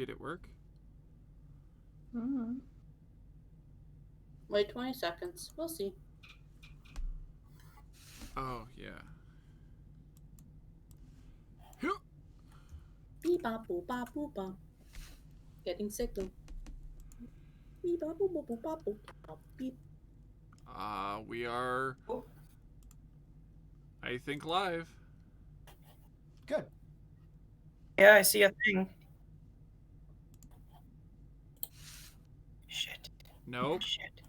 Did it work? Mm-hmm. Wait 20 seconds. We'll see. Oh, yeah. Beep bop boop bop boop bop. Getting signal. Beep bop boop boop bop boop bop beep. We are, I think, live. Good. Yeah, I see a thing. Shit. Nope. Shit.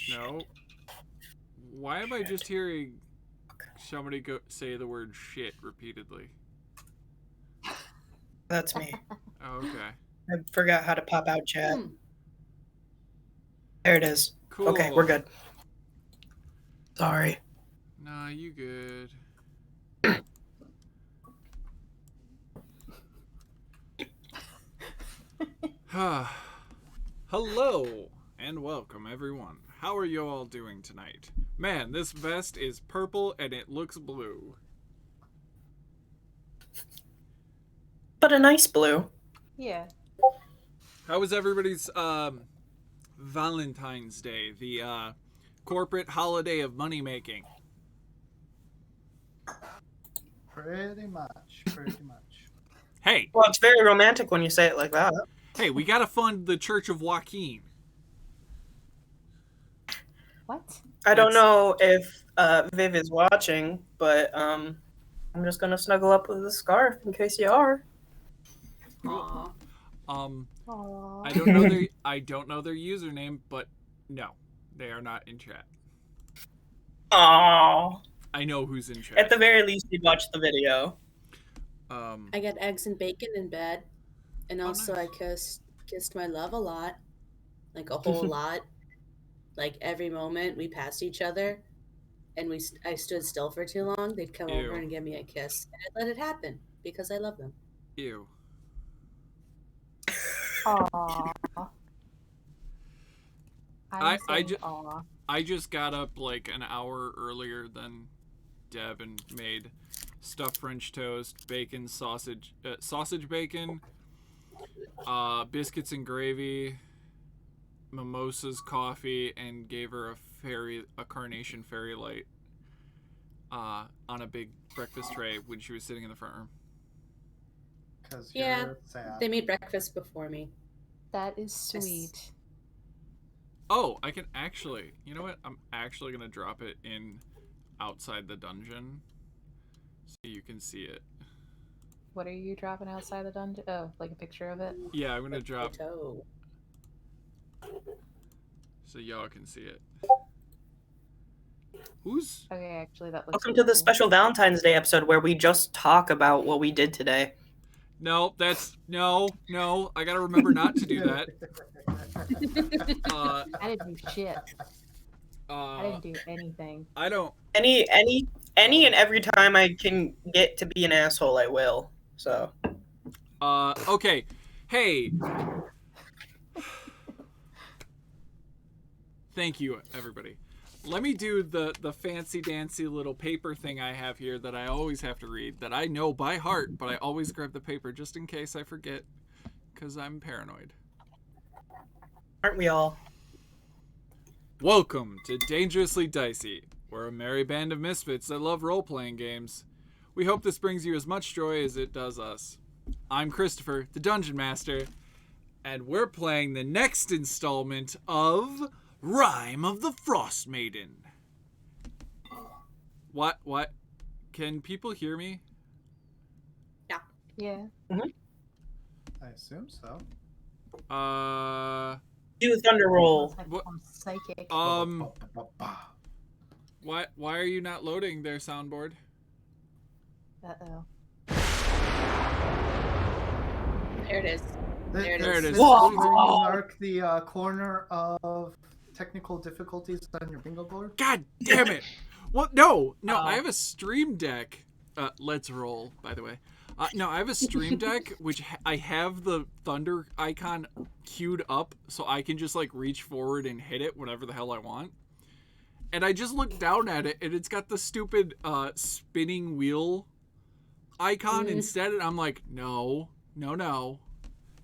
No. Why am I just hearing somebody say the word shit repeatedly? That's me. Oh, okay. I forgot how to pop out chat. There it is. Cool. Okay, we're good. Sorry. Nah, you good. Hello and welcome, everyone. How are you all doing tonight? Man, this vest is purple and it looks blue. But a nice blue. Yeah. How was everybody's Valentine's Day, the corporate holiday of money making? Pretty much. Hey, Well, it's very romantic when you say it like that. hey, we gotta fund the Church of Joaquin. What? I don't know if Viv is watching, but I'm just gonna snuggle up with the scarf in case you are. Aww. Aww. I don't know their username, but no, they are not in chat. Aww. I know who's in chat. At the very least, you watched the video. I got eggs and bacon in bed, and also nice. I kissed my love a lot, like a whole lot. Like every moment we passed each other, and I stood still for too long, they'd come Ew. over and give me a kiss, and I let it happen because I love them. Ew. Aww. I just got up like an hour earlier than Deb and made stuffed French toast, bacon, sausage bacon, biscuits and gravy, mimosas, coffee, and gave her a carnation fairy light on a big breakfast tray when she was sitting in the front room. Because Yeah, you're sad. they made breakfast before me. That is sweet. Oh, I can actually, you know what? I'm actually gonna drop it in outside the dungeon so you can see it. What are you dropping outside the dungeon? Oh, like a picture of it? Yeah, I'm gonna drop Photo. so y'all can see it. Who's? Okay, actually, that looks Welcome really to the cool. special Valentine's Day episode where we just talk about what we did today. No, that's no. I gotta remember not to do that. I didn't do shit. I didn't do anything. I don't. Any and every time I can get to be an asshole, I will. So. Okay. Hey. Thank you, everybody. Let me do the fancy dancy little paper thing I have here that I always have to read, that I know by heart, but I always grab the paper just in case I forget, because I'm paranoid. Aren't we all? Welcome to Dangerously Dicey. We're a merry band of misfits that love role-playing games. We hope this brings you as much joy as it does us. I'm Christopher, the Dungeon Master, and we're playing the next installment of Rime of the Frostmaiden. What? Can people hear me? Yeah. I assume so. Do thunder roll. What? I'm psychic. Why are you not loading their soundboard? Uh-oh. There it is. There it There is. it is. Whoa! You mark the corner of technical difficulties on your bingo board? God damn it! Well, no, I have a Stream Deck. Let's roll, by the way. No, I have a Stream Deck, which I have the thunder icon queued up, so I can just like reach forward and hit it whenever the hell I want. And I just looked down at it, and it's got the stupid spinning wheel icon instead, and I'm like, no.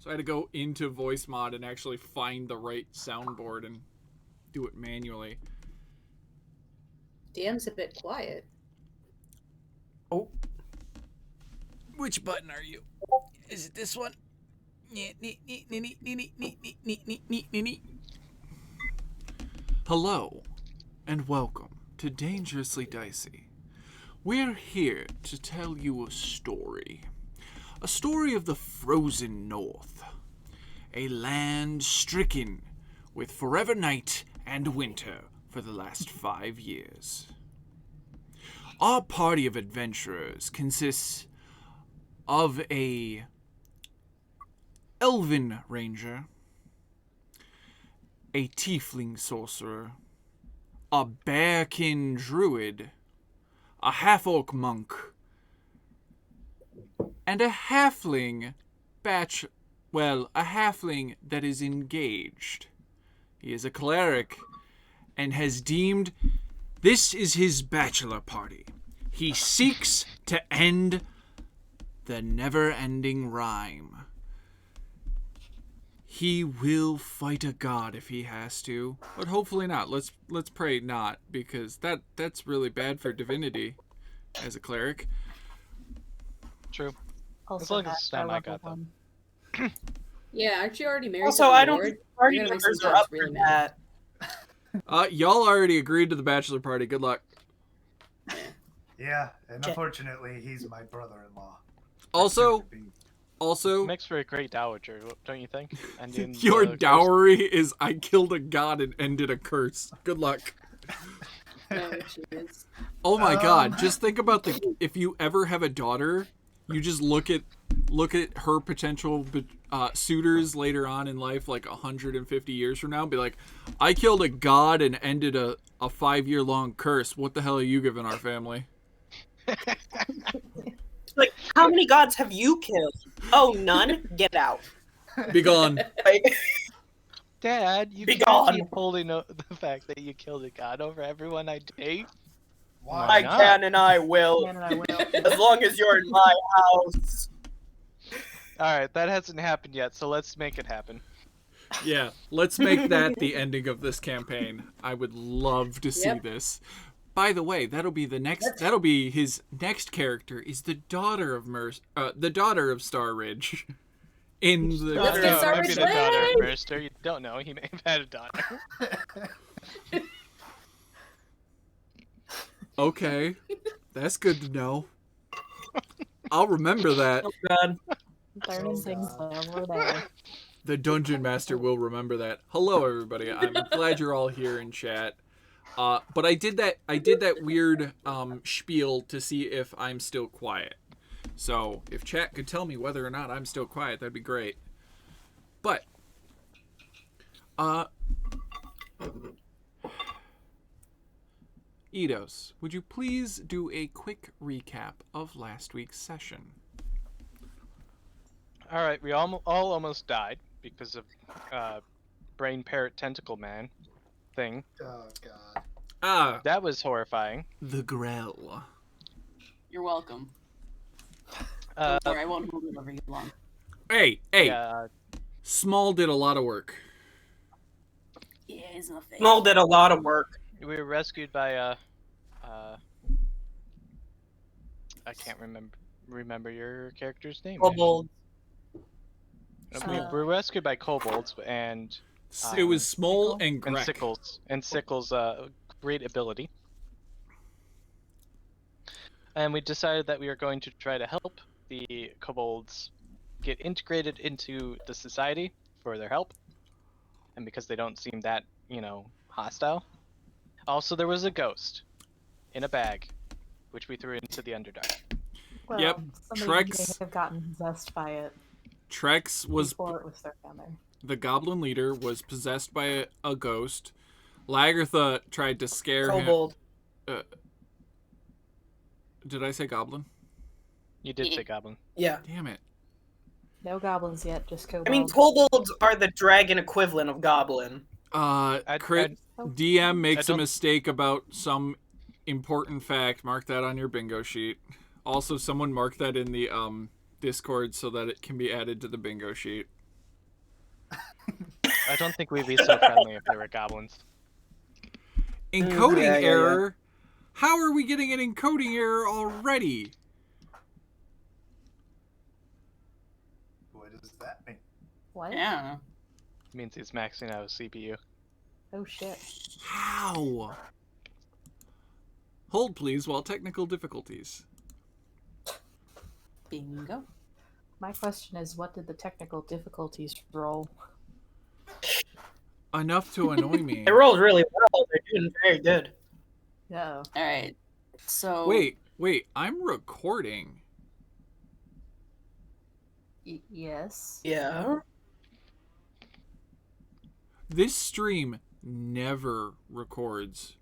So I had to go into voice mod and actually find the right soundboard and do it manually. DM's a bit quiet. Oh, Which button are you? Is it this one? Hello, and welcome to Dangerously Dicey. We're here to tell you a story. A story of the frozen north. A land stricken with forever night and winter for the last 5 years. Our party of adventurers consists of a elven ranger, a tiefling sorcerer, a bearkin druid, a half-orc monk, and a halfling a halfling that is engaged. He is a cleric and has deemed this is his bachelor party. He seeks to end the never-ending rhyme. He will fight a god if he has to, but hopefully not. Let's pray not, because that's really bad for divinity as a cleric. True. Also, As long as Matt, it's not our my level god, though. one. Yeah, aren't you already married also, to the I don't Lord? think party You're gonna make members some are up gods for really mad. that. Y'all already agreed to the bachelor party. Good luck. Yeah, and unfortunately, he's my brother-in-law. Also, Makes for a great dowager, don't you think? Ending your the dowry is I killed a god and ended a curse. Good luck. Oh, jeez. Oh my god, just think about if you ever have a daughter, you just look at her potential suitors later on in life, like 150 years from now, and be like, I killed a god and ended a 5-year-long curse. What the hell are you giving our family? Like, how many gods have you killed? Oh, none? Get out. Be gone. Like, Dad, you Be can't gone. keep holding the fact that you killed a god over everyone I date. Why? Why I not? can and I will. Man, and I will. As long as you're in my house. Alright, that hasn't happened yet, so let's make it happen. Yeah, let's make that the ending of this campaign. I would love to see this. By the way, that'll be his next character is the daughter of the daughter of Star Ridge. In the Let's get Star maybe Ridge the daughter of Way! Mercer. You don't know. He may have had a daughter. Okay, that's good to know. I'll remember that. Oh, God. Learning things over there. The Dungeon Master will remember that. Hello, everybody. I'm glad you're all here in chat. But I did that weird spiel to see if I'm still quiet. So if chat could tell me whether or not I'm still quiet, that'd be great. But Eidos, would you please do a quick recap of last week's session? Alright, we all almost died because of brain parrot tentacle man thing. Oh god. That was horrifying. The Grell. You're welcome. Uh, Don't worry, I won't hold it over you long. Hey, yeah, Small did a lot of work. Yeah, he's nothing. Small did a lot of work. we were rescued by I can't remember your character's name. Kobolds. We were rescued by kobolds and It was Small and and Grek. Sickles' great ability. And we decided that we were going to try to help the kobolds get integrated into the society for their help. And because they don't seem that, hostile. Also, there was a ghost in a bag, which we threw into the Underdark. Well, Yep, somebody Trex- may have gotten possessed by it Trex was before it was thrown down there. the goblin leader was possessed by a ghost. Lagertha tried to scare Kobold. him. Did I say goblin? You did say goblin. Yeah. Damn it. No goblins yet, just kobolds. I mean, kobolds are the dragon equivalent of goblin. DM makes a don't- mistake about some important fact. Mark that on your bingo sheet. Also, someone mark that in the Discord so that it can be added to the bingo sheet. I don't think we'd be so friendly if they were goblins. Encoding yeah, yeah. error? How are we getting an encoding error already? What does that mean? What? Yeah. It means he's maxing out his CPU. Oh shit. How? Hold, please, while technical difficulties. Bingo. My question is, what did the technical difficulties roll? Enough to annoy me. It rolled really well. They're doing very good. No. All right. So Wait, I'm recording. Yes. Yeah. This stream never records.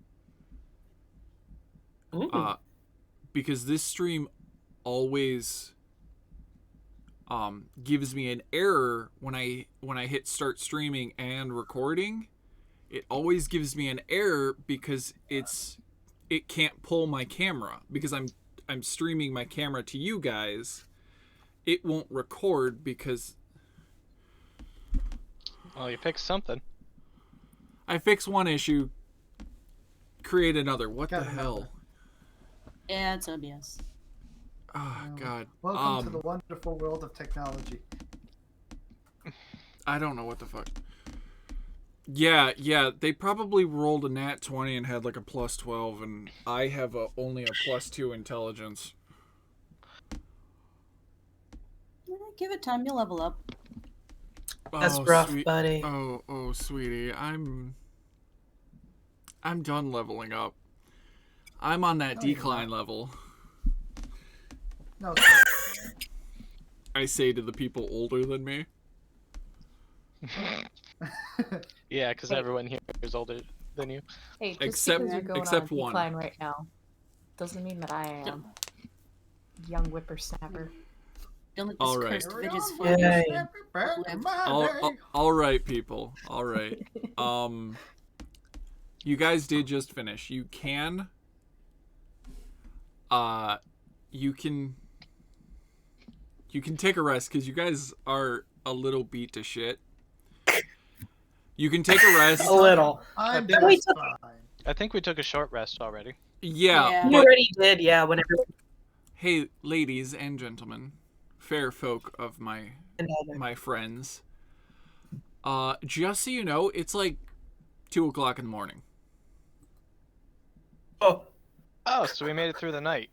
Ooh. Because this stream always gives me an error when I hit start streaming and recording. It always gives me an error because it can't pull my camera because I'm streaming my camera to you guys. It won't record because Oh, you fixed something. I fix one issue, create another. What Got the another. hell? yeah, it's OBS. Oh God. Welcome to the wonderful world of technology. I don't know what the fuck. Yeah, they probably rolled a nat 20 and had like a plus 12, and I have only a plus 2 intelligence. Give it time, you'll level up. That's rough, sweet. buddy. Oh, sweetie, I'm done leveling up. I'm on that No, you're decline not. level. No, I say to the people older than me. Yeah, because Hey. everyone here is older than you. Hey, just Except- because you're going except on a one. decline right now, doesn't mean that I am. Young whippersnapper. Don't let this All right. cursed bitch is Yeah. for Yay. All right, people. All right. You guys did just finish. You can take a rest because you guys are a little beat to shit. You can take a rest. A little. I'm Yeah. just fine. I think we took a short rest already. Yeah, Yeah. You but already did, yeah, whenever. hey, ladies and gentlemen, fair folk of my friends. Just so you know, it's like 2:00 in the morning. Oh. Oh, so we made it through the night.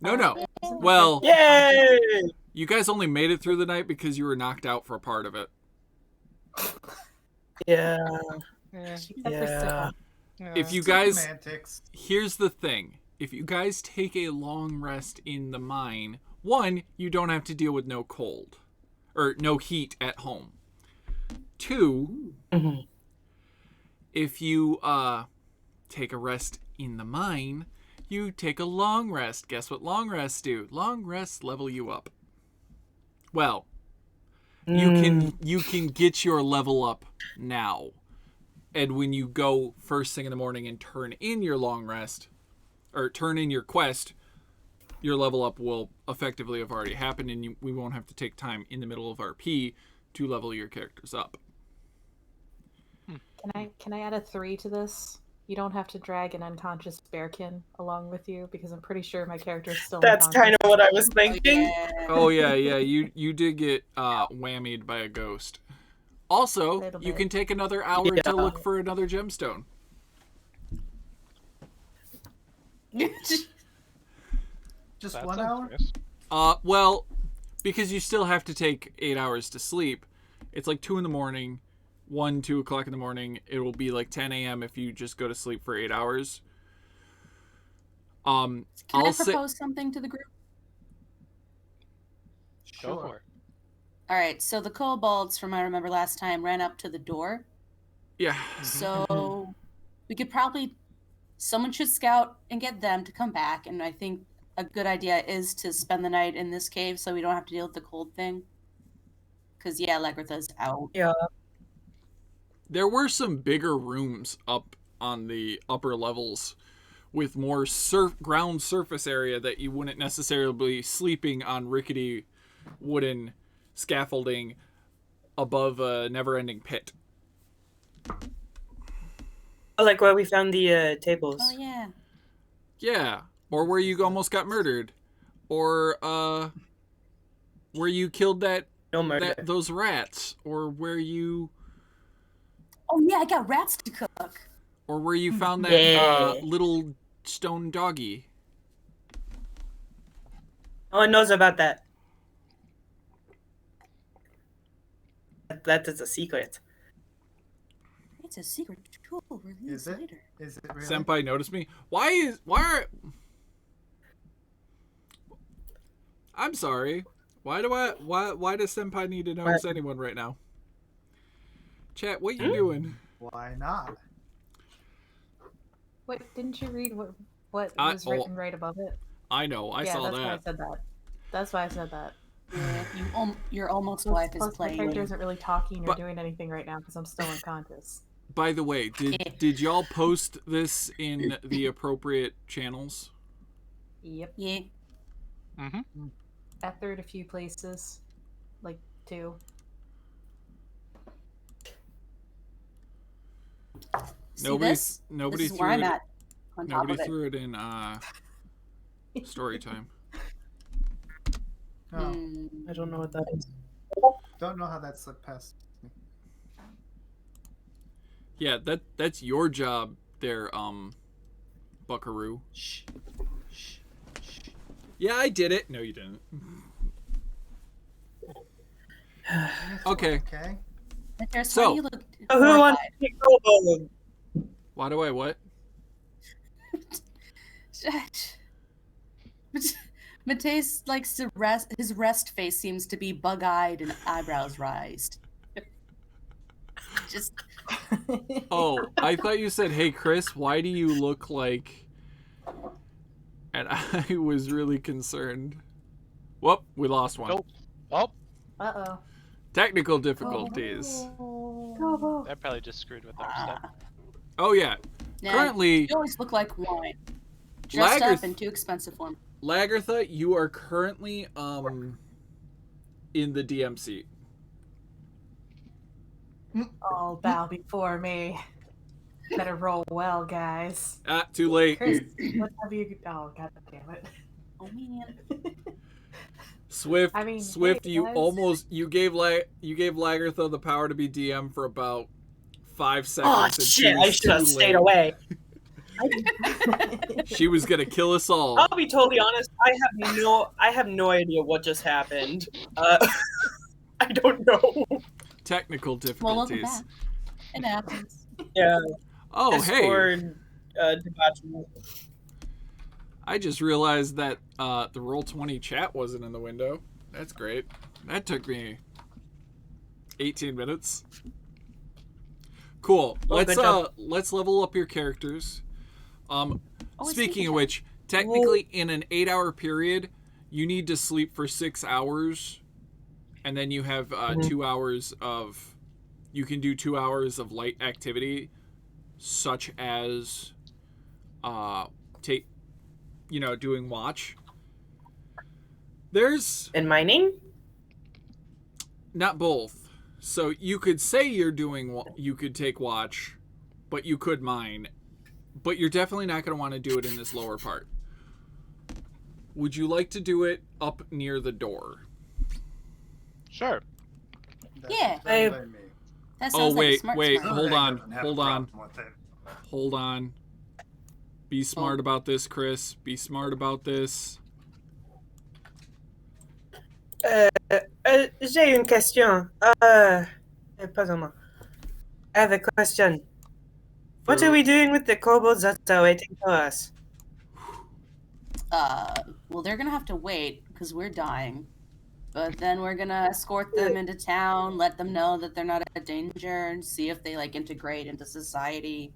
No. Well, Yay! you guys only made it through the night because you were knocked out for a part of it. Yeah. Yeah. Except for Yeah. Sipple. If you guys, Semantics. here's the thing. If you guys take a long rest in the mine, one, you don't have to deal with no cold or no heat at home. Two, Mhm. if you take a rest in the mine, you take a long rest. Guess what long rests do? Long rests level you up. Well, you can get your level up now. And when you go first thing in the morning and turn in your long rest, or turn in your quest, your level up will effectively have already happened, and we won't have to take time in the middle of RP to level your characters up. Can I add a 3 to this? You don't have to drag an unconscious bearkin along with you because I'm pretty sure my character's still That's kind of what I was thinking. Oh yeah, you did get whammied by a ghost. Also, Little you bit. can take another hour Yeah. to look for another gemstone. Just That 1 sounds hour? nice. Well, because you still have to take 8 hours to sleep. It's like 2 in the morning, 2 o'clock in the morning. It will be like 10 a.m. if you just go to sleep for 8 hours. Can I'll I say, propose something to the group? Go for it. All right, so the kobolds, from I remember last time, ran up to the door. yeah. So we could probably, someone should scout and get them to come back. And I think a good idea is to spend the night in this cave so we don't have to deal with the cold thing. Because, yeah, Legretha's out. Yeah. There were some bigger rooms up on the upper levels with more ground surface area that you wouldn't necessarily be sleeping on rickety wooden scaffolding above a never-ending pit. Oh, like where we found the tables. Oh yeah. Yeah. Or where you almost got murdered. Or where you killed No murder. those rats. Or where you Oh yeah, I got rats to cook. or where you found that Yeah. little stone doggy. No one knows about that. That is a secret. It's a secret tool released Is it? later. Is it really? Senpai noticed me. Why are I'm sorry. Why does Senpai need to notice anyone right now? Chat, what you doing? Why not? Wait, didn't you read what was oh. written right above it? I know, I saw that's why I that. said that. That's why I said that. Yeah, your almost Plus, wife is plus my playing. character isn't really talking or But- doing anything right now because I'm still unconscious. By the way, did y'all post this in the appropriate channels? Yep. Yeah. Mm-hmm. I threw it a few places. Like 2. See Nobody this? nobody This is threw where I'm it. at. On top Nobody of it. threw it in story time. Oh, Hmm. I don't know what that is. don't know how that slipped past me. Yeah, that's your job there, Buckaroo. Shh. Shh. Shh. Yeah, I did it. No, you didn't. Okay. Okay. There's So- why you look Oh, who horrified. wants to be kobold? Why do I what? Mateus likes to rest. His rest face seems to be bug-eyed and eyebrows raised. Just Oh, I thought you said, "Hey Chris, why do you look like?" And I was really concerned. Whoop, we lost one. Oh. Oh, Uh-oh. Technical difficulties. Go. that probably just screwed with our stuff. Oh yeah. nah, Currently, you always look like wine. Dressed Lager- up and too expensive for me. Lagertha, you are currently in the DM seat. All bow before me. Better roll well, guys. Ah, too late. Chris, what have you... Oh, god damn it. Oh man. Swift, I mean, Swift, hey, you guys. almost you gave Lagertha the power to be DM for about 5 seconds. Oh and she shit! was I should have too stayed late. away. She was gonna kill us all. I'll be totally honest. I have no idea what just happened. I don't know. Technical Well, welcome difficulties. back. It happens. Yeah. Oh, hey! Discord, debauchery. I just realized that the Roll20 chat wasn't in the window. That's great. That took me 18 minutes. Cool. Oh, good job. Let's level up your characters. Always Speaking think of of which, technically in an 8-hour period, you need to sleep for 6 hours, and then you have 2 hours of. You can do 2 hours of light activity, such as doing watch. There's And mining? not both. So you could say you could take watch, but you could mine. But you're definitely not going to want to do it in this lower part. Would you like to do it up near the door? Sure. That's Yeah. fine by me. That Oh, sounds like a wait, smart wait. smart. Hold on, Doesn't have hold a on. problem with it. Hold on. Be smart about this, Chris. Be smart about this. J'ai une question. Pas vraiment. I have a question. What are we doing with the kobolds that are waiting for us? Well, they're gonna have to wait because we're dying. But then we're gonna escort them into town, let them know that they're not a danger, and see if they like integrate into society.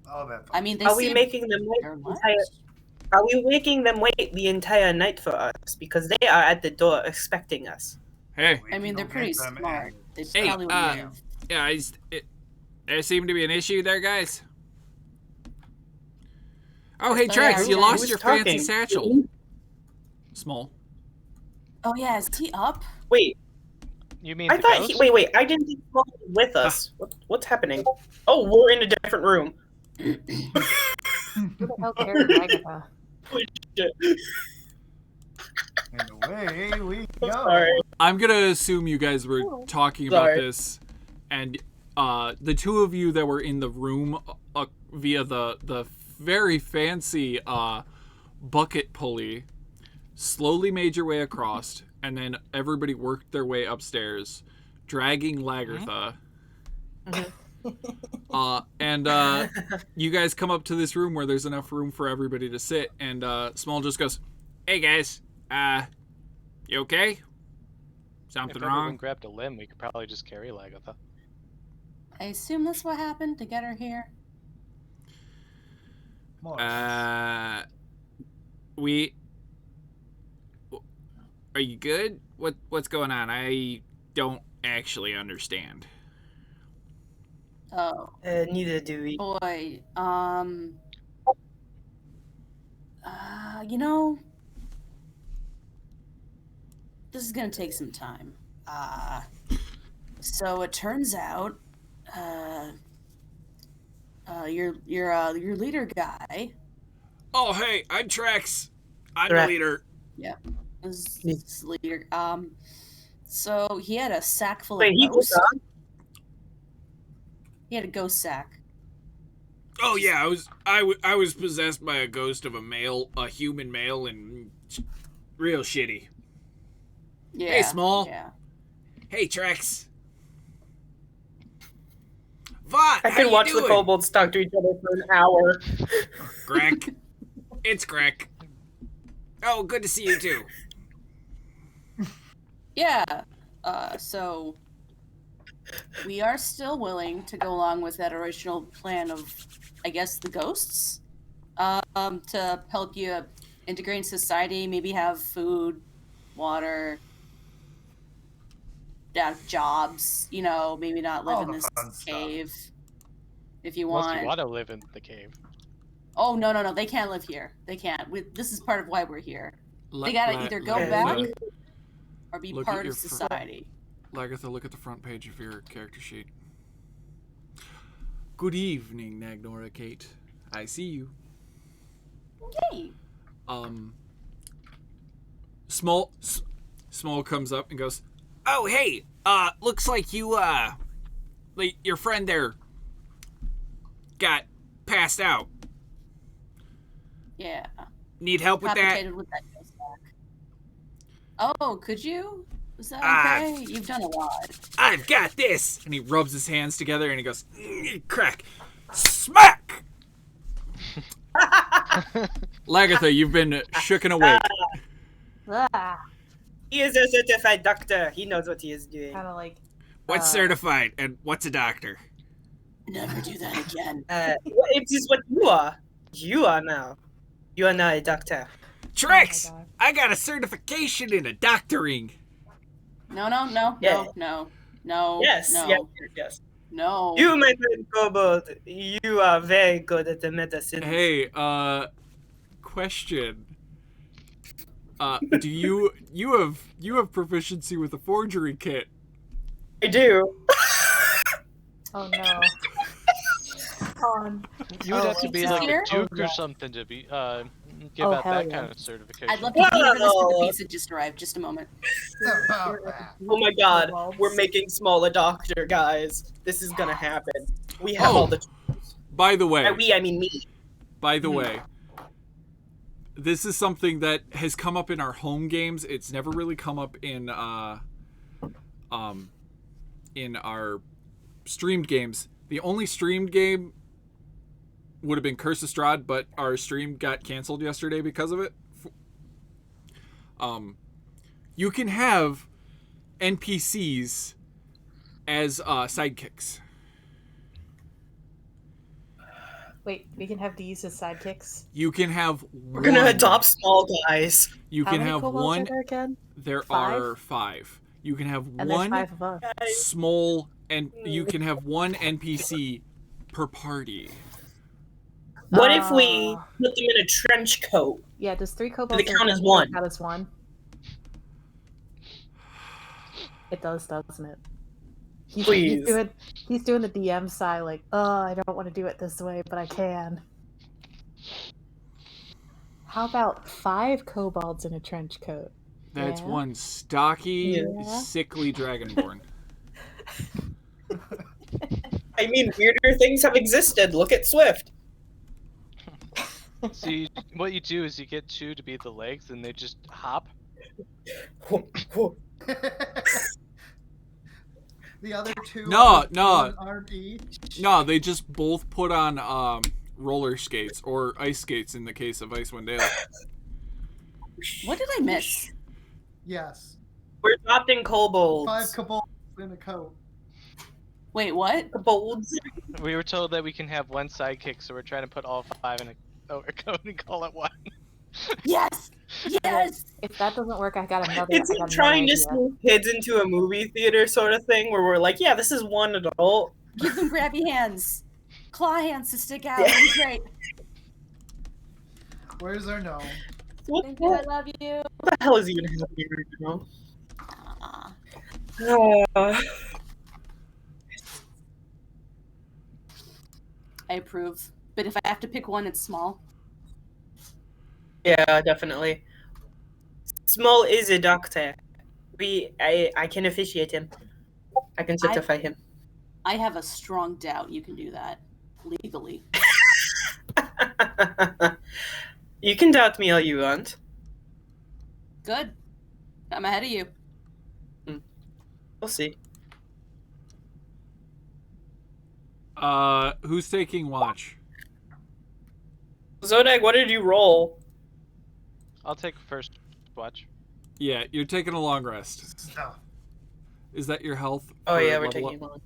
Oh, that. I mean, they Are we seem making them wait they're the what? entire? Are we making them wait the entire night for us because they are at the door expecting us? Hey. We I mean, can they're go pretty get them smart. and- They Hey, probably would live. Yeah, there seemed to be an issue there, guys. Oh, hey, Oh, Trex, yeah, you yeah. lost Who's your fancy talking? satchel. Small. Oh yeah, is he up? Wait, You mean I the thought ghost? wait, I didn't think Small was with us. What's happening? Oh, we're in a different room. Who the hell carried Agatha? And away we I'm go. sorry. I'm gonna assume you guys were talking about Sorry. this, and the two of you that were in the room via the very fancy bucket pulley slowly made your way across, and then everybody worked their way upstairs, dragging Lagertha. And you guys come up to this room where there's enough room for everybody to sit, and Small just goes, "Hey guys, you okay? Something If everyone wrong?" grabbed a limb, we could probably just carry Lagatha. I assume that's what happened to get her here. More or less. Are you good? What's going on? I don't actually understand. Oh Neither do we. boy. You know, this is gonna take some time. So it turns out, your leader guy Oh, hey, I'm Trex. I'm Correct. the leader. is his leader. So he had a sack full Wait, of he was ghosts. on? He had a ghost sack. Oh yeah, I was possessed by a ghost of a human male, and real shitty. Yeah. Small. Yeah. Hey, Trex. Vaught, I can watch the kobolds talk to each other for an hour. Greg. It's Greg. Oh, good to see you too. Yeah. So we are still willing to go along with that original plan of, I guess, the ghosts, to help you integrate in society, maybe have food, water, jobs, maybe not live All in the this fun stuff. cave if you Unless want. you want to live in the cave. Oh, no, they can't live here. They can't. This is part of why we're here. They gotta either go back or be look part at of your society. Lagertha, look at the front page of your character sheet. Good evening, Nagnora Kate. I see you. Yay! Small comes up and goes, "Oh, hey, looks like you, your friend there got passed out. Yeah. Need help with that?" Complicated with that ghost sack. Oh, could you? Is that okay? You've done a lot. I've got this! And he rubs his hands together and he goes, crack, smack! Lagertha, you've been shooken awake. Ah, He is a certified doctor. He knows what he is doing. kind of like. What's certified and what's a doctor? Never do that again. It is what you are. You are now. You are now a doctor. Trix! God. I got a certification in a doctoring. No, Yeah. no. Yes, no, yes. no. You, my friend Kobold, you are very good at the medicine. Hey, question. Do you have proficiency with a forgery kit? I do. Oh no. You would have to be like here? a duke Oh, or yeah. something to be give Oh, out hell that yeah. kind of certification. I'd love to be here for this Wow. stupid piece that just arrived. Just a moment. Oh my god, we're making Small a doctor, guys. This is gonna happen. We have Oh. all the... By the way, I mean me. By the way, this is something that has come up in our home games. It's never really come up in our streamed games. The only streamed game would have been Curse of Strahd, but our stream got canceled yesterday because of it. You can have NPCs as sidekicks. Wait, we can have these as sidekicks. You can have We're gonna adopt Small, guys. You How can many have kobolds one. are there again? There 5? are 5. You can have And there's one 5 of us. small, and you can have one NPC per party. What if we put them in a trench coat? Yeah, does 3 Do kobolds they count as in one? count as one? It does, doesn't it? He's Please. doing the DM sigh like, oh, I don't want to do it this way, but I can. How about 5 kobolds in a trench coat? That's Yeah? one stocky, Yeah. sickly dragonborn. I mean, weirder things have existed. Look at Swift. So what you do is you get 2 to be the legs, and they just hop. The other 2 No. one arm each. No, they just both put on roller skates or ice skates in the case of Icewind Dale. What did I miss? Yes. We're adopting kobolds. 5 kobolds in a coat. Wait, what? Kobolds. We were told that we can have 1 sidekick, so we're trying to put all 5 in a coat and call it 1. Yes! Yes! If that doesn't work, I got another. It's I got trying to idea. sneak kids into a movie theater sort of thing where we're like, yeah, this is one adult. Give them grabby hands. Claw hands to stick out. Yeah. That'd be great. Where's our gnome? What Thank you, I the, love you. what the hell is even happening right Aw. now? I approve. But if I have to pick one, it's small. Yeah, definitely. Small is a doctor. I can officiate him. I can certify him. I have a strong doubt you can do that legally. You can doubt me all you want. Good. I'm ahead of you. We'll see. Who's taking watch? Zodag, what did you roll? I'll take first watch. Yeah, you're taking a long rest. Stuff. Is that your health? Oh for yeah, we're level taking up? one.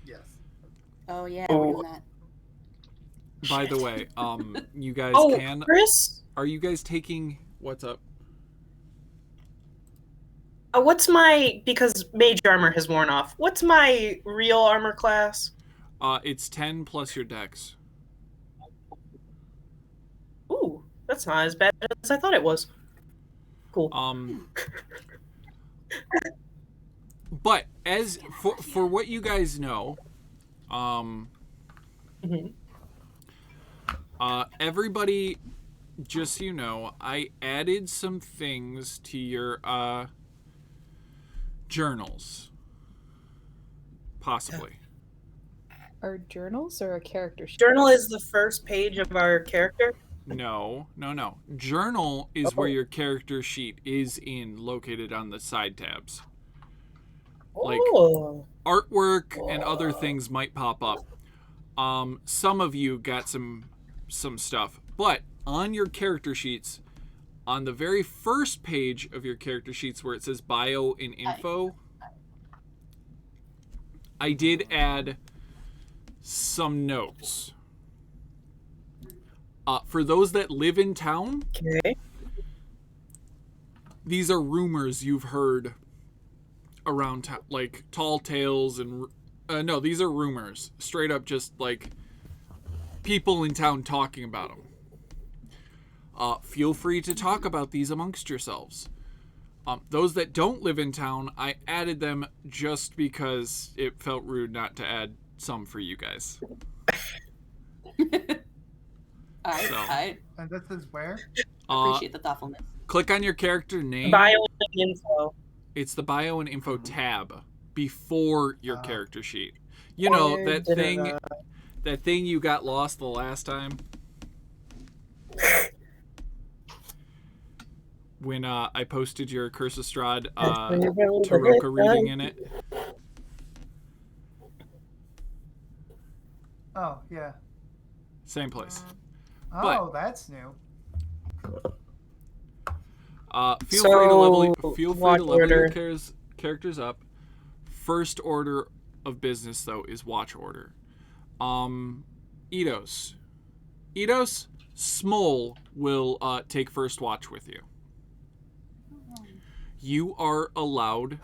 Yes. Oh yeah, Oh. we're doing that. By the way, you guys Oh, can. Chris? Are you guys taking? What's up? What's my, because mage armor has worn off, what's my real armor class? It's 10 plus your dex. Ooh, that's not as bad as I thought it was. Cool. But as for what you guys know, Mhm. Everybody, just so you know, I added some things to your journals. Possibly. Our journals or a character sheet? Journal is the first page of our character. No. Journal is where your character sheet is located on the side tabs. Like Oh. artwork and other things might pop up. Some of you got some stuff, but on your character sheets, on the very first page of your character sheets where it says bio and info, I did add some notes. For those that live in town, Okay. these are rumors you've heard around town, like tall tales and no, these are rumors, straight up, just like people in town talking about them. Feel free to talk about these amongst yourselves. Those that don't live in town, I added them just because it felt rude not to add some for you guys. I And this is where? appreciate the thoughtfulness. Click on your character name. Bio and info. It's the bio and info tab before your character sheet. You know, that thing you got lost the last time? When I posted your Curse of Strahd Taroka reading in it. Oh, yeah. Same place. Oh, But- that's new. Feel free to level watch your order. characters up. First order of business, though, is watch order. Eidos, Smol will take first watch with you. You are allowed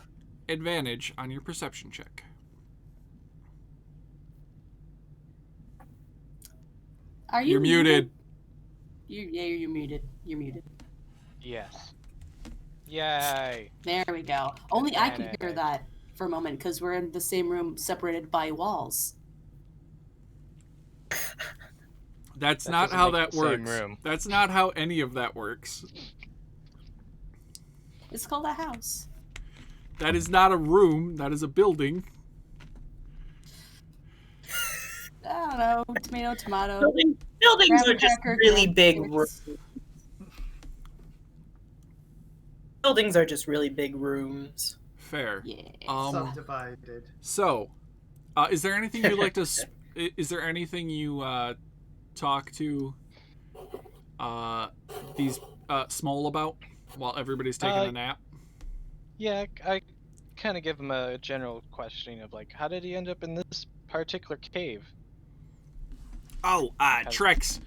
advantage on your perception check. Are you You're muted. You're muted. You're muted. Yes. Yay! There we go. Only I can hear Panic. that for a moment because we're in the same room separated by walls. That's That not doesn't how make that the same works. room. That's not how any of that works. It's called a house. That is not a room. That is a building. I don't know. Tomato, tomato. Buildings Graham are just cracker, really graham big crackers. rooms. Buildings are just really big rooms. Fair. Yeah. Subdivided. So, is there anything you'd like to? Is there anything you talk to these small about while everybody's taking a nap? Yeah, I kind of give him a general questioning of like, how did he end up in this particular cave? Oh, Trex,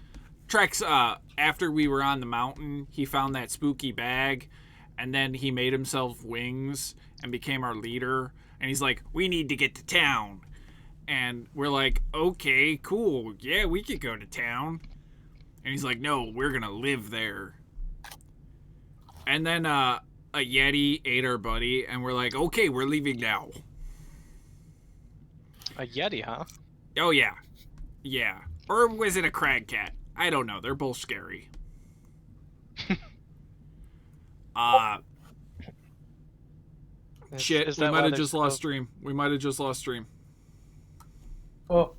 after we were on the mountain, he found that spooky bag, and then he made himself wings and became our leader. And he's like, we need to get to town. And we're like, okay, cool. Yeah, we could go to town. And he's like, no, we're going to live there. And then a Yeti ate our buddy, and we're like, okay, we're leaving now. A Yeti, huh? Oh, yeah. Yeah. Or was it a crag cat? I don't know. They're both scary. Shit, Is we that might why have there's just lost stream. We might have just lost stream. Oh.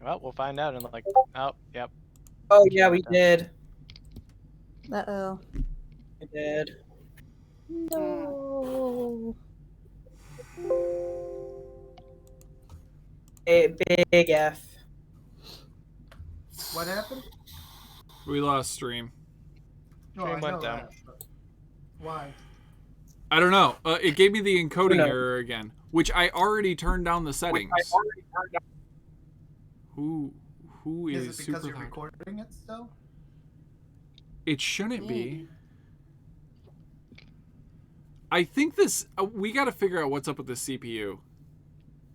Well, we'll find out in like, oh, yep. Oh yeah, we did. Uh-oh. We did. No. A big F. What happened? We lost stream. No, Stream I went know down. that, but why? I don't know. It gave me the encoding No. error again, which I already turned down the settings. Who Is is it because super you're loud? recording it still? It shouldn't be. Mm. I think this. We got to figure out what's up with the CPU.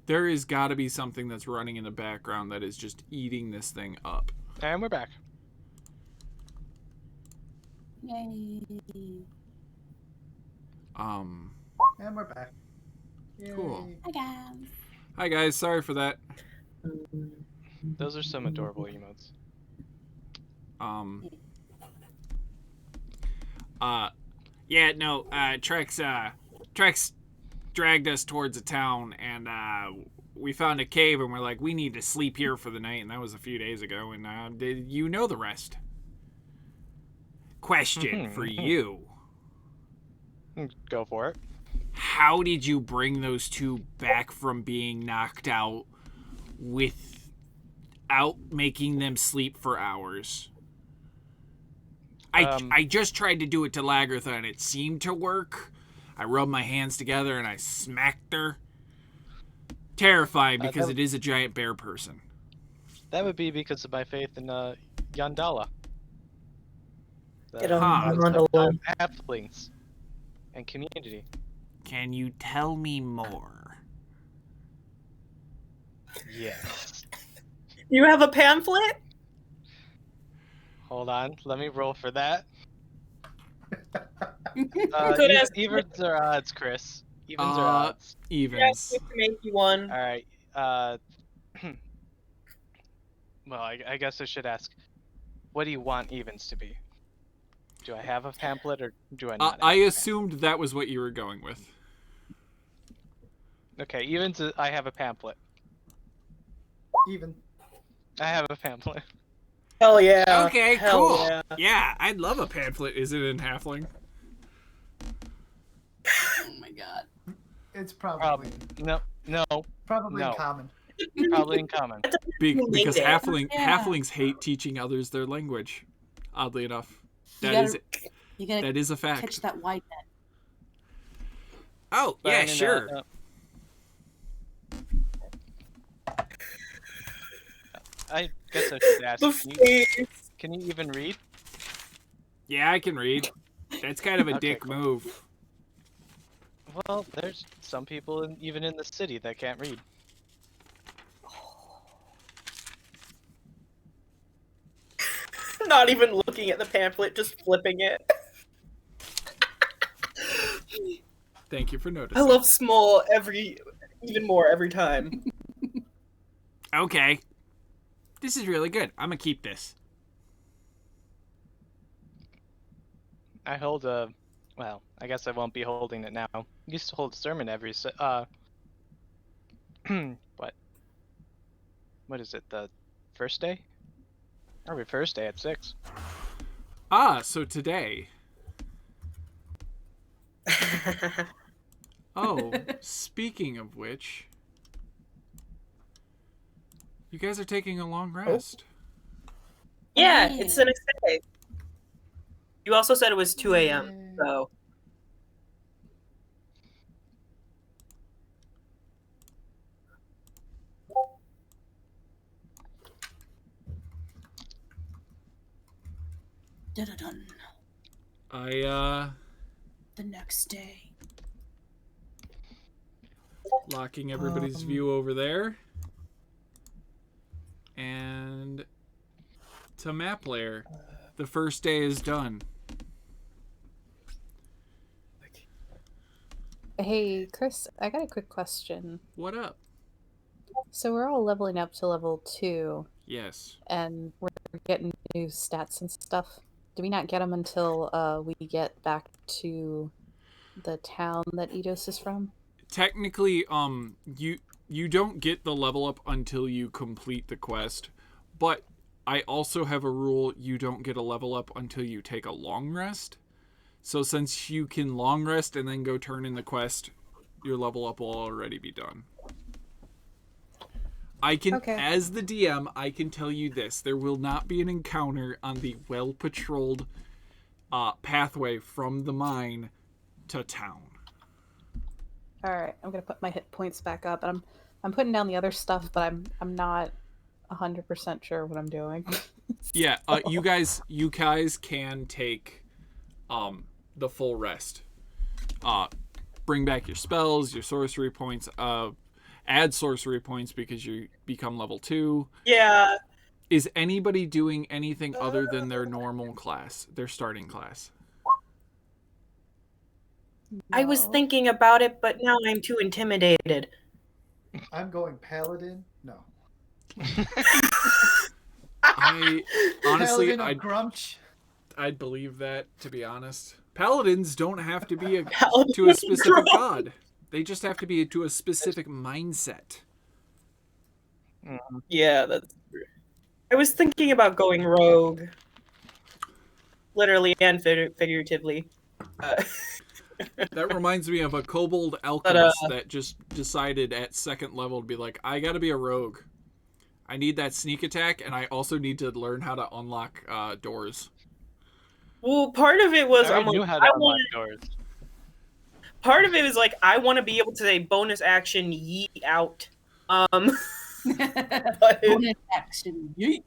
There is got to be something that's running in the background that is just eating this thing up. And we're back. Yay. Um. And we're back. Cool. Yay. Hi guys. Hi guys, sorry for that. Those are some adorable emotes. Yeah, no, Trex dragged us towards a town, and we found a cave, and we're like, we need to sleep here for the night, and that was a few days ago, and did you know the rest? Question for you. Go for it. How did you bring those two back from being knocked out without making them sleep for hours? I just tried to do it to Lagartha, and it seemed to work. I rubbed my hands together, and I smacked her. Terrifying, because it is a giant bear person. That would be because of my faith in Yandala. Get on the line. Halflings and community. Can you tell me more? Yes. You have a pamphlet? Hold on, let me roll for that. Could ask- Evens or odds, Chris? Evens or Uh, odds? Evens. Yes, we can make you one. All right. Well, I guess I should ask, what do you want evens to be? Do I have a pamphlet or do I not? I have a assumed that was what you were going with. pamphlet? Okay, evens. I have a pamphlet. Even. I have a pamphlet. Hell yeah. Okay, Hell cool. Yeah. Yeah, I'd love a pamphlet. Is it in Halfling? Oh my god. It's probably No, probably no. common. probably in common. Because it. Yeah. halflings hate teaching others their language. Oddly enough, You that gotta, you gotta that is a fact. catch that wide net. Oh yeah, Fine, sure. I guess I should ask. The face. Can you even read? Yeah, I can read. That's kind of a Okay, dick cool. move. Well, there's some people even in the city that can't read. Not even looking at the pamphlet, just flipping it. Thank you for I noticing. love small even more every time. Okay. This is really good. I'm gonna keep this. I hold a. Well, I guess I won't be holding it now. I used to hold a sermon every. What? What is it? The first day? Every first day at 6. Ah, so today. Oh, speaking of which, you guys are taking a long rest. Yeah, it's the next day. You also said it was 2 a.m., so. Dun-dun-dun. The next day. Locking everybody's view over there. And to map layer. The first day is done. Hey, Chris, I got a quick question. What up? So we're all leveling up to level 2, Yes. and we're getting new stats and stuff. Do we not get them until we get back to the town that Eidos is from? Technically, you don't get the level up until you complete the quest, but I also have a rule: you don't get a level up until you take a long rest. So since you can long rest and then go turn in the quest, your level up will already be done. I can, as the DM, I can tell you this: there will not be an encounter on the well-patrolled pathway from the mine to town. All right, I'm gonna put my hit points back up, and I'm putting down the other stuff, but I'm not 100% sure what I'm doing. Yeah, you guys can take the full rest. Bring back your spells, your sorcery points. Add sorcery points because you become level 2. Yeah. Is anybody doing anything other than their normal class, their starting class? I was thinking about it, but now I'm too intimidated. I'm going paladin. No. I honestly, Paladin of Grumch. I'd believe that, to be honest. Paladins don't have to be Paladin to a of specific Grumch. god. They just have to be to a specific mindset. Yeah, that's true. I was thinking about going rogue. Literally and figuratively. That reminds me of a kobold alchemist that just decided at second level to be like, I gotta be a rogue. I need that sneak attack, and I also need to learn how to unlock doors. Well, part of it was I already knew how to unlock doors. Part of it was like I want to be able to say bonus action yeet out. But Bonus action yeet.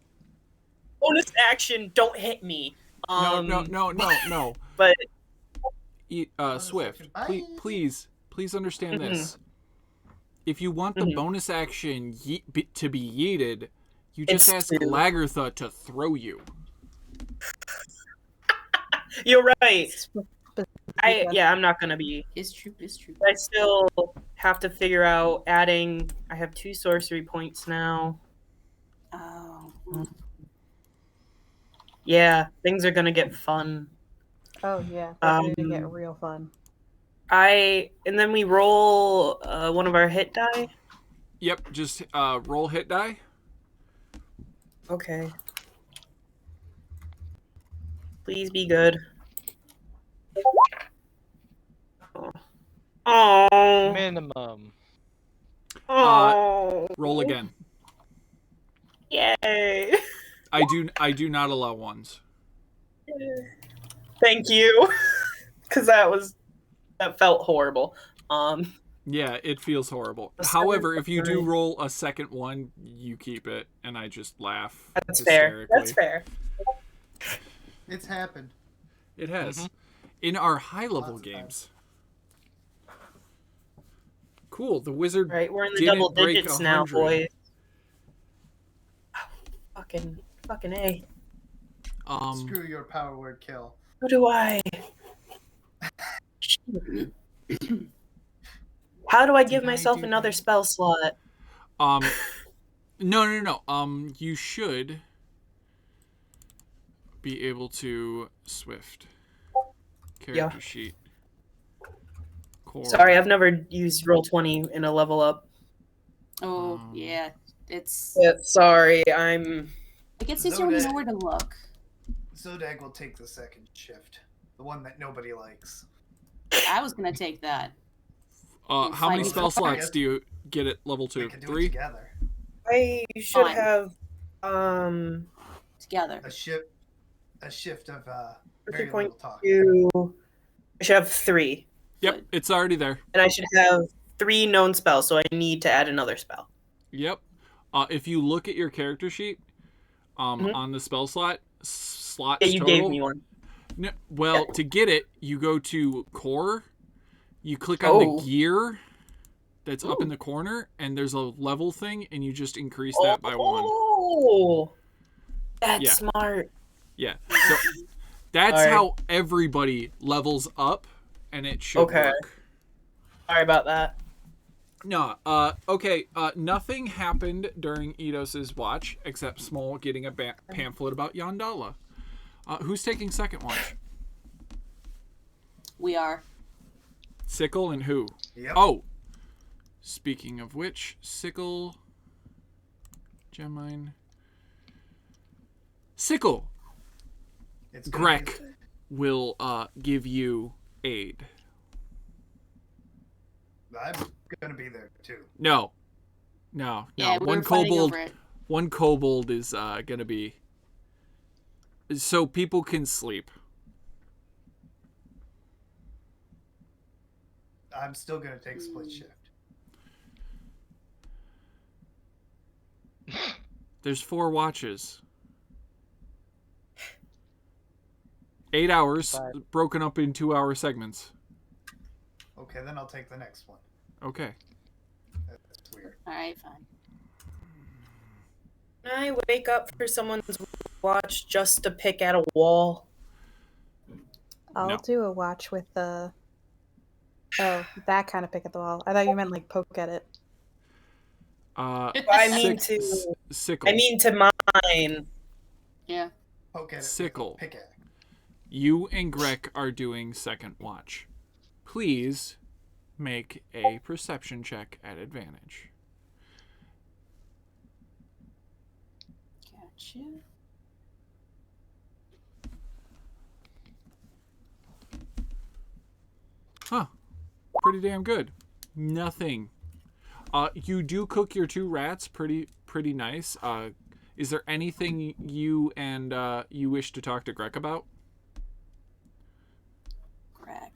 Bonus action don't hit me. No. But Swift, please understand this. If you want the bonus action to be yeeted, you just ask Lagertha to throw you. You're right. I'm not gonna be. It's true. I still have to figure out adding. I have 2 sorcery points now. Oh. Yeah, things are gonna get fun. Oh yeah, they're gonna get real fun. And then we roll one of our hit die. Yep, just roll hit die. Okay. Please be good. Oh. Minimum. Oh. Roll again. Yay. I do not allow ones. Thank you. Because that felt horrible. Yeah, it feels horrible. However, if you do roll a second one, you keep it, and I just laugh. That's fair. That's fair. It's happened. It has. In our high-level games. Cool, the wizard Right, we're in the didn't double break digits now, 100. boys. Fucking A. Screw your power word kill. Who do I? How do I give Can I myself do another that? spell slot? No. You should be able to Swift. Character sheet. Core. Sorry, I've never used Roll20 in a level up. Oh, yeah. It's. Yeah, sorry, I'm. It gets easier when you know Zodak. where to look. Zodak will take the second shift, the one that nobody likes. I was going to take that. How many Find spell it. slots do you get at level We 2? can do 3? it together. I should Fine. have. Together. A shift of very little talk. 3.2. I should have 3. Yep, Good. it's already there. And I should have 3 known spells, so I need to add another spell. Yep. If you look at your character sheet, Mhm. on the spell slots Yeah, you total. gave me one. No, well, to get it, you go to core, you click on the gear that's up in the corner, and there's a level thing, and you just increase that by 1. Oh, that's Yeah. smart. Yeah. So that's Alright. how everybody levels up, and it should Okay. work. Sorry about that. No, okay, nothing happened during Eidos's watch, except Small getting a pamphlet about Yandala. Who's taking second watch? We are. Sickle and who? Yep. Oh! Speaking of which, Sickle... Gemine... Sickle! It's gonna be- Grek will give you aid. I'm gonna be there too. No. Yeah, we One were fighting kobold. over it. One kobold is gonna be so people can sleep. I'm still gonna take split shift. There's 4 watches. 8 hours, broken up in 2-hour segments. Okay, then I'll take the next one. Okay. That's weird. Alright, fine. Can I wake up for someone's watch just to pick at a wall? I'll No. do a watch with the. Oh, that kind of pick at the wall. I thought you meant like poke at it. I mean Sickle. I mean to mine. Yeah. Okay. Sickle. Pick it. You and Grek are doing second watch. Please make a perception check at advantage. Gotcha. Huh. Pretty damn good. Nothing. You do cook your 2 rats pretty nice. Is there anything you and you wish to talk to Grek about? Crack.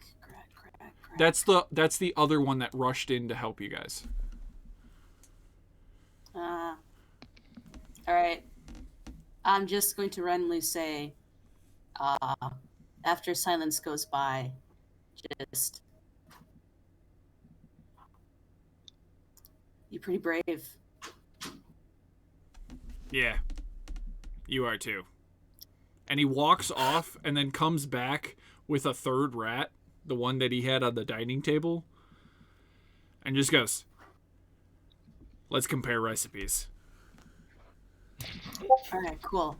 That's the other one that rushed in to help you guys. Alright. I'm just going to randomly say, after silence goes by, just... You're pretty brave. Yeah. You are too. And he walks off and then comes back with a 3rd rat, the one that he had on the dining table, and just goes, "Let's compare recipes." Alright, cool.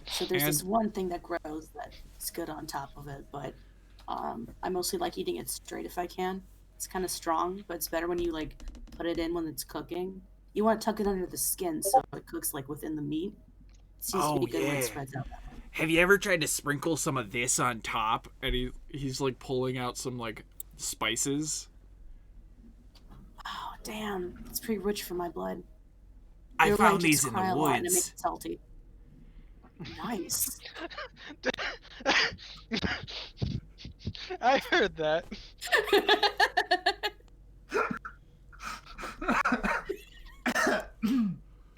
So there's this one thing that grows that's good on top of it, but I mostly like eating it straight if I can. It's kind of strong, but it's better when you like put it in when it's cooking. You want to tuck it under the skin so it cooks like within the meat. It seems to be good when it spreads out that way. Have you ever tried to sprinkle some of this on top? And he's like pulling out some like spices. Oh damn, it's pretty rich for my blood. I You're found right, these just in the cry a lot and it makes woods. it salty. Nice. I heard that.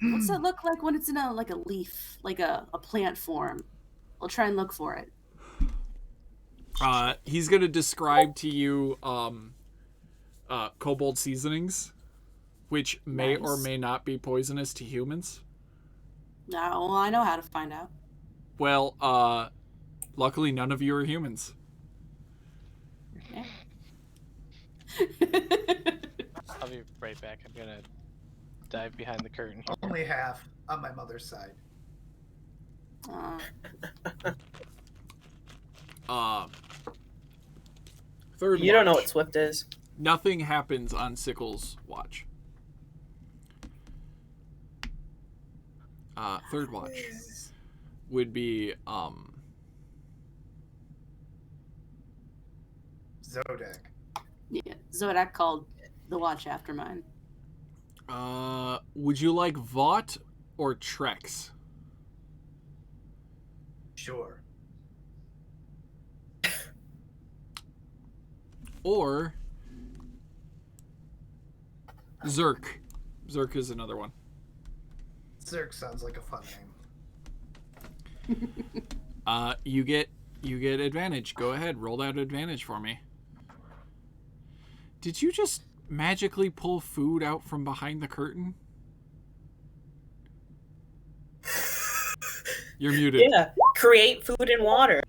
What's that look like when it's in a like a leaf, like a plant form? I'll try and look for it. He's gonna describe to you kobold seasonings, which may or Nice. may not be poisonous to humans. No, well, I know how to find out. Well, luckily none of you are humans. Yeah. I'll be right back. I'm gonna dive behind the curtain here. Only half on my mother's side. Third You don't know watch. what Swift is. Nothing happens on Sickle's watch. Third watch would be Zodak. Yeah, Zodak called the watch after mine. would you like Vought or Trex? Sure. Or Zerk. Zerk is another one. Zerk sounds like a fun name. You get advantage. Go ahead, roll that advantage for me. Did you just magically pull food out from behind the curtain? You're muted. Yeah. Create food and water.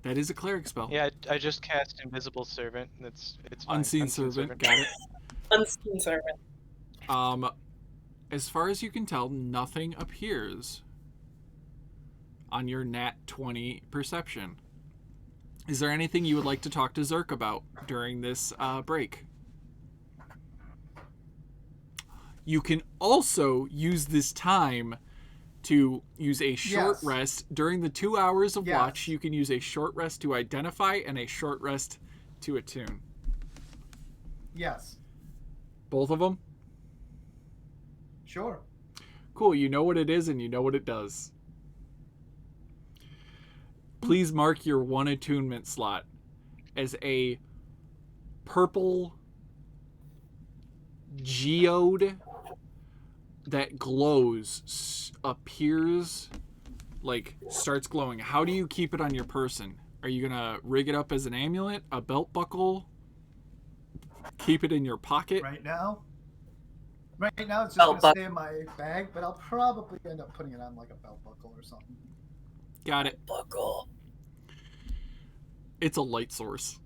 That is a cleric spell. Yeah, I just cast Invisible Servant. It's fine. Unseen servant. Got it. Unseen servant. As far as you can tell, nothing appears on your nat 20 perception. Is there anything you would like to talk to Zerk about during this break? You can also use this time to use a short Yes. rest. During the 2 hours of Yes. watch, you can use a short rest to identify and a short rest to attune. Yes. Both of them? Sure. Cool, you know what it is and you know what it does. Please mark your one attunement slot as a purple geode that glows, appears, like starts glowing. How do you keep it on your person? Are you gonna rig it up as an amulet, a belt buckle, keep it in your pocket? Right now it's just Belt gonna stay in my bag, but I'll probably end up putting it on like a belt buckle or something. Got it. Buckle. It's a light source.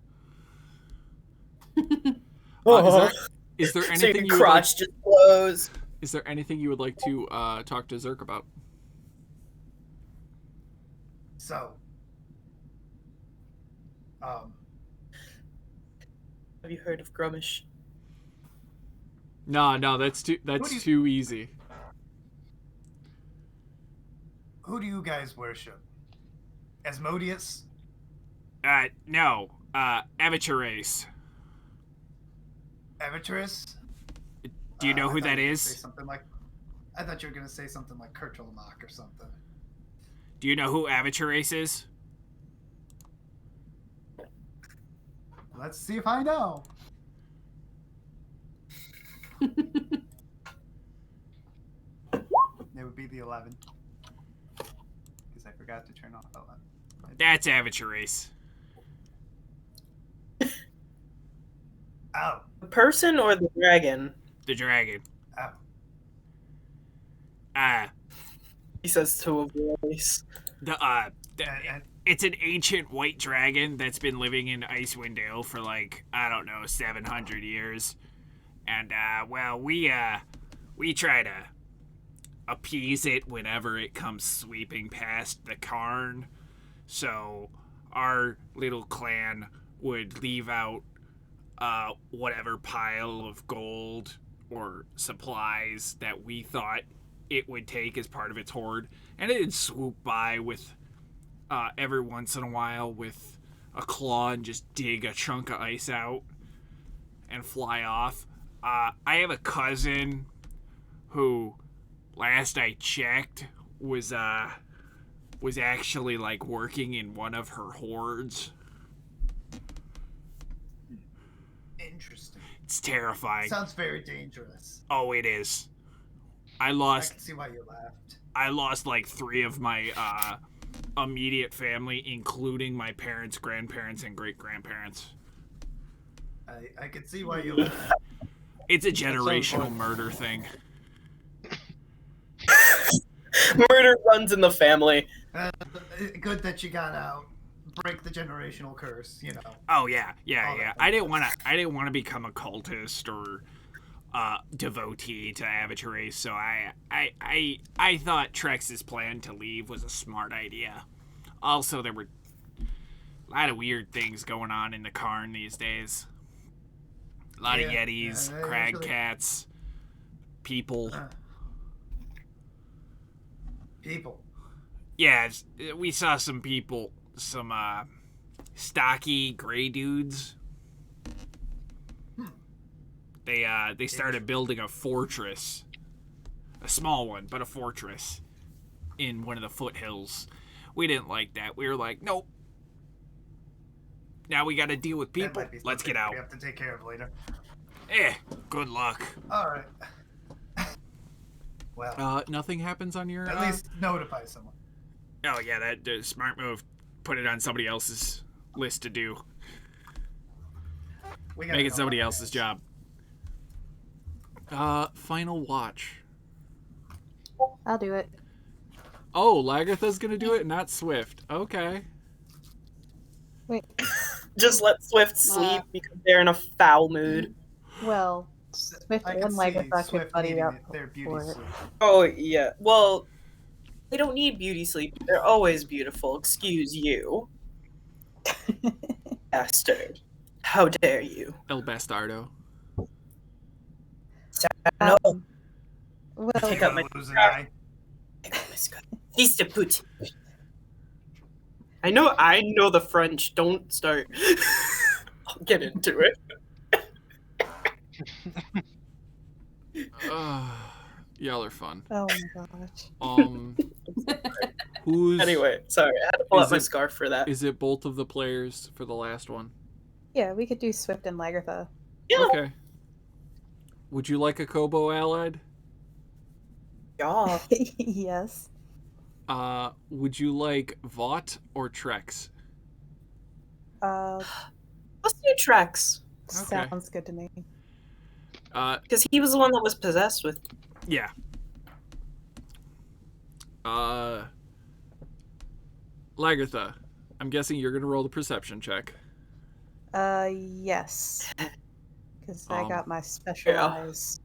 Oh, Is there so anything your you would like, crotch just blows. is there anything you would like to talk to Zerk about? So, Have you heard of Grumish? No, that's too easy. who do you guys worship? Asmodeus? No. Avaturace. Avatarus? Do you know who I thought that you were gonna is? say something like, I thought you were gonna say something like Kurtulmak or something. Do you know who Avaturace is? Let's see if I know. It would be the 11. Because I forgot to turn off that one. That's Avaturace. Oh. The person or the dragon? The dragon. Oh. He says to a voice. It's an ancient white dragon that's been living in Icewind Dale for 700 years. And we try to appease it whenever it comes sweeping past the cairn. So our little clan would leave out whatever pile of gold or supplies that we thought it would take as part of its hoard, and it'd swoop by with every once in a while with a claw and just dig a chunk of ice out and fly off. I have a cousin who, last I checked, was actually working in one of her hoards. Interesting. It's terrifying. Sounds very dangerous. Oh, it is. I I can see why you laughed. lost 3 of my immediate family, including my parents, grandparents, and great-grandparents. I can see why you laughed. It's a generational murder thing. Murder runs in the family. Good that you got out. break the generational curse, you know. Oh yeah. All that I didn't want to become a cultist or devotee to Avatar, so I thought Trex's plan to leave was a smart idea. Also, there were a lot of weird things going on in the Karn these days. A lot of Yetis, crag cats, people. People. Yeah, we saw some people, some stocky gray dudes. They started building a fortress, a small one, but a fortress in one of the foothills. We didn't like that. We were like, nope. Now we got to deal with people. Let's get out. We have to take care of later. Good luck. All right. Well, nothing happens on your. At least notify someone. Oh yeah, that smart move. Put it on somebody else's list to do. Make it somebody else's job. Final watch. I'll do it. Oh, Lagartha's gonna do it, not Swift. Okay. Wait. Just let Swift sleep because they're in a foul mood. Well, Swift and Lagartha could buddy up for it. Oh, yeah. Well, they don't need beauty sleep. They're always beautiful. Excuse you. Bastard. How dare you? El Bastardo. No. Well, Take out my scarf. Take out my scarf. Fils de pute. I know the French. Don't start. I'll get into it. Y'all are fun. oh my gosh. Who's Anyway, sorry. I had to pull out my it- scarf for that. Is it both of the players for the last one? Yeah, we could do Swift and Lagartha. Yeah. Okay. Would you like a Kobo allied? Yeah. Yes. Would you like Vought or Trex? Let's do Trex. Okay. Sounds good to me. Because he was the one that was possessed with. Yeah. Lagartha, I'm guessing you're gonna roll the perception check. Yes. Because I got my special yeah. eyes.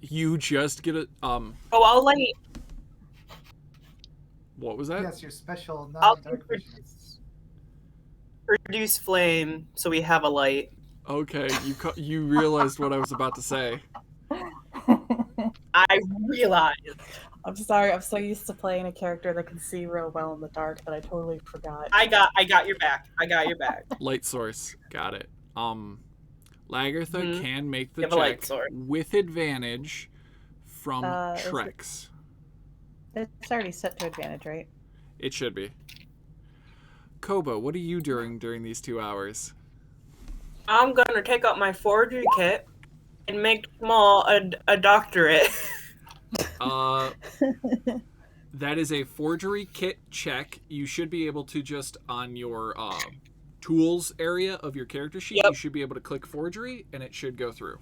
You just get a Oh, I'll like. What was that? Yes, your special I'll non-dark vision. produce flame so we have a light. Okay, you realized what I was about to say. I realized. I'm sorry, I'm so used to playing a character that can see real well in the dark that I totally forgot. I got your back. I got your back. Light source, got it. Lagartha can make the You have a light check source. with advantage from Is it- Trex. It's already set to advantage, right? It should be. Kobo, what are you doing during these 2 hours? I'm gonna take out my forgery kit and make small a doctorate. That is a forgery kit check. You should be able to just on your tools area of your character sheet, Yep. you should be able to click forgery and it should go through.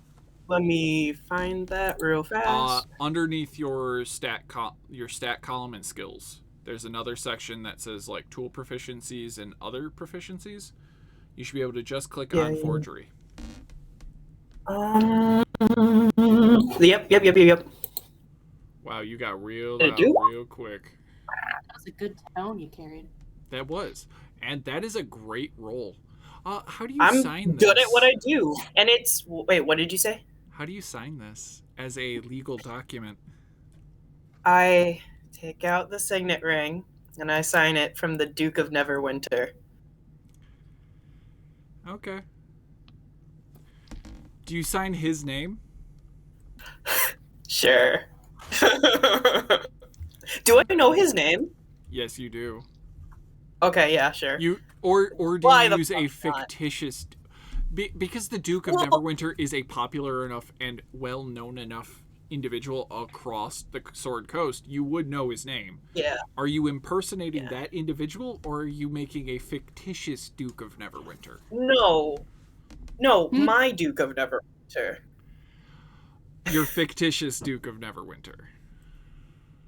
Let me find that real fast. Underneath your stat column and skills, there's another section that says like tool proficiencies and other proficiencies. You should be able to just click on forgery. Yep. Wow, you got real Did it loud do? real quick. That was a good tone you carried. That was. And that is a great roll. How do you I'm sign this? good at what I do. And it's... Wait, what did you say? How do you sign this as a legal document? I take out the signet ring and I sign it from the Duke of Neverwinter. Okay. Do you sign his name? Sure. Do I know his name? Yes, you do. Okay, yeah, sure. You or do Why you the use a fuck not? fictitious? Because the Duke of Well- Neverwinter is a popular enough and well-known enough individual across the Sword Coast, you would know his name. Yeah. Are you impersonating that individual, or are you making a fictitious Duke of Neverwinter? No, my Duke of Neverwinter. Your fictitious Duke of Neverwinter.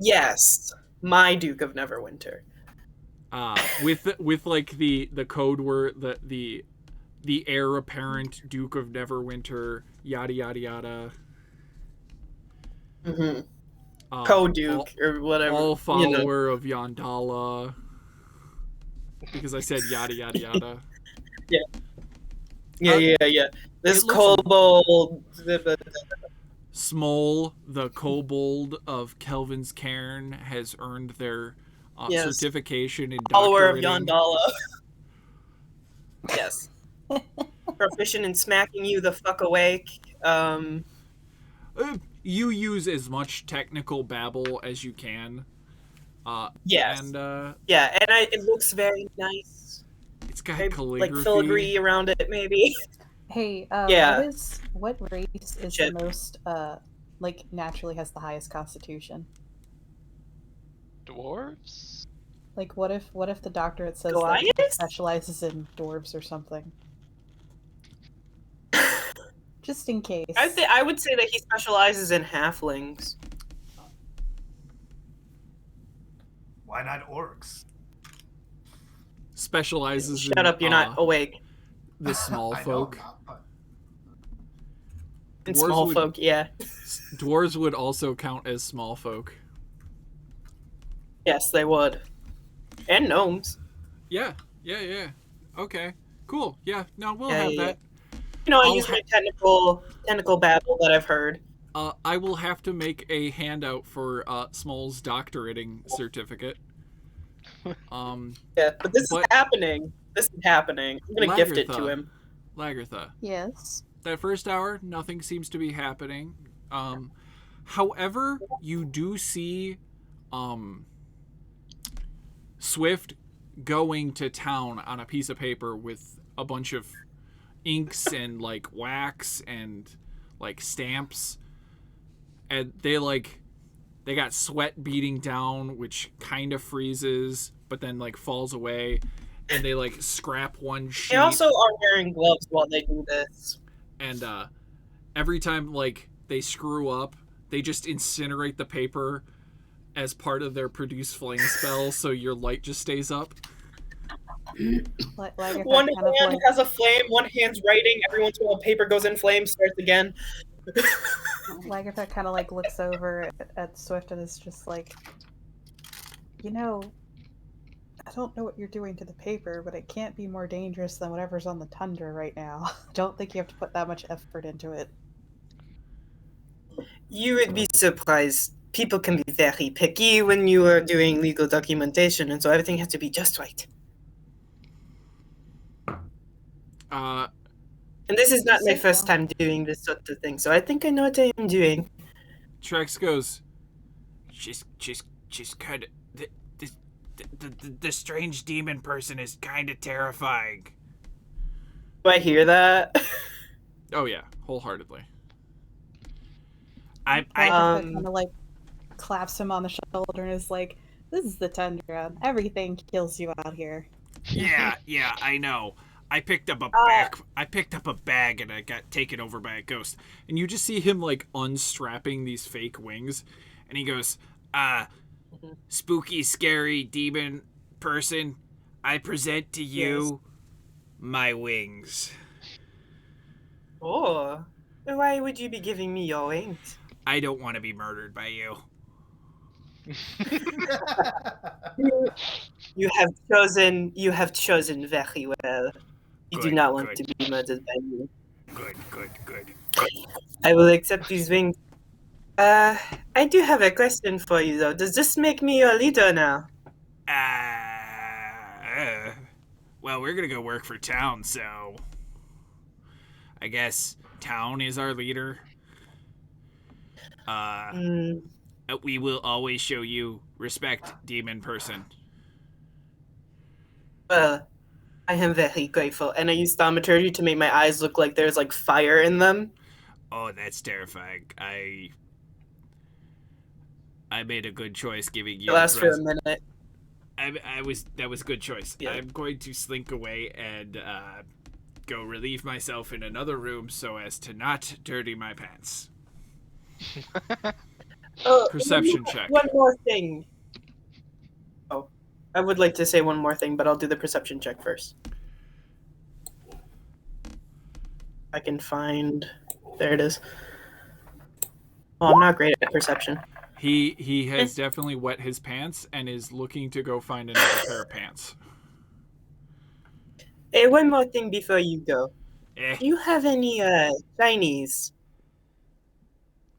Yes, my Duke of Neverwinter. with like the code word, the heir apparent Duke of Neverwinter, yada yada yada. Co-Duke or whatever. All follower of Yandala. Because I said yada yada yada. Yeah. This it looks- kobold. Small, the kobold of Kelvin's Cairn, has earned their Yes. certification in Follower of doctorating. Yandala. Yes. Proficient in smacking you the fuck awake. You use as much technical babble as you can. Yes. And It looks very nice. it's got Like calligraphy. filigree around it, maybe. Hey, Yeah. what race is Shit. the most naturally has the highest constitution? Dwarves? Like what if the doctorate says that Goliath? he specializes in dwarves or something? Just in case. I would say that he specializes in halflings. Why not orcs? Specializes Shut in up, you're not awake. the small I know folk. I'm not, but In Dwarves small would- folk, yeah. Dwarves would also count as small folk. Yes, they would. And gnomes. Yeah. Okay. Cool. Yeah. No, we'll Yeah, have yeah, that. You know, I I'll use my technical babble that I've heard. I will have to make a handout for Small's doctorating certificate. Yeah, but this is happening. This is happening. I'm gonna gift it to Lagertha. him. Lagertha. Yes. That first hour, nothing seems to be happening. However, you do see Swift going to town on a piece of paper with a bunch of inks and like wax and like stamps, and they got sweat beating down, which kind of freezes but then like falls away, and they like scrap one sheet. They also are wearing gloves while they do this. And every time like they screw up, they just incinerate the paper as part of their produce flame spell, so your light just stays up. One hand has a flame, one hand's writing. Every once in a while, paper goes in flames, starts again. Lagertha kind of like looks over at Swift and is just like, you know, I don't know what you're doing to the paper, but it can't be more dangerous than whatever's on the tundra right now. Don't think you have to put that much effort into it. You would be surprised. People can be very picky when you are doing legal documentation, and so everything has to be just right. And this is not my first time doing this sort of thing, so I think I know what I am doing. Trex goes, she's kind of the strange demon person is kind of terrifying. Do I hear that? Oh yeah, wholeheartedly. Lagertha kind of like claps him on the shoulder and is like, "This is the tundra. Everything kills you out here." Yeah, I know. I picked up a bag and I got taken over by a ghost. And you just see him like unstrapping these fake wings, and he goes, spooky, scary demon person, I present to you my wings. Oh, why would you be giving me your wings? I don't want to be murdered by you. You have chosen very well. You do Good, not want good. to be murdered by me. Good. I will accept these wings. I do have a question for you, though. Does this make me your leader now? Well, we're gonna go work for town, so I guess town is our leader. We will always show you respect, demon person. Well, I am very grateful. And I use thaumaturgy to make my eyes look like there's like fire in them. Oh, that's terrifying. I made a good choice giving you. It lasts for a minute. That was a good choice. Yeah. I'm going to slink away and go relieve myself in another room so as to not dirty my pants. Oh, Perception check. One more thing. Oh, I would like to say one more thing, but I'll do the perception check first. I can find. There it is. Oh, I'm not great at perception. He has definitely wet his pants and is looking to go find another pair of pants. Hey, one more thing before you go. Eh. Do you have any shinies?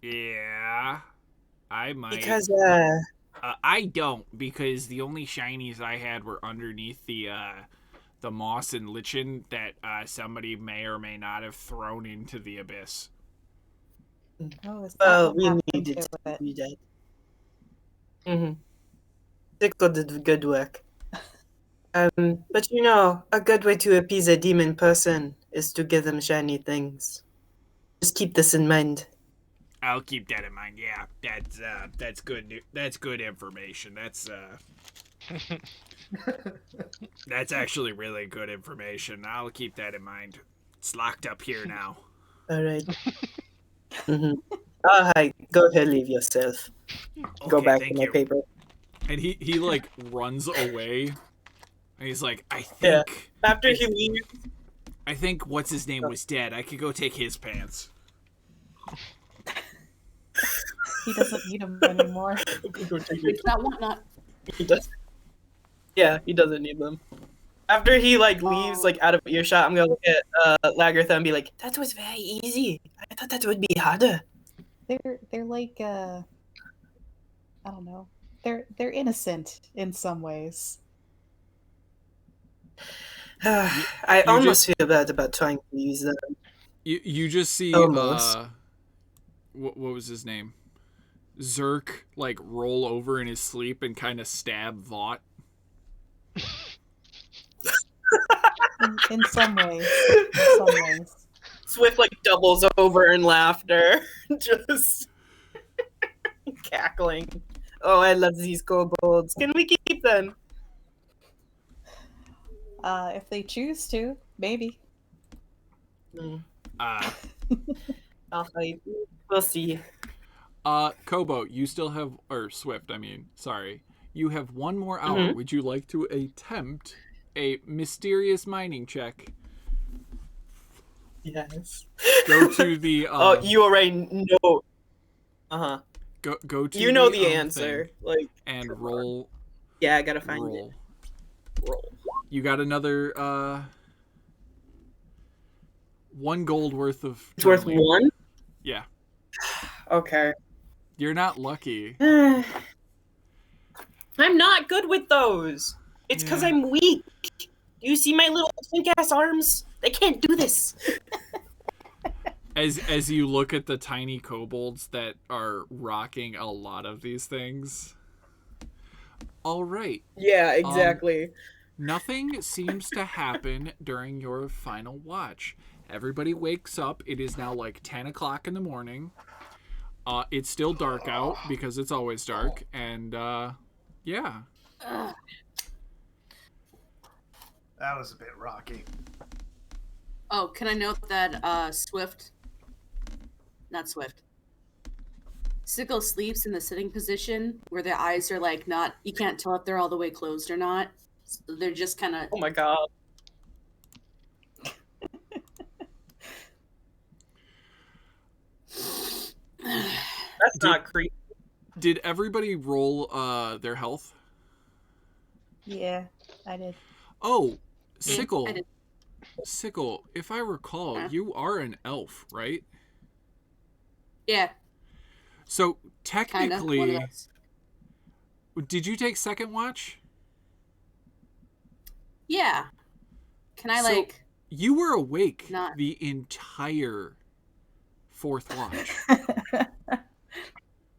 Yeah, I might. Because I don't, because the only shinies I had were underneath the moss and lichen that somebody may or may not have thrown into the abyss. Oh, is that well, what we happened needed to to it? do that. Mm-hmm. Sickle did good work. But you know, a good way to appease a demon person is to give them shiny things. Just keep this in mind. I'll keep that in mind. Yeah, that's good. That's good information. That's actually really good information. I'll keep that in mind. It's locked up here now. All right. Mm-hmm. All right, go ahead, leave yourself. Go Okay, back to thank my you. paper. And he like runs away. And he's like, I Yeah. think After he leaves, I think what's his name was dead. I could go take his pants. He doesn't need them anymore. It's not whatnot. he does. Yeah, he doesn't need them. After he like leaves like out of earshot, I'm gonna look at Lagartha and be like, "That was very easy. I thought that would be harder." They're like I don't know. They're innocent in some ways. I almost feel bad about trying to use them. You just see Almost. what was his name? Zerk like roll over in his sleep and kind of stab Vought. In some ways. In some ways. Swift like doubles over in laughter, just cackling. Oh, I love these kobolds. Can we keep them? If they choose to, maybe. All right, we'll see. Kobo, you still have, or Swift, I mean, sorry. You have one more hour. Mhm. Would you like to attempt a mysterious mining check? Yes. Go to the. Oh, you already know. Go to. You know the the answer. thing Like, and roll. yeah, I gotta find Roll. it. Roll. You got another 1 gold worth of. It's worth tunneling. 1. Yeah. Okay. You're not lucky. I'm not good with those. It's because Yeah. I'm weak. Do you see my little pink ass arms? They can't do this. As you look at the tiny kobolds that are rocking a lot of these things. All right. Yeah, exactly. Nothing seems to happen during your final watch. Everybody wakes up. It is now like 10 o'clock in the morning. It's still dark out because it's always dark. And yeah. That was a bit rocky. Oh, can I note that Swift, not Swift, Sickle sleeps in the sitting position where their eyes are like not, you can't tell if they're all the way closed or not. So they're just kind of. Oh my god. That's not creepy. Did everybody roll their health? Yeah, I did. Oh, Sickle. I did. Sickle, if I recall, Huh? you are an elf, right? Yeah, So kind of. One of technically, those. did you take second watch? Yeah. Can I So- like? You were awake Not- the entire fourth watch.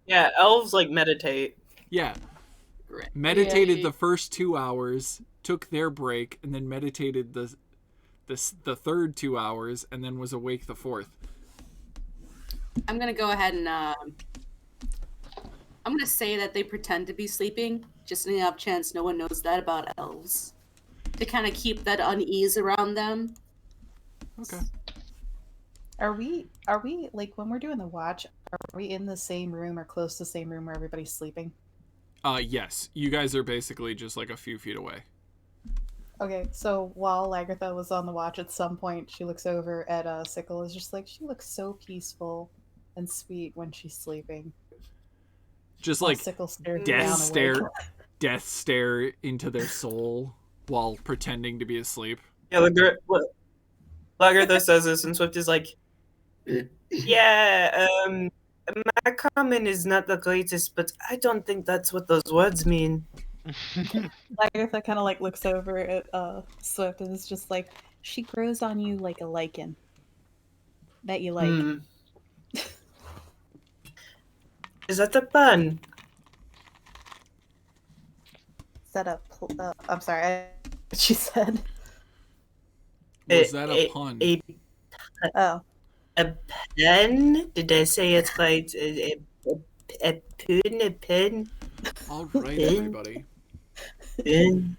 Yeah, elves like meditate. Yeah. Great. Meditated Yeah. the first 2 hours, took their break, and then meditated the third 2 hours, and then was awake the fourth. I'm gonna go ahead and I'm gonna say that they pretend to be sleeping, just in the off chance no one knows that about elves, to kind of keep that unease around them. Okay. Are we like when we're doing the watch, are we in the same room or close to the same room where everybody's sleeping? Yes. You guys are basically just like a few feet away. Okay, so while Lagartha was on the watch, at some point she looks over at Sickle, is just like, she looks so peaceful and sweet when she's sleeping. Just While like Sickle stares death down death stare into their soul while pretending to be asleep. Yeah, Lagartha says this, and Swift is like, yeah, my comment is not the greatest, but I don't think that's what those words mean. Lagartha kind of like looks over at Swift and is just like, she grows on you like a lichen that you like. Hmm. Is that the pun? Set up. I'm sorry. What she said. Was that a pun? Oh. A pen? Did I say it's right? A pun? A pen? All right, everybody. Pen?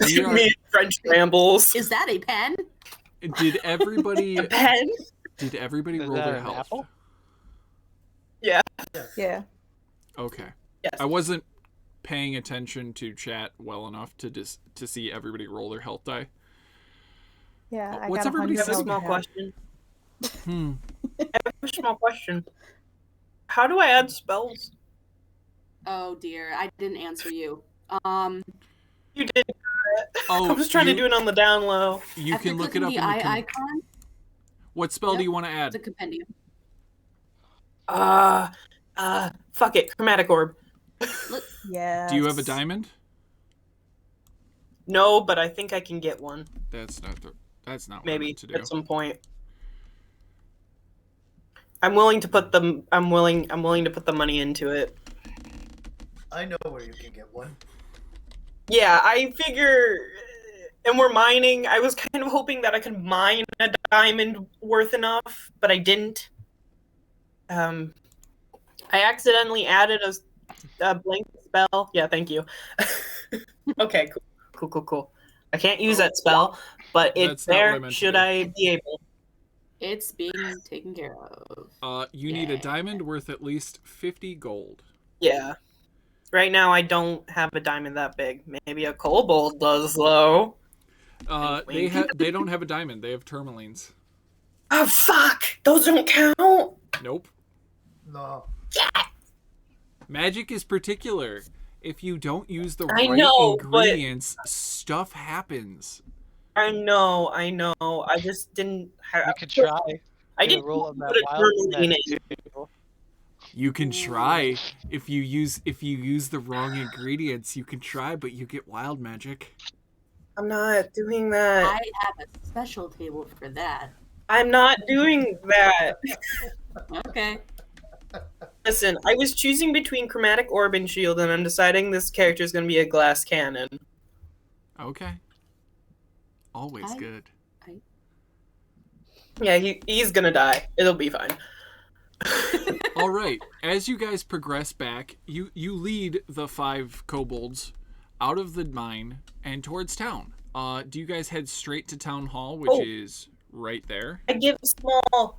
We are- Me and French rambles. Is that a pen? Did everybody? A pen? Did everybody Is roll that their an health? apple? Yeah. Yeah. Okay. Yes. I wasn't paying attention to chat well enough to see everybody roll their health die. Yeah. What's I got everybody I have a saying? small question. Hmm. I have a small question. How do I add spells? Oh dear, I didn't answer you. You did. Oh, I was trying to do it on the down low. You after can look it clicking up the in the eye icon, What spell do Yep. you want to add? the compendium. Fuck it. Chromatic orb. Yeah. Do you have a diamond? No, but I think I can get one. That's not what I Maybe meant to do. at some point. I'm willing to put the money into it. I know where you can get one. Yeah, I figure, and we're mining. I was kind of hoping that I could mine a diamond worth enough, but I didn't. I accidentally added a blank spell. Yeah, thank you. Okay, cool. I can't use that spell, but it's That's not what I there. meant to Should do. I be able? It's being taken care of. You need a Yeah. diamond worth at least 50 gold. Yeah. Right now, I don't have a diamond that big. Maybe a kobold does, though. They don't have a diamond. They have tourmalines. Oh, fuck! Those don't count! Nope. No. Magic is particular. If you don't use the I right know, but- ingredients, stuff happens. I know. I just didn't have... We could try. I Get a didn't roll on put that a wild tourmaline magic in. table. You can try. If you use the wrong ingredients, you can try, but you get wild magic. I'm not doing that. I have a special table for that. I'm not doing that. Okay. Listen, I was choosing between chromatic orb and shield, and I'm deciding this character is going to be a glass cannon. Okay. Always I- good. Yeah, he's going to die. It'll be fine. All right. As you guys progress back, you lead the 5 kobolds out of the mine and towards town. Do you guys head straight to town hall, which is right there? I give small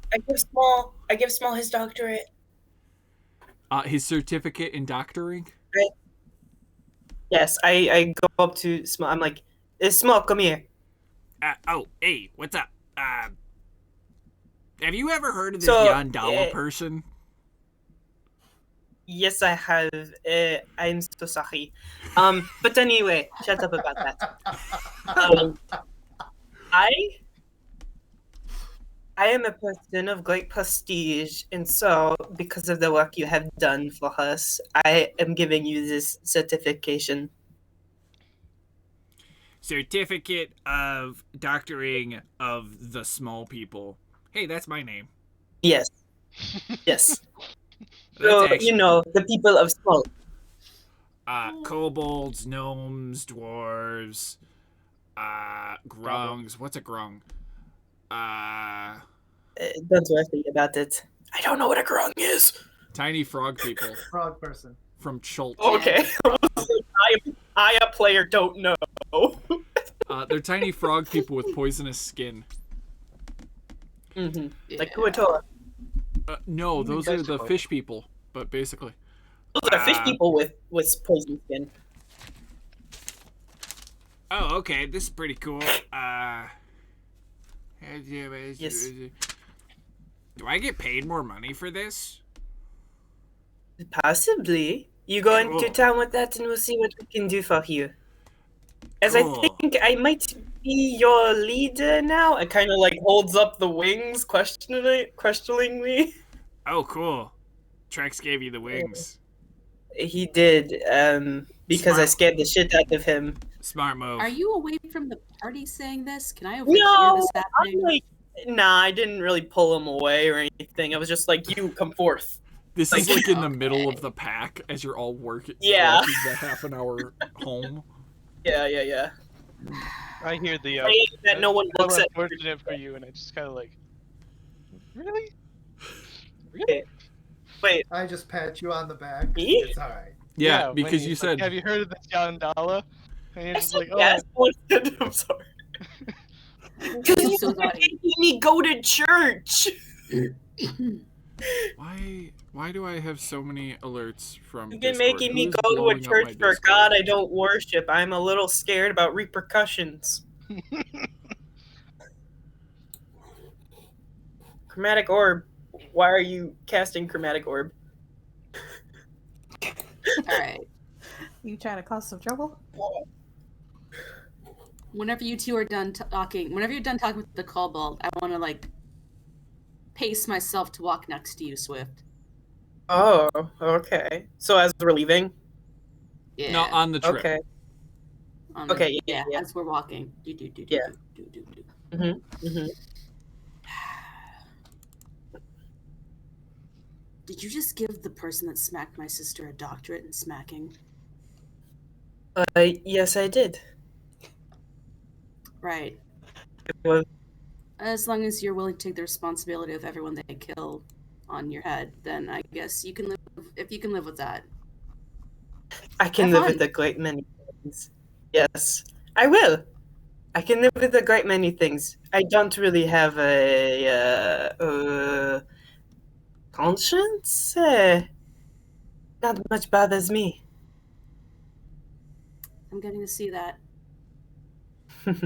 his doctorate. His certificate in doctoring. Yes, I go up to Small. I'm like, Small, come here. Hey, what's up? Have you ever heard of this So, Yandawa person? Yes, I have. I'm so sorry. But anyway, shut up about that. I am a person of great prestige, and so because of the work you have done for us, I am giving you this certification. Certificate of doctoring of the small people. Hey, that's my name. Yes. Yes. That's So, actually- you know, the people of Small. Kobolds, gnomes, dwarves, grungs. What's a grung? Don't worry about it. I don't know what a grung is. Tiny frog people Frog person. from Chult. Okay. I, a player, don't know. They're tiny frog people with poisonous skin. Mm-hmm. Like Yeah. Kuatora. No, those are the Basically. fish people, but basically. Those are fish people with poison skin. Oh, okay. This is pretty cool. Yes. Do I get paid more money for this? Possibly. You go into Cool. town with that and we'll see what we can do for you. As Cool. I think I might be your leader now. It kind of like holds up the wings questioningly. Oh, cool. Trex gave you the wings. He did, because I Smart. scared the shit out of him. Smart move. Are you away from the party saying this? Can I overhear No, this I'm happening? like, nah, I didn't really pull him away or anything. I was just like, you come forth. This is like in the Okay. middle of the pack as you're all walking Yeah. the half an hour home. Yeah. I hear the. Praying that no one how looks at me. unfortunate for you, and I just kind of like. Really? Wait, I just pat you on the back. Me? It's alright. Yeah, when because you he's like, said have you heard of the Yandala? And you're just like, oh, yes, I'm sorry. I'm You so were sorry. making me go to church. why do I have so many alerts from You've been Discord? making me Who's go to a blowing up church my for a Discord? god I don't worship. I'm a little scared about repercussions. Chromatic orb. Why are you casting chromatic orb? All right. You trying to cause some trouble? Whenever you two are done talking, whenever you're done talking with the kobold, I want to like pace myself to walk next to you, Swift. Oh, okay. So as we're leaving? Yeah. No, on the trip. Okay. Okay. yeah. As we're walking. Yeah. Mm-hmm. Did you just give the person that smacked my sister a doctorate in smacking? Yes, I did. Right. Well, As long as you're willing to take the responsibility of everyone they kill on your head, then I guess you can live. If you can live with that. I can Have live fun. with a great many things. Yes, I will. I can live with a great many things. I don't really have a conscience. Not much bothers me. I'm getting to see that. If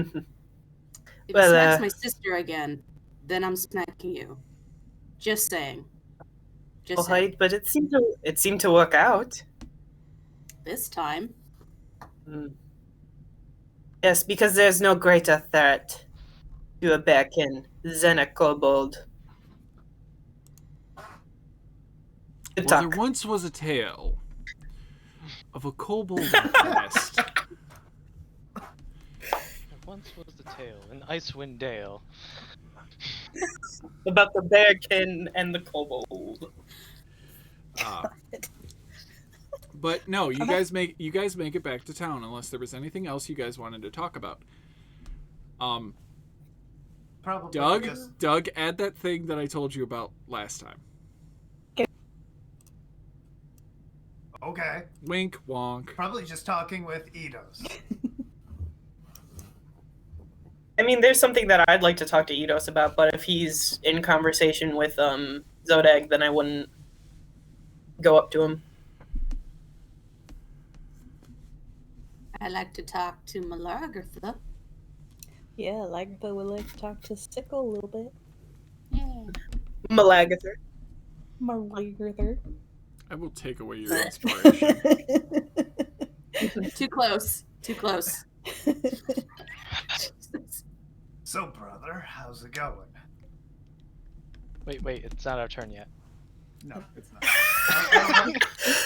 Well, he smacks my sister again, then I'm smacking you. Just saying. Just saying. alright, but it seemed to work out. This time. Mm. Yes, because there's no greater threat to a bearkin than a kobold. Good Well, talk. there once was a tale of a kobold in a nest. once was the tale in Icewind Dale. About the bearkin and the kobold. But no, you guys make it back to town unless there was anything else you guys wanted to talk about. Probably Doug, just add that thing that I told you about last time. okay. Wink, wonk. Probably just talking with Eidos. I mean, there's something that I'd like to talk to Eidos about, but if he's in conversation with Zodag, then I wouldn't go up to him. I like to talk to Malagartha. Yeah, Lagartha would like to talk to Sickle a little bit. Yeah. Malagather. Malagartha. I will take away your inspiration. Too close. Too close. So, brother, how's it going? Wait, it's not our turn yet. No, it's not. I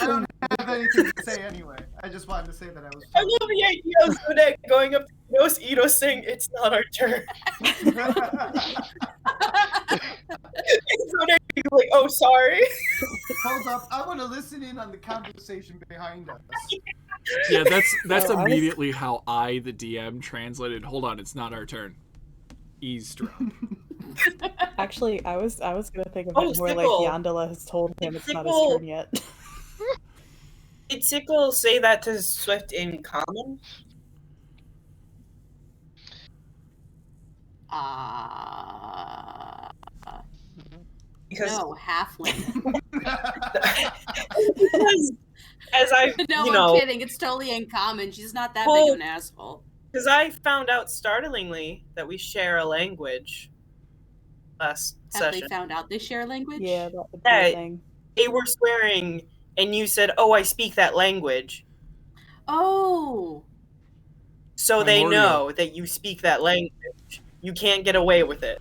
don't have anything to say anyway. I just wanted to say that I was. I love the idea of Zodag going up to Eidos saying, it's not our turn. Zodag being like, oh, sorry. Hold up, I want to listen in on the conversation behind us. Yeah, that's Oh, I was- immediately how I, the DM, translated. Hold on, it's not our turn. Eavesdrop. Actually, I was gonna think of Oh, it more Sickle. like Yandala has told him it's not his Sickle. turn yet. Did Sickle say that to Swift in common? Because No, halfling. as I, No, you I'm know, kidding. It's totally uncommon. She's not that Well- big of an asshole. because I found out startlingly that we share a language last Have session. they found out they share language? Yeah, that would be Hey. a thing. They were swearing, and you said, "Oh, I speak that language," Oh. so they Primordial. know that you speak that language. You can't get away with it.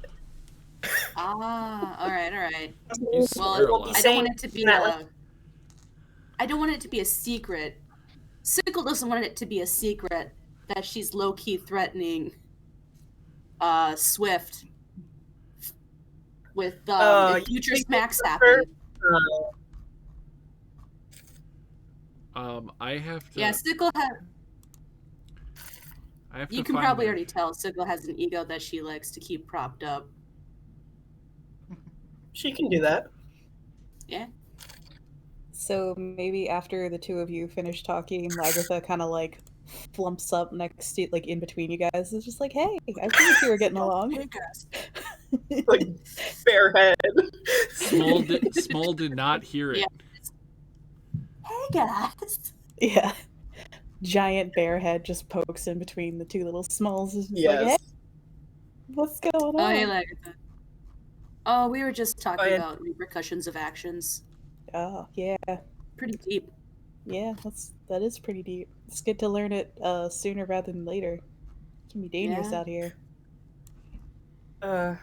Ah. All right. All right. You Well, swear a will lot. be I don't saying want it to be that, I don't want it to be a secret. Sickle doesn't want it to be a secret that she's low key threatening Swift with if you future think smacks it's her? happen. I have to. Yeah, Sickle has. I have You to can find probably the- already tell Sickle has an ego that she likes to keep propped up. She can do that. Yeah. So maybe after the two of you finish talking, Lagartha kind of like flumps up next to, like in between you guys. It's just like, hey, I think you were getting along. Like bare head. Small did not hear it. Yeah. Hey guys. Yeah. Giant bear head just pokes in between the two little smalls. It's just Yes. like, hey, what's going on? Oh, hey, Lagartha. Oh, we were just talking yeah. about repercussions of actions. Oh, yeah. Pretty deep. Yeah, that is pretty deep. It's good to learn it sooner rather than later. It can be dangerous Yeah. out here. Uh,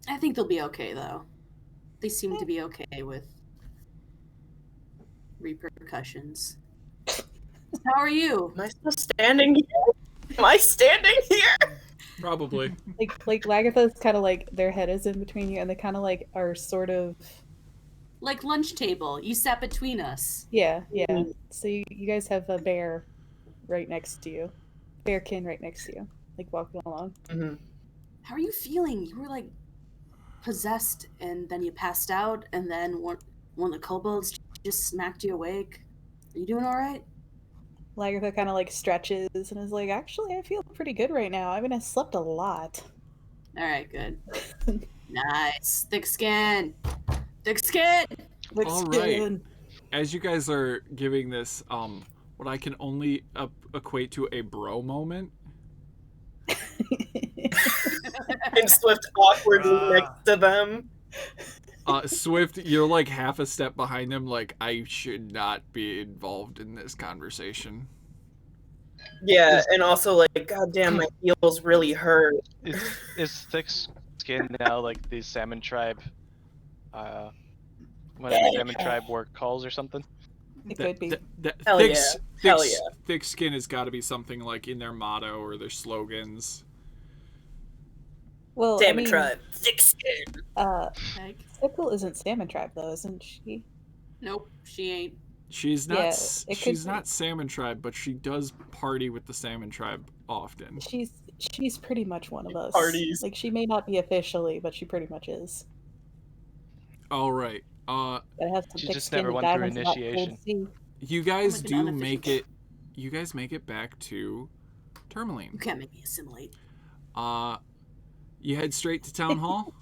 I think they'll be okay, though. They seem to be okay with repercussions. How are you? am I still standing here? Am I standing here? Probably. Like Lagartha's kind of like their head is in between you, and they kind of like are sort of Like lunch table. You sat between us. yeah. So you guys have a bear right next to you, bearkin right next to you, like walking along. Mm-hmm. How are you feeling? You were like possessed, and then you passed out, and then one of the kobolds just smacked you awake. Are you doing all right? Lagartha kind of like stretches and is like, actually, I feel pretty good right now. I mean, I slept a lot. All right, good. Nice. Thick skin. Thick skin. Looks All right. good. As you guys are giving this, what I can only equate to a bro moment. And Swift awkwardly next to them. Swift, you're like half a step behind them. Like, I should not be involved in this conversation. Yeah, and also like, goddamn, my heels really hurt. Is thick skin now like the salmon tribe? One of the salmon tribe wore calls or something? It could be. Hell yeah. Hell yeah. Thick skin has got to be something like in their motto or their slogans. Well, Salmon I mean, tribe. Thick skin. Like, Sickle isn't salmon tribe though, isn't she? nope, she ain't. She's not. Yeah, it could She's be. not salmon tribe, but she does party with the salmon tribe often. She's pretty much one of us. Parties. Like she may not be officially, but she pretty much is. All right. Gotta have some She thick just skin never to went dive through into that cold initiation. sea. You guys like an do unofficial- make it. You guys make it back to You Tourmaline. can't make me assimilate. You head straight to town hall.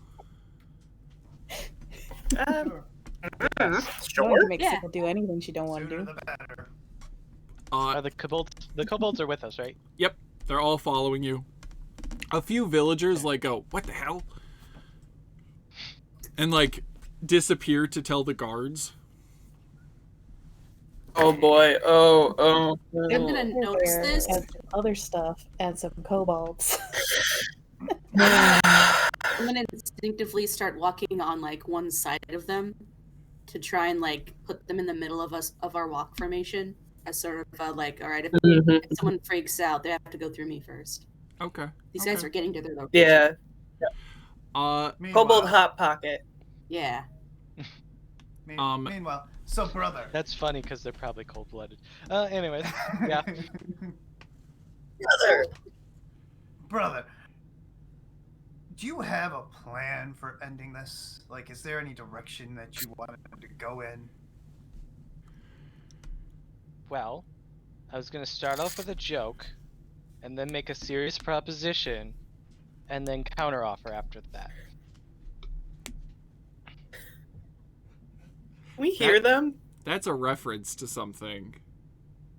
Sure. You don't Sure. have to make Yeah. Sickle do anything she don't want to Sooner do. the better. The kobolds are with us, right? Yep, they're all following you. A few villagers like go, "What the hell?" and like disappear to tell the guards. Oh boy. Oh. I'm gonna Over notice there this. and some other stuff and some kobolds. I'm gonna instinctively start walking on like one side of them to try and like put them in the middle of our walk formation as sort of like, all right, if someone freaks out, they have to go through me first. Okay. These okay. guys are getting to their location. Yeah. Meanwhile, Kobold Hot Pocket. Yeah. Meanwhile, so brother. That's funny because they're probably cold-blooded. Anyways, yeah. Brother, do you have a plan for ending this? Like, is there any direction that you wanted to go in? Well, I was gonna start off with a joke, and then make a serious proposition, and then counteroffer after that. We hear them. That's a reference to something.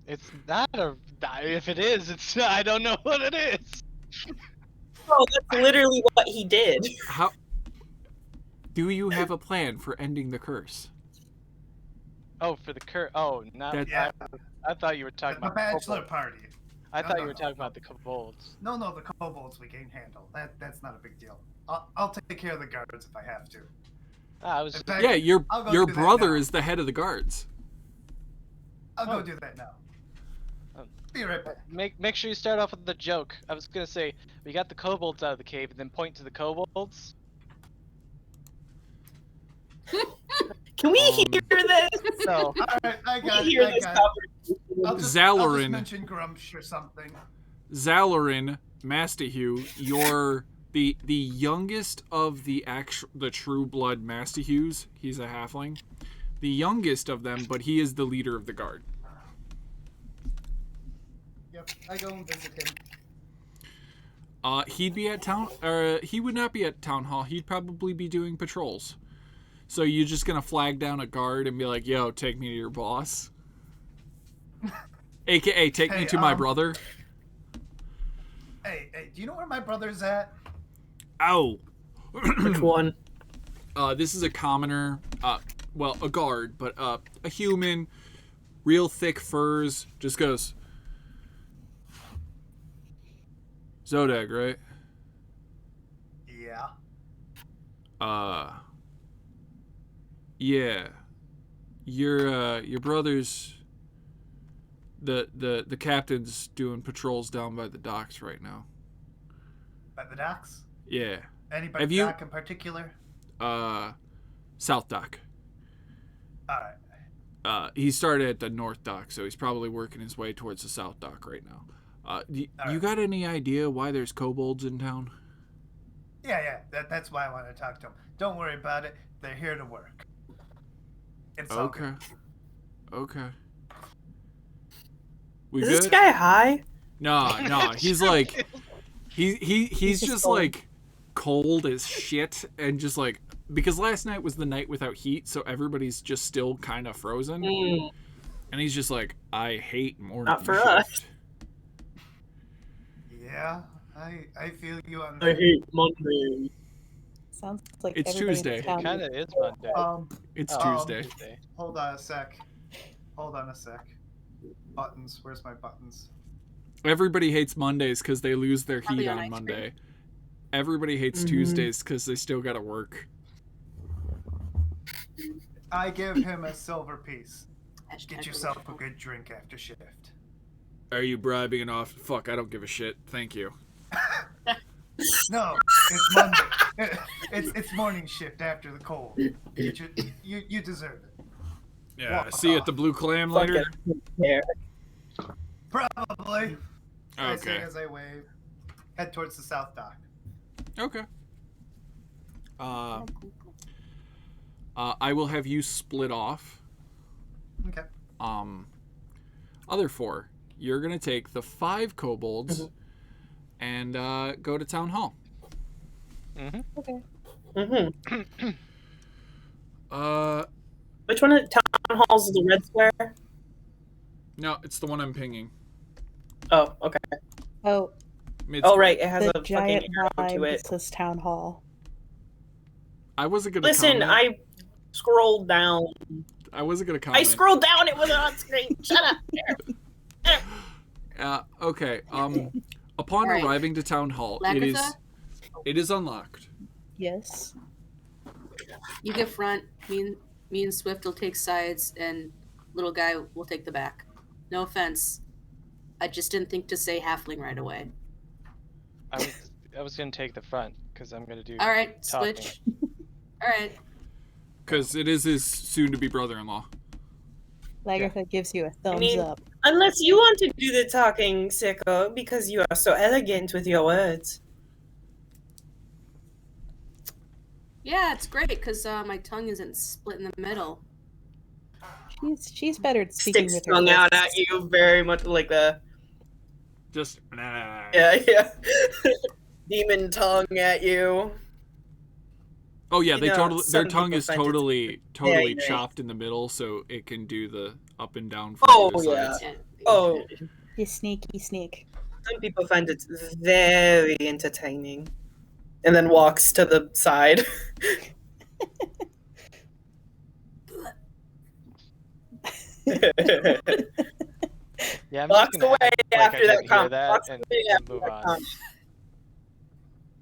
It's not a. If it is, it's. I don't know what it is. Oh, that's literally what he did. How do you have a plan for ending the curse? Oh, for the Oh, not. That- Yeah, I thought you were talking the about bachelor kobolds. party. I No, thought no, you were no, talking no. about the kobolds. No, the kobolds we can handle. That's not a big deal. I'll take care of the guards if I have to. I was. In fact, Yeah, your I'll go your do that brother now. is the head of the guards. I'll go Oh. do that now. Oh. Be right back. Make sure you start off with the joke. I was gonna say we got the kobolds out of the cave, and then point to the kobolds. Can we Um, hear this? So All right, I Can got we it. hear I this got it. I'll conversation? just Zalarin. mention Grumsh or something. Zalarin, Masthew, you're the youngest of the true blood Masthews. He's a halfling. The youngest of them, but he is the leader of the guard. Yep, I go and visit him. He'd be at town, he would not be at town hall. He'd probably be doing patrols. So you're just gonna flag down a guard and be like, "Yo, take me to your boss," AKA take me Hey, to my brother. Hey, do you know where my brother's at? Ow. Which one? This is a commoner. Well, a guard, but a human, real thick furs. Just goes. Zodag, right? Yeah. Yeah. Your brother's the captain's doing patrols down by the docks right now. By the docks? Yeah. Anybody Have you- dock in particular? South dock. Alright. He started at the north dock, so he's probably working his way towards the south dock right now. You Alright. got any idea why there's kobolds in town? Yeah. That's why I want to talk to them. Don't worry about it. They're here to work. It's all Okay. good. Okay. We Is good? this guy high? No. He's like, he's just cold. like cold as shit, and just like because last night was the night without heat, so everybody's just still kind of frozen, Mm, and he's just like, I hate morning Not for shift. us. Yeah, I feel you on I that. hate Monday. Sounds like It's everybody Tuesday. in it town. kind of is Monday. It's Oh. Tuesday. Tuesday. Hold on a sec. Buttons. Where's my buttons? Everybody hates Mondays because they lose their Probably heat on on ice cream. Monday. Everybody hates Mhm. Tuesdays because they still gotta work. I give him a silver piece. Hashtag Get yourself a delusional. good drink after shift. Are you bribing an off? Fuck, I don't give a shit. Thank you. No, it's Monday. it's morning shift after the cold. You deserve it. Yeah, Walk see you at off. the Blue Clam Fuck later. it. Yeah. Probably. I say Okay. as I wave. Head towards the south dock. Okay. I will have you split off. Okay. Other four, you're gonna take the 5 kobolds and go to town hall. Mm-hmm. Okay. Mm-hmm. Which Which one of town halls is the red square? No, it's the one I'm pinging. Oh, okay. Oh, Oh, right. It has the a giant fucking arrow to vibe it. that says town hall. I wasn't gonna Listen, comment. I scrolled down. I wasn't gonna I comment. scrolled down. It wasn't on screen. Shut up. Okay. Upon Alright. arriving to town hall, Lagatha, it is unlocked. Yes. you get front. Me and Swift will take sides, and little guy will take the back. No offense. I just didn't think to say halfling right away. I was gonna take the front because I'm gonna do. All right, talking. switch. All right. Because it is his soon-to-be brother-in-law. Lagatha gives you a thumbs mean- up. Unless you want to do the talking, Sicko, because you are so elegant with your words. Yeah, it's great because my tongue isn't split in the middle. She's better at speaking Sticks with her tongue out fists. at you very much like a Just yeah. Demon tongue at you. Oh yeah, You they know, totally. Their some tongue people is find it totally very nice. chopped in the middle, so it can do the up and down from Oh either yeah. sides. Yeah. Oh, You sneaky sneak. some people find it very entertaining. And then walks to the side. Yeah, I'm Walks just gonna away act like I after that didn't hear comment. that Walks and away after move that on. comment.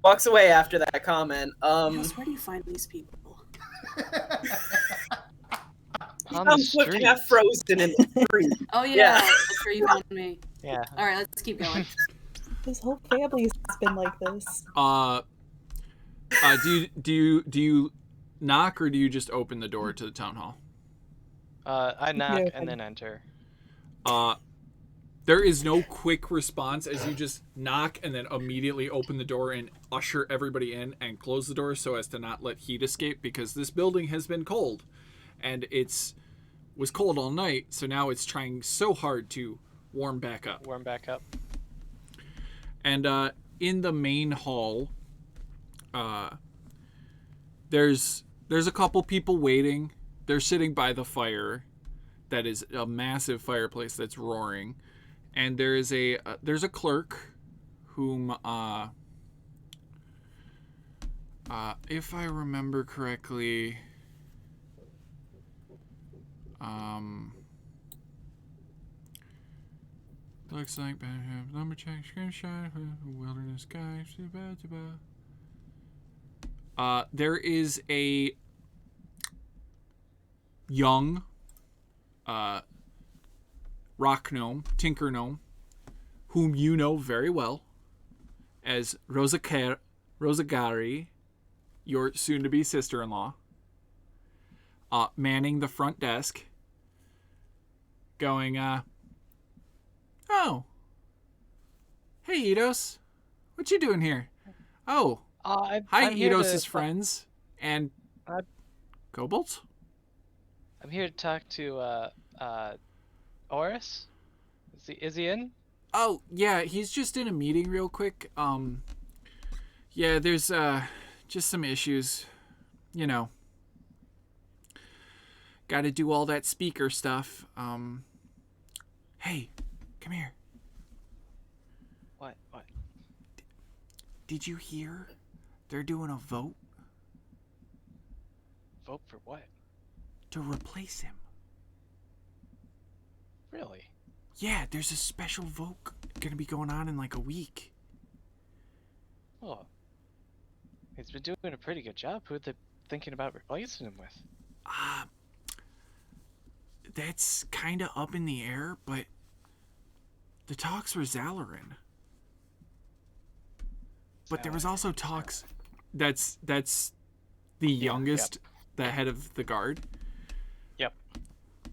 Walks away after that comment. Yes, where do you find these people? On the I'm looking at street. Frozen in the street. Oh yeah, Yeah. that's where you found me. Yeah. All right, let's keep going. His whole family's been like this. Do you knock or do you just open the door to the town hall? I knock Yeah. and then enter. There is no quick response as you just knock and then immediately open the door and usher everybody in and close the door so as to not let heat escape, because this building has been cold and was cold all night, so now it's trying so hard to warm back up. Warm back up. And in the main hall, there's a couple people waiting. They're sitting by the fire. That is a massive fireplace that's roaring, and there's a clerk, whom if I remember correctly, looks like lumberjack screenshot wilderness guy. There is a young rock gnome, tinker gnome, whom you know very well as Rosagari, your soon-to-be sister-in-law, manning the front desk, going, oh, hey, Eidos, what you doing here? Oh, hi, I'm here Eidos' to- friends, and kobolds? I'm here to talk to Oris. Is he in? Oh, yeah, he's just in a meeting real quick. Yeah, there's just some issues, you know. Got to do all that speaker stuff. Hey, come here. What? Did you hear? They're doing a vote Vote for what? to replace him. Really? Yeah, there's a special vote gonna be going on in like a week. Oh. He's been doing a pretty good job. Who are they thinking about replacing him with? That's kind of up in the air, but the talks were Zalarin. But there was also talks. That's the youngest, the head of the guard. Yep.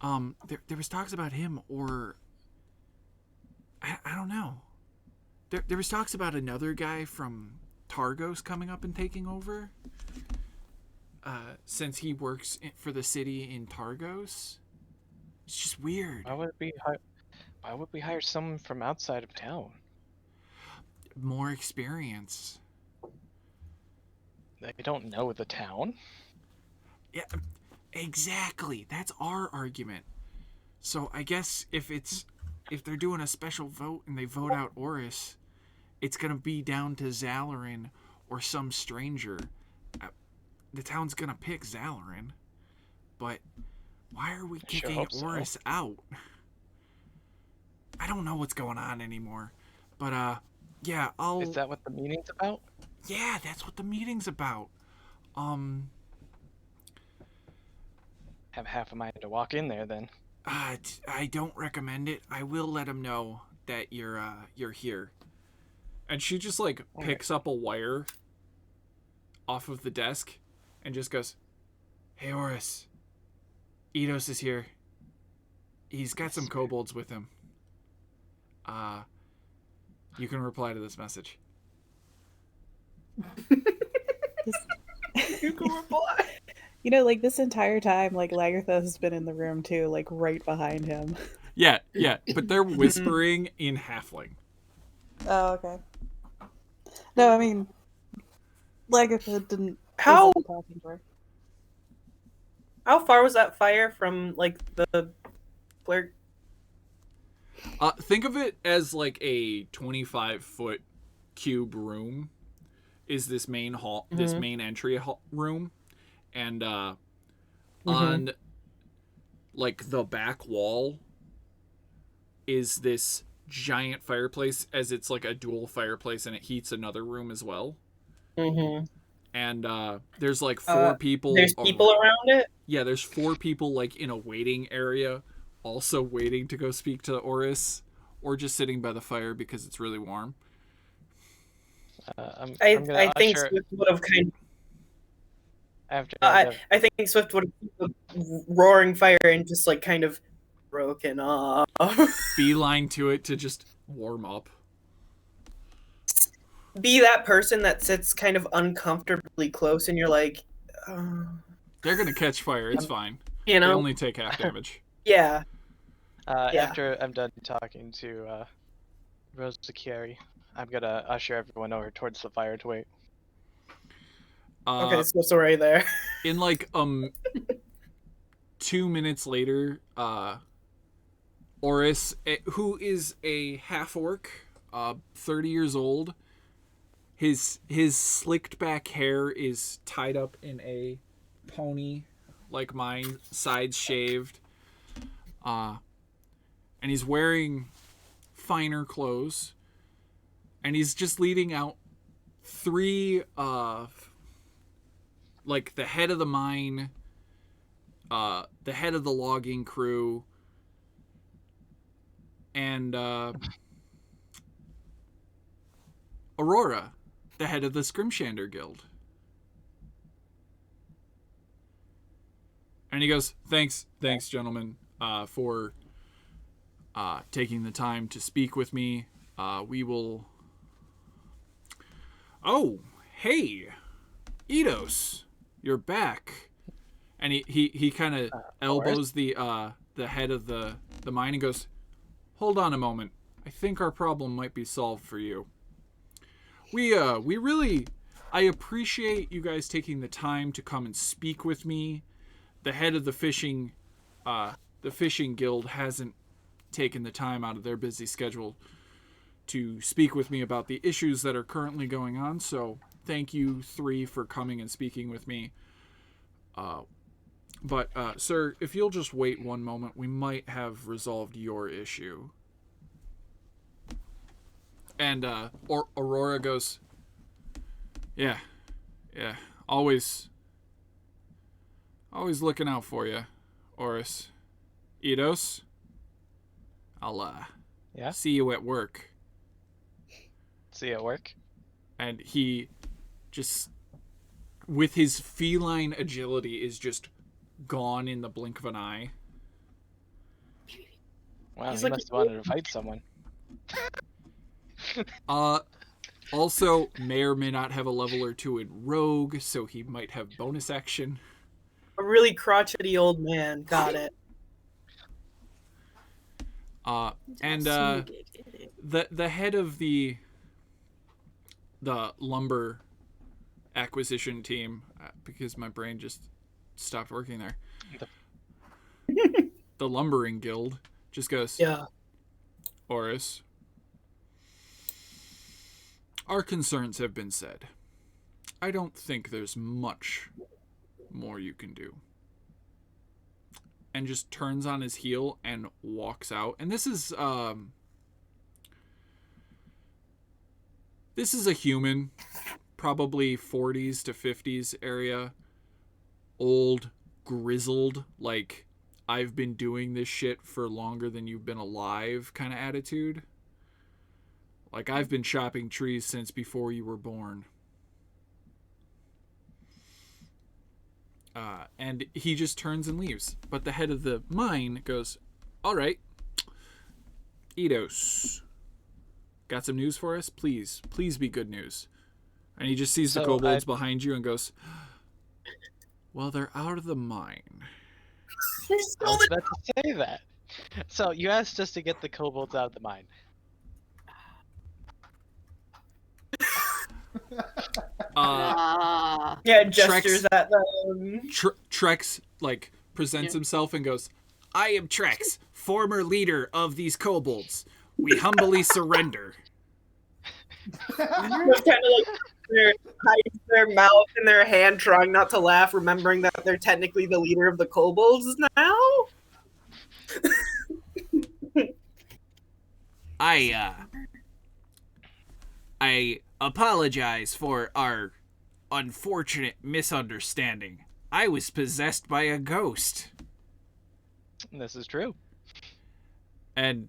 There was talks about him, or I don't know. There was talks about another guy from Targos coming up and taking over. Since he works for the city in Targos, it's just weird. Why would we hire someone from outside of town? More experience. They don't know the town. Yeah, exactly. That's our argument. So I guess if they're doing a special vote and they vote out Oris, it's gonna be down to Zalarin or some stranger. The town's gonna pick Zalarin, but why are we sure kicking hope so. Oris out? I don't know what's going on anymore, but yeah, Is that what the meeting's about? yeah, that's what the meeting's about. Have half a mind to walk in there then. I don't recommend it. I will let him know that you're here. And she just like picks up a wire off of the desk and just goes, "Hey, Oris, Eidos is here. He's got some kobolds with him. You can reply to this message." You can reply. You know, like this entire time, like Lagertha has been in the room too, like right behind him. Yeah, but they're whispering in halfling. Oh, okay. No, I mean, Lagertha didn't How Is the talking to her. how far was that fire from like the flare? Think of it as like a 25-foot cube room. Is this main hall? This main entry room, and on like the back wall is this giant fireplace, as it's like a dual fireplace, and it heats another room as well. Mm-hmm. And there's like 4 people. There's people around it. Yeah, there's 4 people like in a waiting area, also waiting to go speak to Oris, or just sitting by the fire because it's really warm. I'm I gonna think usher Swift would have kind. after I think Swift would have roaring fire and just like kind of broken off. Beeline to it to just warm up. Be that person that sits kind of uncomfortably close, and you're like, They're gonna catch fire. It's fine. you They know, only take half damage. yeah. after I'm done talking to Rose Chiari, I'm gonna usher everyone over towards the fire to wait. Okay, so right there. In like 2 minutes later, Oris, who is a half orc, 30 years old, his slicked back hair is tied up in a pony like mine, sides shaved, and he's wearing finer clothes, and he's just leading out 3 like the head of the mine, the head of the logging crew, and Aurora, the head of the Scrimshander Guild. And he goes, thanks, gentlemen, for taking the time to speak with me. We will... Oh, hey, Eidos, you're back. And he kind of elbows the head of the mine and goes, hold on a moment. I think our problem might be solved for you. We really, I appreciate you guys taking the time to come and speak with me. The head of the fishing guild hasn't taken the time out of their busy schedule to speak with me about the issues that are currently going on. So thank you 3 for coming and speaking with me. But sir, if you'll just wait one moment, we might have resolved your issue. And Aurora goes, yeah, always looking out for you, Oris. Eidos, I'll see you at work. See you at work. And he just, with his feline agility, is just gone in the blink of an eye. Wow, He's he like- must have wanted to fight someone. Also, may or may not have a level or 2 in Rogue, so he might have bonus action. A really crotchety old man. Got it. And the head of the lumber acquisition team, because my brain just stopped working there. The lumbering guild just goes, Yeah. Oris, our concerns have been said. I don't think there's much more you can do. And just turns on his heel and walks out. And this is a human, probably 40s to 50s area, old, grizzled, like I've been doing this shit for longer than you've been alive kind of attitude. Like I've been chopping trees since before you were born. And he just turns and leaves. But the head of the mine goes, all right, Eidos, got some news for us? Please be good news. And he just sees the kobolds behind you and goes, well, they're out of the mine. I was about to say that. So you asked us to get the kobolds out of the mine. Yeah, gestures at them. Trex like presents himself and goes, "I am Trex, former leader of these kobolds. We humbly surrender." Just kind of like hides their mouth in their hand, trying not to laugh, remembering that they're technically the leader of the kobolds now. I apologize for our unfortunate misunderstanding. I was possessed by a ghost. This is true. And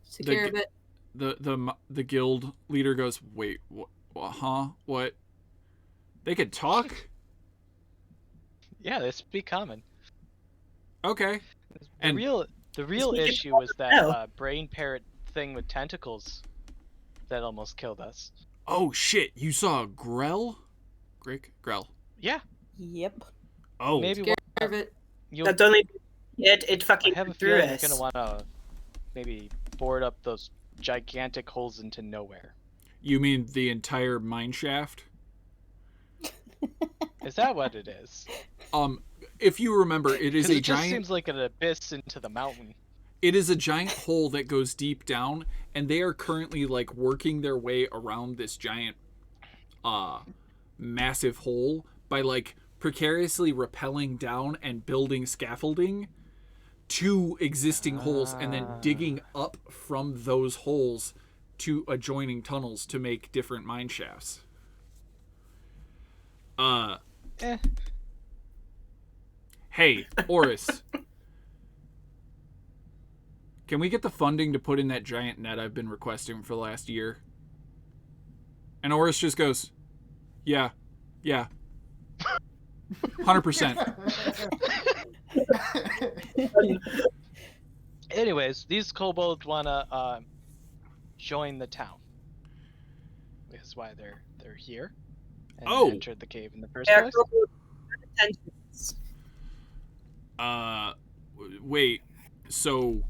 Secure of it. the guild leader goes, "Wait, what? Huh? What? They could talk?" Yeah, this would be common. Okay. The real issue was that brain parrot thing with tentacles that almost killed us. Oh shit! You saw Grell? Grell. Yeah. Yep. Oh. Maybe Secure of it. That's only it fucking I have a threw feeling you're us. gonna want to maybe board up those gigantic holes into nowhere. You mean the entire mine shaft? Is that what it is? If you remember, it is 'Cause a it just giant. seems like an abyss into the mountain. It is a giant hole that goes deep down, and they are currently like working their way around this giant, massive hole by like precariously rappelling down and building scaffolding to existing holes, and then digging up from those holes to adjoining tunnels to make different mine shafts. Hey, Oris. Can we get the funding to put in that giant net I've been requesting for the last year? And Oris just goes, yeah. 100%. Anyways, these kobolds wanna join the town. That's why they're here and entered the cave in the first place. Wait. So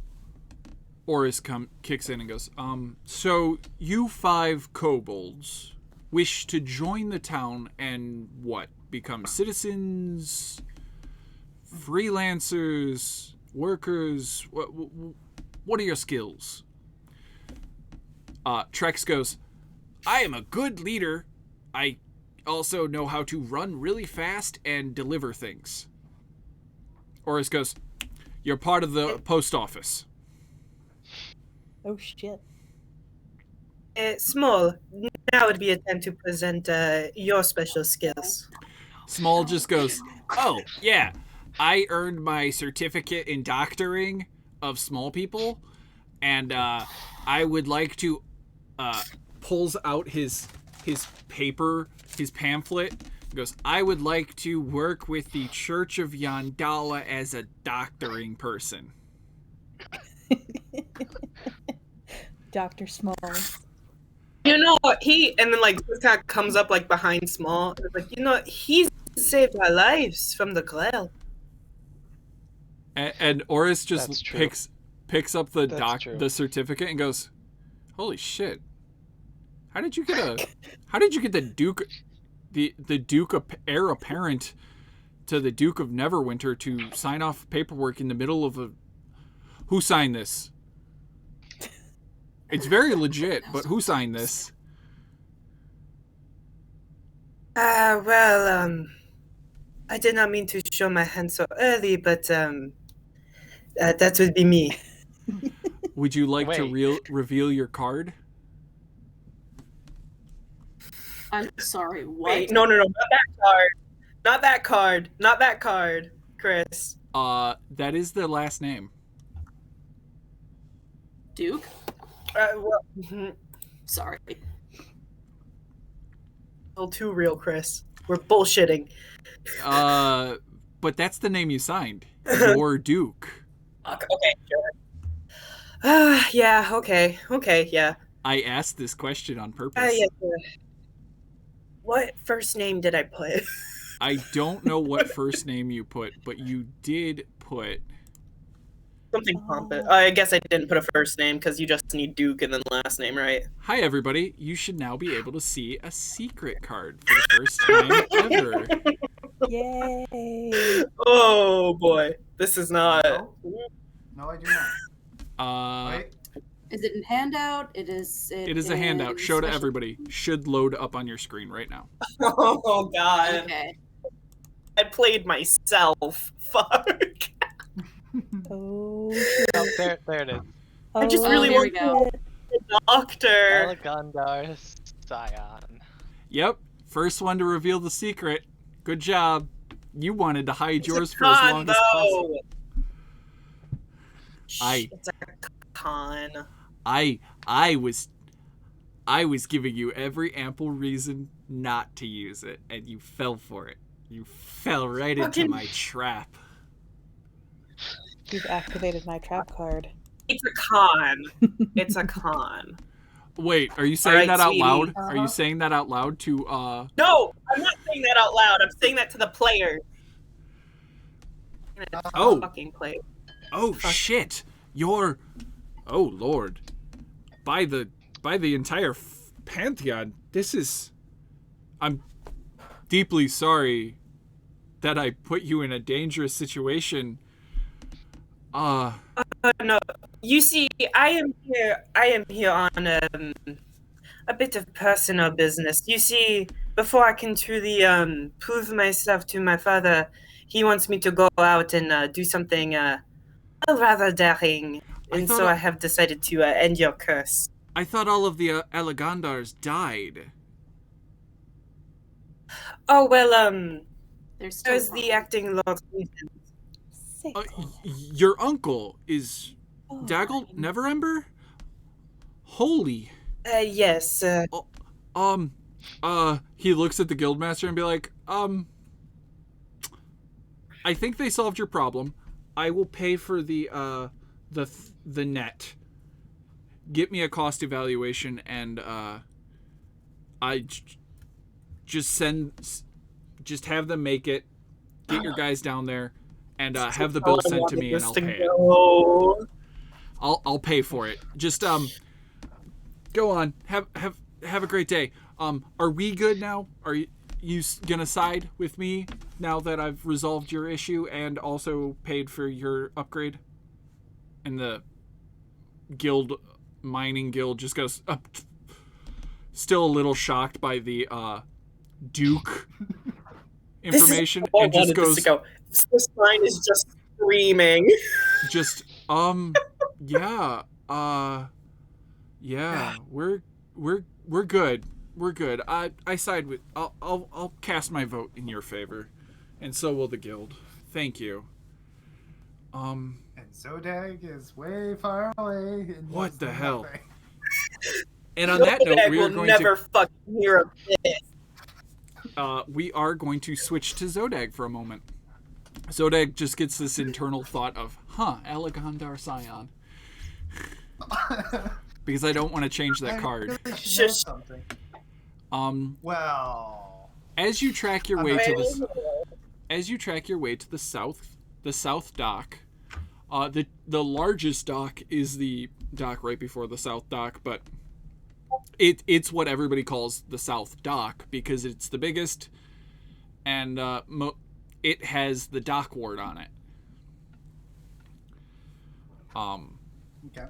Oris kicks in and goes, so you 5 kobolds wish to join the town and what? Become citizens, freelancers, workers? What are your skills? Trex goes, I am a good leader. I also know how to run really fast and deliver things. Oris goes, you're part of the post office. Oh shit. Small, now would be a time to present your special skills. Small just goes, oh, yeah, I earned my certificate in doctoring of small people, and I would like to, pulls out his paper, his pamphlet, goes, I would like to work with the Church of Yandala as a doctoring person. Dr. Smalls. You know, and then like this kind of comes up like behind Small. It's like, you know, he's saved our lives from the Glell. And Oris just picks up the certificate and goes, holy shit. How did you get the Duke the Duke of heir apparent to the Duke of Neverwinter to sign off paperwork in the middle of who signed this? It's very legit, but who signed this? Well, I did not mean to show my hand so early, but that would be me. Would you like to reveal your card? I'm sorry, what? Wait, no, not that card. Not that card. Not that card, Chris. That is the last name. Duke? Well, sorry. A little too real, Chris. We're bullshitting. But that's the name you signed. Your Duke. Okay, sure. Yeah, okay, yeah. I asked this question on purpose. Yeah. What first name did I put? I don't know what first name you put, but you did put Something pompous. I guess I didn't put a first name because you just need Duke and then last name, right? Hi, everybody. You should now be able to see a secret card for the first time ever. Yay! Oh boy, this is not. No, I do not. Wait. Is it in handout? It is a handout. Show to special- everybody. Should load up on your screen right now. Oh god. Okay. I played myself. Fuck. Oh, Oh, there it is. I just oh, really there we want go. the doctor. Alagandar Scion. Yep. First one to reveal the secret. Good job. You wanted to hide It's yours a for as con, long as possible. It's a con. I was giving you every ample reason not to use it, and you fell for it. You fell right into my trap. You've activated my trap card. It's a con. It's a con. Wait, are you saying right, that out sweetie. loud? Are you saying that out loud to No, I'm not saying that out loud. I'm saying that to the player. Oh. Fucking player. Oh shit. You're Oh lord. By the entire pantheon, this is I'm deeply sorry that I put you in a dangerous situation. No. You see, I am here on a bit of personal business. You see, before I can truly prove myself to my father, he wants me to go out and do something rather daring. And so I have decided to end your curse. I thought all of the Alagandars died. Oh well, There's still there's the acting Lord. Sick. Your uncle is Oh, Daggle Neverember? Holy. Yes. He looks at the guildmaster and be like, I think they solved your problem. I will pay for the net. Get me a cost evaluation and just have them make it. Get your guys down there and have the bill sent to me and I'll pay it. I'll pay for it. Just go on. Have a great day. Are we good now? Are you gonna side with me now that I've resolved your issue and also paid for your upgrade? And the mining guild just goes up, still a little shocked by the Duke information, and just goes. This mine is just screaming. Just yeah, we're good. We're good. I side with. I'll cast my vote in your favor, and so will the guild. Thank you. And Zodag is way far away. And What the hell? nothing. And on that note, we are will going never fucking hear of this. we are going to switch to Zodag for a moment. Zodag just gets this internal thought of, Alagandar Scion. Because I don't want to change that card. I really should know something. Well, As you track your way to the south dock, the largest dock is the dock right before the south dock, but it's what everybody calls the south dock because it's the biggest, and it has the dock ward on it. okay.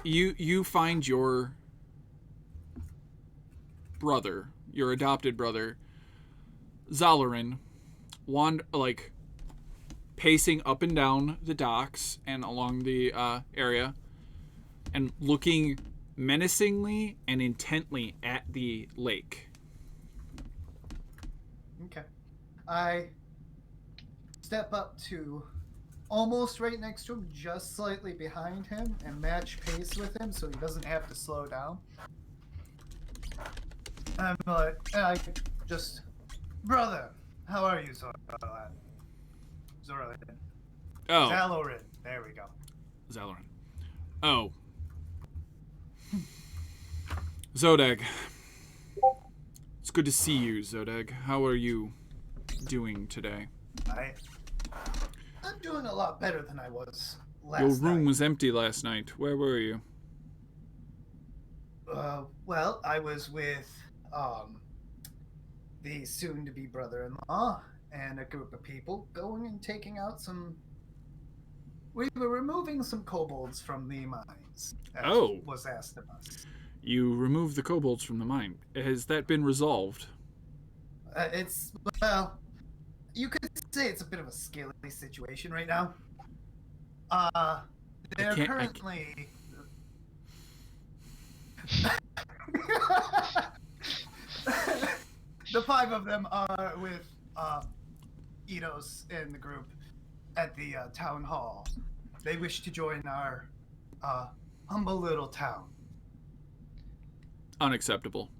You find your brother, your adopted brother, Zalarin, pacing up and down the docks and along the area, and looking menacingly and intently at the lake. Okay. I step up to almost right next to him, just slightly behind him, and match pace with him so he doesn't have to slow down. I'm like, brother, how are you, Zoran? Oh, Zalorin. There we go. Zalarin. Oh. Zodag. It's good to see you, Zodag. How are you doing today? doing a lot better than I was last Your night. room was empty last night. Where were you? Well, I was with the soon-to-be brother-in-law and a group of people going and taking out some. We were removing some kobolds from the mines. As was asked of us. You removed the kobolds from the mine. Has that been resolved? It's, well, you could say it's a bit of a scaly situation right now. They're currently. The 5 of them are with Eidos and the group at the town hall. They wish to join our humble little town. Unacceptable.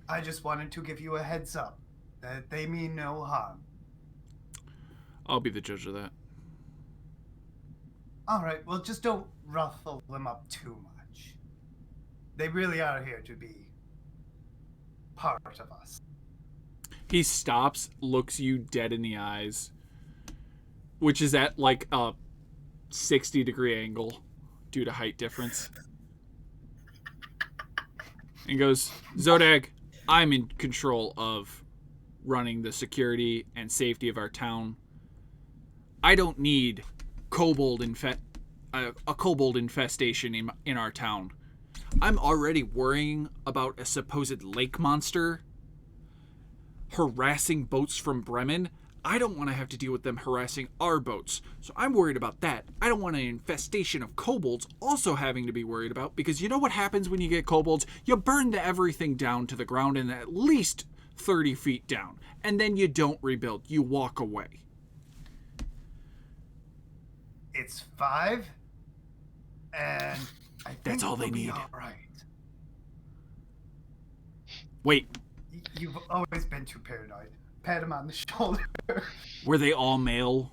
I just wanted to give you a heads up that they mean no harm. I'll be the judge of that. Alright, well, just don't ruffle them up too much. They really are here to be part of us. He stops, looks you dead in the eyes, which is at like a 60-degree angle due to height difference. And goes, Zodag, I'm in control of running the security and safety of our town. I don't need a kobold infestation in our town. I'm already worrying about a supposed lake monster harassing boats from Bremen. I don't want to have to deal with them harassing our boats. So I'm worried about that. I don't want an infestation of kobolds also having to be worried about, because you know what happens when you get kobolds? You burn everything down to the ground and at least 30 feet down. And then you don't rebuild. You walk away. It's 5, and I think that's all they it'll be need. All right. Wait. You've always been too paranoid. Pat him on the shoulder. Were they all male?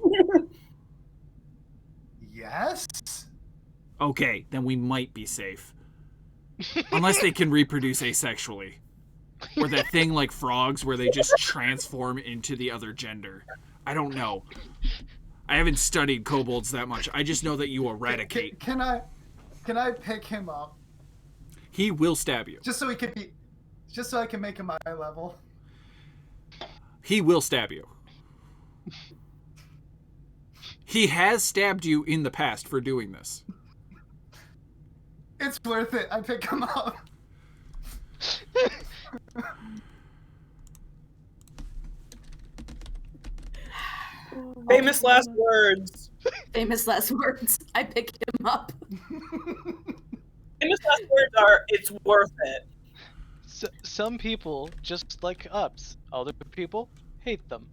Yes. Okay, then we might be safe. Unless they can reproduce asexually. Or that thing like frogs where they just transform into the other gender. I don't know. I haven't studied kobolds that much. I just know that you eradicate. Can I pick him up? He will stab you. Just so I can make him eye level. He will stab you. He has stabbed you in the past for doing this. It's worth it. I pick him up. Famous last words. Famous last words. I pick him up. Famous last words are, it's worth it. Some people just like ups. Other people hate them.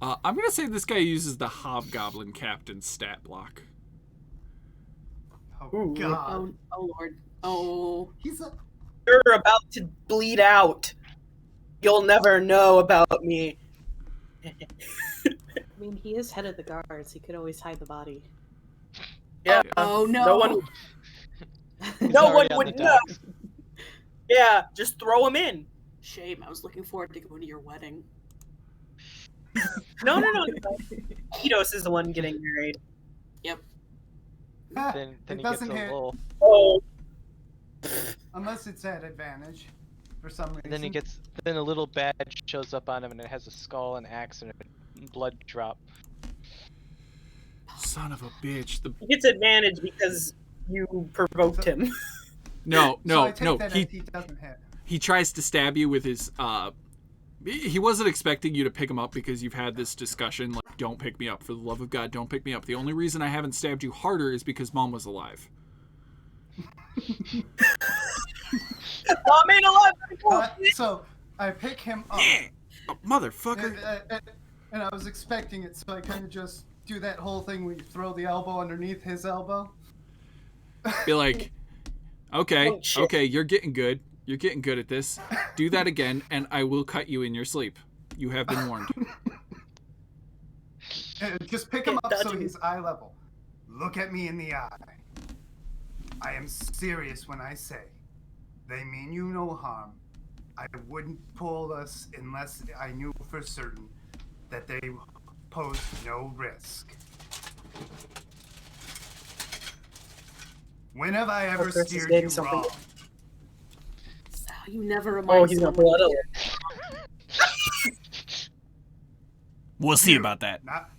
I'm going to say this guy uses the Hobgoblin Captain's stat block. Oh, God. Oh, Lord. Oh. You're about to bleed out. You'll never know about me. I mean, he is head of the guards. He could always hide the body. Yeah. Oh, no. No one would know. Yeah, just throw him in. Shame. I was looking forward to going to your wedding. No. Eidos is the one getting married. Yep. Then he gets a little. Oh. Unless it's at advantage, for some reason. Then a little badge shows up on him, and it has a skull, an axe, and a blood drop. Son of a bitch. He gets advantage because you provoked him. No. He doesn't hit. He tries to stab you with his. He wasn't expecting you to pick him up because you've had this discussion. Like, don't pick me up. For the love of God, don't pick me up. The only reason I haven't stabbed you harder is because Mom was alive. Mom ain't alive. So I pick him up. Yeah, oh, motherfucker. And I was expecting it, so I kind of just do that whole thing where you throw the elbow underneath his elbow. Be like, okay, you're getting good. You're getting good at this. Do that again, and I will cut you in your sleep. You have been warned. Just pick him up so he's eye level. Look at me in the eye. I am serious when I say they mean you no harm, I wouldn't pull us unless I knew for certain that they posed no risk. When have I ever Chris is steered getting you something. wrong? Oh, you never Oh, remind he's not someone. blood. We'll see You, about that. Not...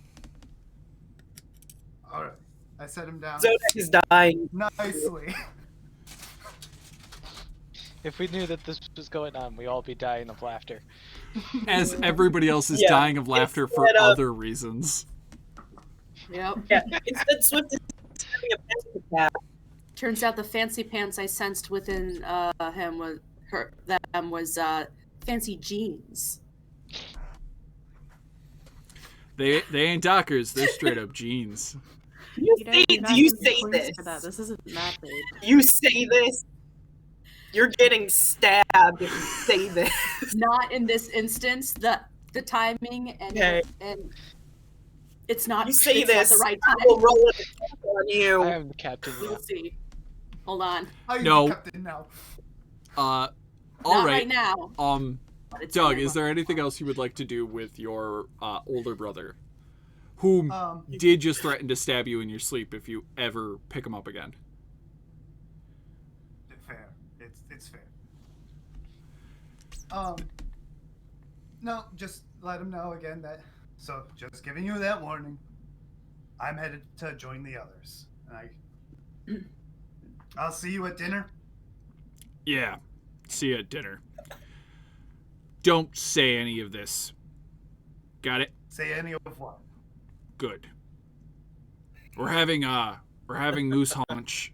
All right. I set him down Zodak is dying. nicely. If we knew that this was going on, we'd all be dying of laughter. As everybody else is Yeah, dying of laughter for instead of- other reasons. Yep. Yeah. Instead, Swift is having a panic attack. Turns out the fancy pants I sensed within him was fancy jeans. They ain't dockers, they're straight up jeans. You You know, say, you're not do you gonna be say policed this? for that. This isn't Mad Maid. You say this? You're getting stabbed if you say this. Not in this instance. The timing and Okay. it's not. You say it's not this, the right I time. will roll an attack on you. I am the captain. We'll see. Hold on. How you No. captain now? All Not right. right now. but it's Doug, in my is there anything else you would like to do with your older brother, whom Um, did just threaten to stab you in your sleep if you ever pick him up again? fair. It's fair. No, just let him know again that. So, just giving you that warning. I'm headed to join the others. I'll see you at dinner. Yeah. See you at dinner. Don't say any of this. Got it? Say any of what? Good. We're having moose haunch.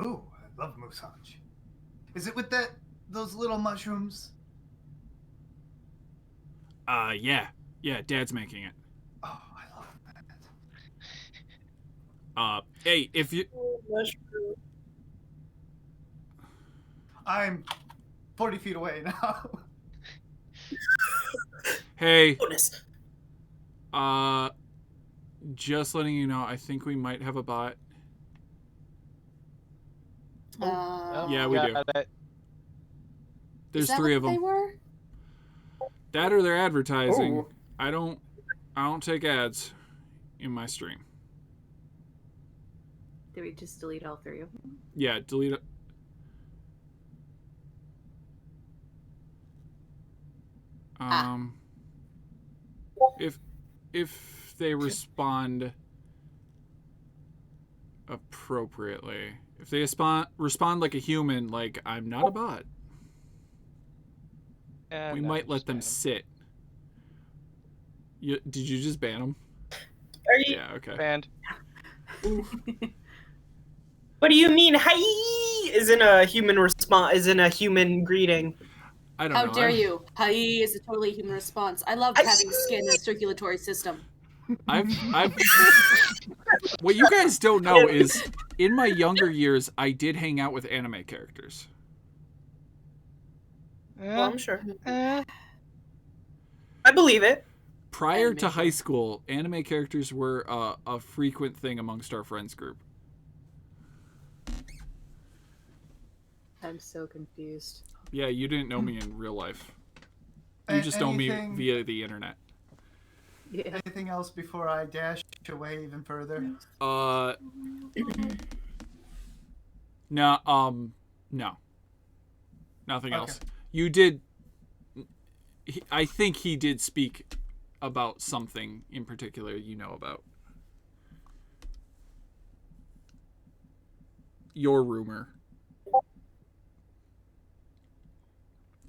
Ooh, I love moose haunch. Is it with those little mushrooms? Yeah. Yeah, Dad's making it. Oh, I love that. Hey, if you I'm 40 feet away now. Hey, Bonus. just letting you know, I think we might have a bot. Yeah, we do. That, There's is that 3 what of them. They were? That or they're advertising. Ooh. I don't take ads in my stream. Did we just delete all 3 of them? Yeah, delete it. If they respond appropriately, if they respond like a human, like I'm not a bot, we might let them sit. Did you just ban them? Are you? Yeah. Okay. banned. What do you mean? Hi isn't a human response. Isn't a human greeting. I don't How know. dare you? Hi is a totally human response. I love having skin and a circulatory system. I've what you guys don't know is in my younger years I did hang out with anime characters. Well, I'm sure. I believe it. Prior Anime to high school, anime characters were a frequent thing amongst our friends group. I'm so confused. Yeah, you didn't know me in real life. You just know me Anything- via the internet. Yeah. Anything else before I dash away even further? No, no. Nothing Okay. else. You did I think he did speak about something in particular you know about. Your rumor.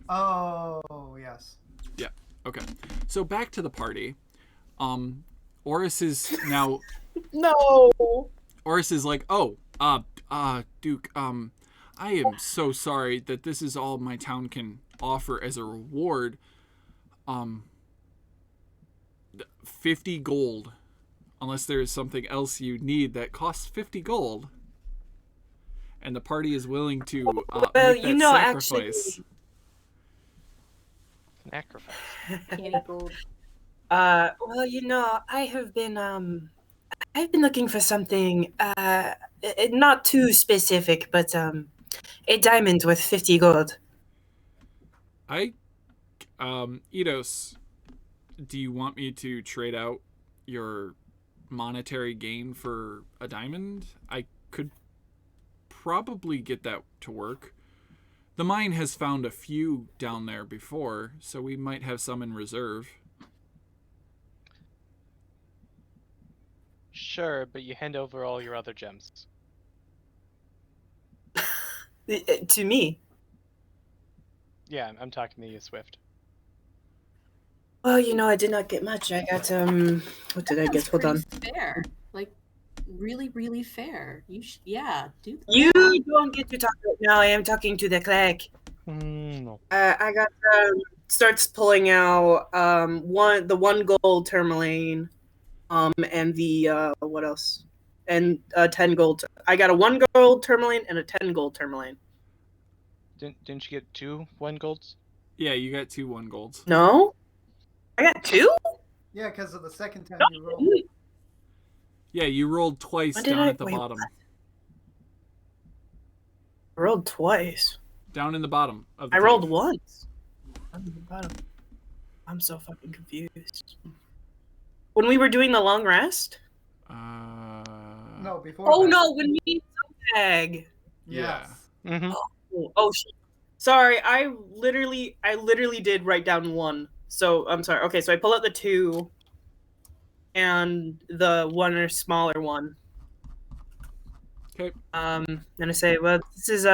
Oh, yes. Yeah. Okay. So back to the party. Oris is now No. Oris is like, "Oh, Duke, I am so sorry that this is all my town can offer as a reward. 50 gold, unless there is something else you need that costs 50 gold." And the party is willing to make that sacrifice. Sacrifice. Candy gold. Well, I've been looking for something, not too specific, but, a diamond worth 50 gold. Eidos, do you want me to trade out your monetary gain for a diamond? I could probably get that to work. The mine has found a few down there before, so we might have some in reserve. Sure, but you hand over all your other gems. To me. Yeah, I'm talking to you, Swift. Well, I did not get much. I got what did I get? Hold on. Fair, like really, really fair. Yeah, do that. You don't get to talk right now. I am talking to the clerk. No. I got starts pulling out the 1 gold tourmaline, and the what else? And 10 gold. I got a 1 gold tourmaline and a 10 gold tourmaline. Didn't you get 2 1 golds? Yeah, you got 2 1 golds. No, I got 2. Yeah, because of the second time No, you rolled. Yeah, you rolled twice When did down I- at the wait, bottom. I rolled twice. Down in the bottom of the I rolled cave. once. I'm at the bottom. I'm so fucking confused. When we were doing the long rest? No, before. Oh that. no, when we bag. Yeah. Yes. Mm-hmm. Oh shit. Sorry, I literally did write down 1. So I'm sorry. Okay, so I pull out the 2 and the 1 or smaller one. Okay. Then I say, well, this is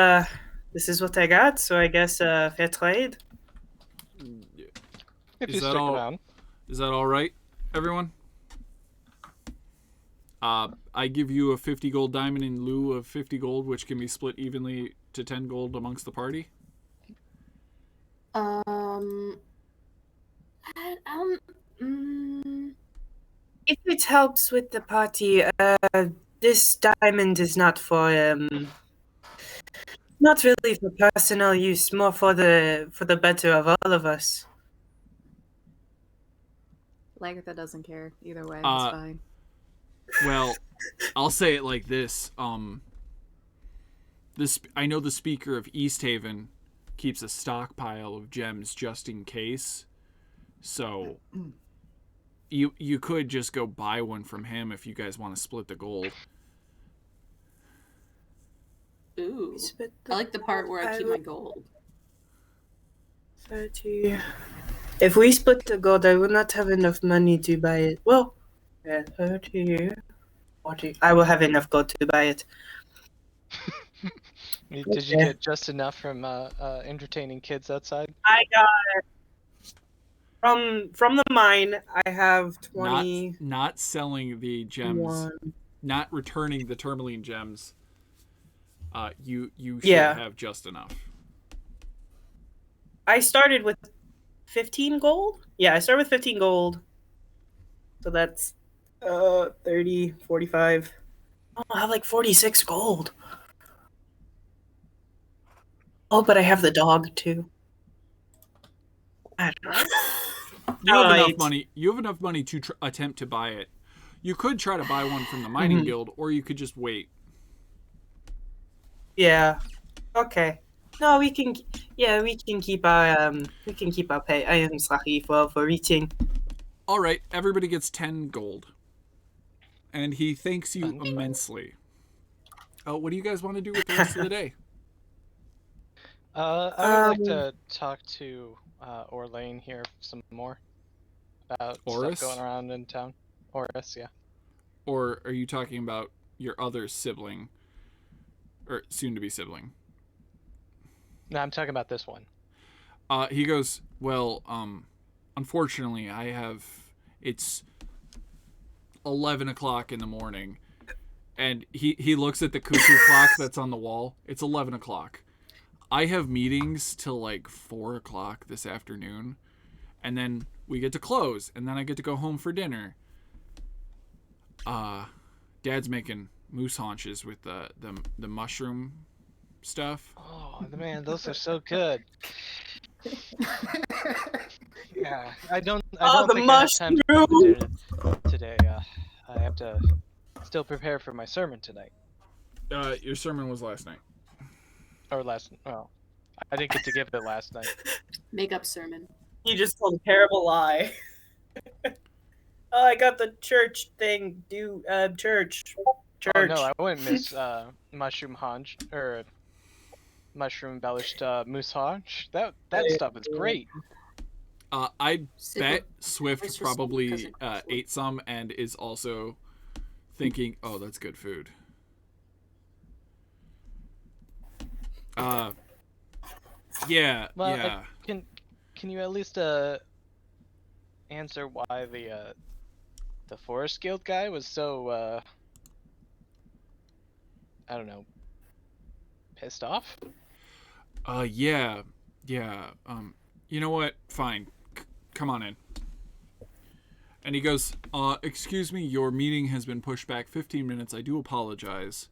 what I got, so I guess fair trade. If Is you that stick all? around. Is that all right, everyone? I give you a 50 gold diamond in lieu of 50 gold, which can be split evenly to 10 gold amongst the party. If it helps with the party, this diamond is not for not really for personal use, more for the better of all of us. Lagartha doesn't care either way. It's fine. Well, I'll say it like this. I know the speaker of East Haven keeps a stockpile of gems just in case. So you could just go buy one from him if you guys want to split the gold. Ooh, I like the part where I keep my gold. 30. If we split the gold, I will not have enough money to buy it. Well, yeah, 30, 40. I will have enough gold to buy it. Did you get just enough from entertaining kids outside? I got from the mine. I have 20. Not selling the gems, not returning the tourmaline gems. You should have just enough. I started with 15 gold. Yeah, I started with 15 gold. So that's 30, 45. Oh, I have like 46 gold. Oh, but I have the dog too. I don't know. You have enough money. You have enough money to attempt to buy it. You could try to buy one from the mining guild, or you could just wait. Yeah. Okay. No, we can. Yeah, we can keep our pay. I am sorry for eating. All right, everybody gets 10 gold, and he thanks you immensely. What do you guys want to do with the rest of the day? I would like to talk to Orlane here some more about Oris? stuff going around in town. Oris, yeah. Or are you talking about your other sibling, or soon-to-be sibling? No, I'm talking about this one. He goes, well, unfortunately, it's 11 o'clock in the morning, and he looks at the cuckoo clock that's on the wall. It's 11 o'clock. I have meetings till like 4 o'clock this afternoon, and then we get to close, and then I get to go home for dinner. Dad's making moose haunches with the mushroom stuff. Oh man, those are so good. Yeah, I don't think I have time to cook dinner today. I have to still prepare for my sermon tonight. Your sermon was last night. Or last. Well, I didn't get to give it last night. Make up sermon. You just told a terrible lie. Oh, I got the church thing. Church. Oh no, I wouldn't miss mushroom haunch or mushroom embellished moose haunch. That stuff is great. I Sit bet with- Swift Brace yourself because probably it costs food. ate some and is also thinking, "Oh, that's good food." Yeah, Well, yeah. Can you at least answer why the Forest Guild guy was so I don't know, pissed off? Yeah. You know what? Fine. Come on in. And he goes, excuse me, your meeting has been pushed back 15 minutes. I do apologize.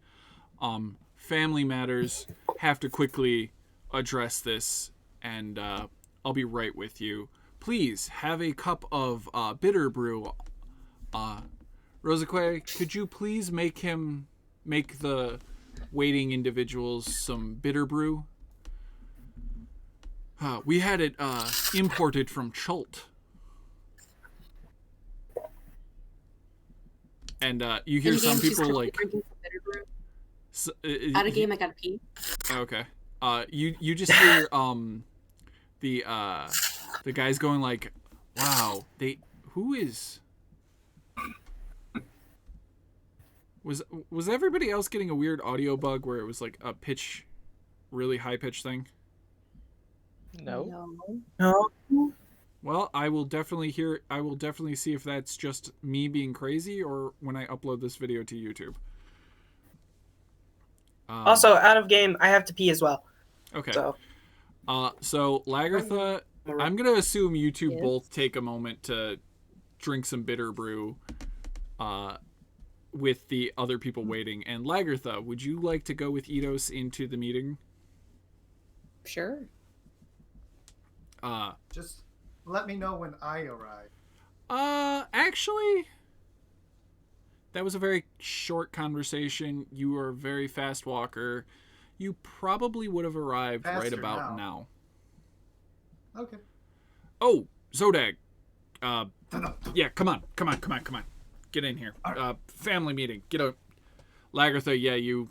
Family matters. Have to quickly address this, and I'll be right with you. Please have a cup of bitter brew. Rosaque, could you please make the waiting individuals some bitter brew? We had it imported from Chult. And you hear some people like... Out of game, I gotta pee. Okay. You just hear the guys going like, "Wow, who is?" Was everybody else getting a weird audio bug where it was like a really high pitch thing? No. No. Well, I will definitely see if that's just me being crazy or when I upload this video to YouTube. Also, out of game, I have to pee as well. Okay. So Lagertha, I'm gonna assume you two Yes. both take a moment to drink some bitter brew, with the other people waiting. And Lagertha, would you like to go with Eidos into the meeting? Sure. Just let me know when I arrive. Actually, that was a very short conversation. You are a very fast walker. You probably would have arrived right Faster about now. now. Okay. Oh, Zodag. Yeah, come on. Get in here. Family meeting. Get a... Lagertha, yeah, you...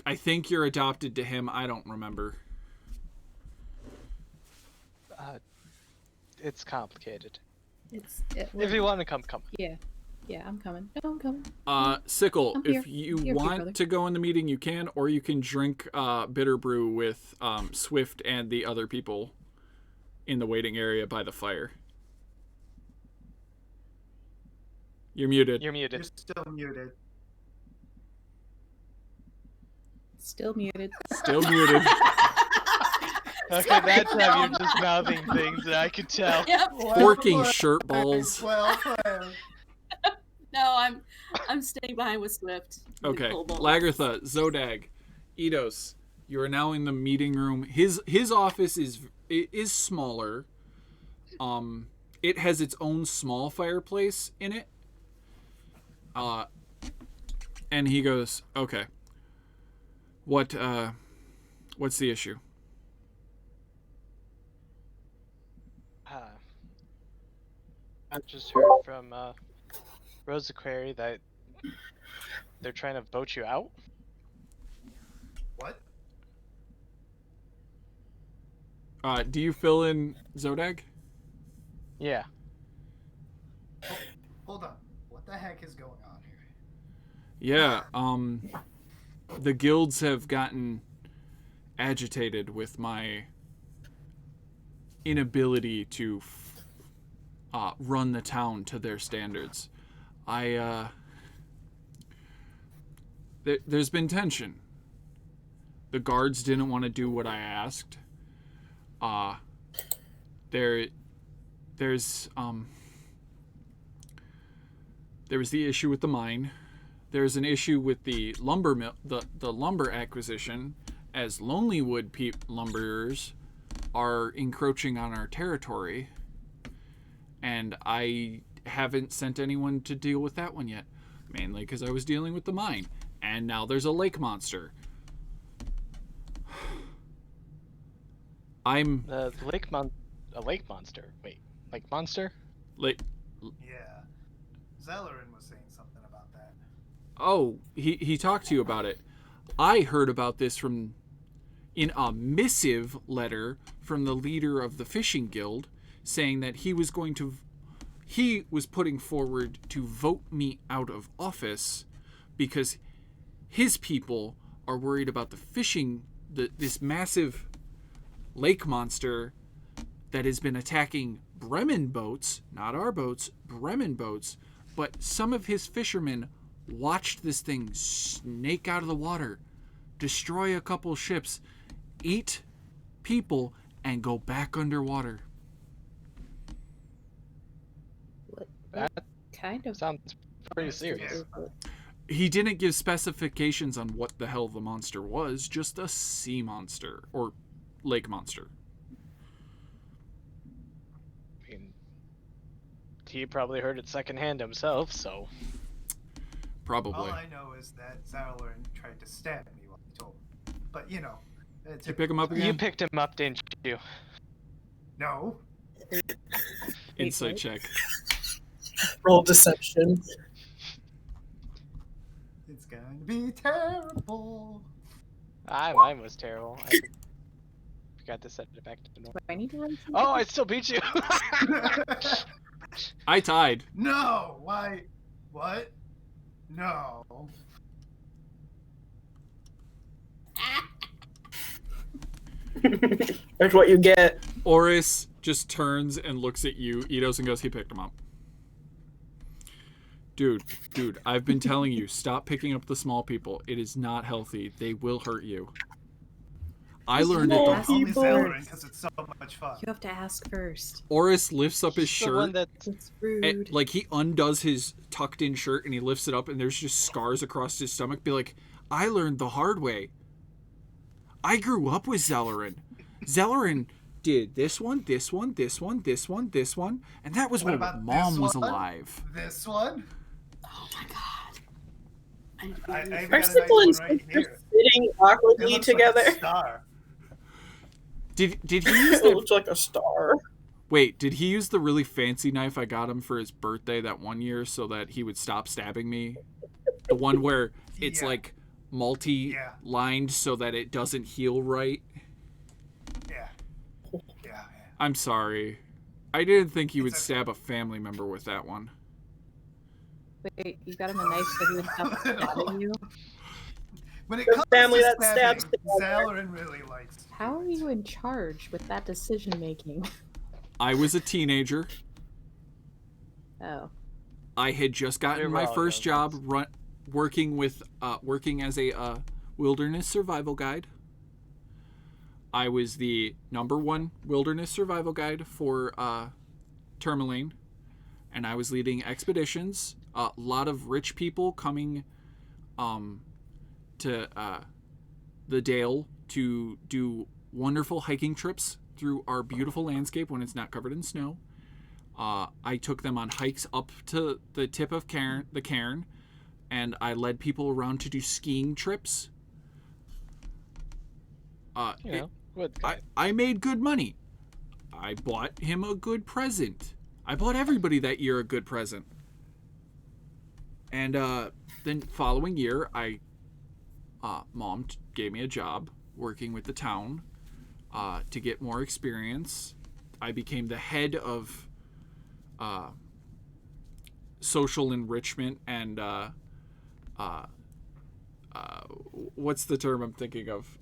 I think you're adopted to him. I don't remember. It's complicated. If If you want to come. Yeah, I'm coming. No, I'm coming. Sickle, I'm here. if you Here, want brother. to go in the meeting, you can, or you can drink bitter brew with Swift and the other people in the waiting area by the fire. You're muted. You're muted. You're still muted. Still muted. Still muted. Okay, that's how you're just mouthing things that I could tell. Yep. Forking shirt balls. Well played. No, I'm staying behind with Swift. the Okay, kobolds. Lagertha, Zodag, Eidos, you are now in the meeting room. His office is smaller. It has its own small fireplace in it. And he goes, "Okay. What's the issue?" I just heard from Rosaquary that they're trying to vote you out. What? Do you fill in Zodag? Yeah. Hold on. What the heck is going on here? Yeah, the guilds have gotten agitated with my inability to run the town to their standards. There's been tension. The guards didn't want to do what I asked. There was the issue with the mine. There's an issue with the lumber mill, the lumber acquisition, as Lonelywood lumberers are encroaching on our territory, and I haven't sent anyone to deal with that one yet, mainly because I was dealing with the mine, and now there's a lake monster. I'm A lake monster. Wait, lake monster? like, Yeah. Zellerin was saying something about that. oh, he talked to you about it. I heard about this in a missive letter from the leader of the fishing guild, saying that he was putting forward to vote me out of office because his people are worried about this massive lake monster that has been attacking Bremen boats, not our boats, Bremen boats, but some of his fishermen watched this thing snake out of the water, destroy a couple ships, eat people, and go back underwater. That Kind of. sounds pretty serious. He didn't give specifications on what the hell the monster was, just a sea monster or lake monster. I mean, he probably heard it secondhand himself, so. Probably. All I know is that Zellerin tried to stab me while he told me. But you know, it's You pick him up again? You picked him up, didn't you? No. Insight check. Roll deception. It's going to be terrible. Mine was terrible. I forgot to set it back to normal. I need to run some Oh, I still beat you! I tied. No. Why? What? No. That's what you get. Oris just turns and looks at you, Eidos, and goes, he picked him up. Dude, I've been telling you, stop picking up the small people. It is not healthy. They will hurt you. I learned it. Small Only people. Zellerin because it's so much fun. You have to ask first. Oris lifts up his The one shirt. that It's rude. And, like, he undoes his tucked in shirt and he lifts it up and there's just scars across his stomach. Be like, I learned the hard way. I grew up with Zellerin. Zellerin did this one, this one, this one, this one, this one, and that was What when about Mom this was one? alive. This one. Oh my god. I need to be I really even Our got a nice siblings one are right here. sitting It awkwardly looks together. like a star. Did he use It the looks like a star. Wait, did he use the really fancy knife I got him for his birthday that one year so that he would stop stabbing me? The one where it's Yeah. like multi-lined so that it doesn't heal right? Yeah. Yeah. I'm sorry. I didn't think he would It's okay. stab a family member with that one. Wait, you got him a knife so he would stop stabbing you? When it The comes family to that stabbing, stabs together. Zellerin really likes. to How do are it. you in charge with that decision making? I was a teenager. Oh. I had just gotten You're my wrong, first young job working as a wilderness survival guide. I was the #1 wilderness survival guide for Tourmaline, and I was leading expeditions. A lot of rich people coming to the Dale to do wonderful hiking trips through our beautiful landscape when it's not covered in snow. I took them on hikes up to the tip of the cairn, and I led people around to do skiing trips. You know, good guy. I made good money. I bought him a good present. I bought everybody that year a good present. And then following year, Mom gave me a job working with the town to get more experience. I became the head of social enrichment and what's the term I'm thinking of?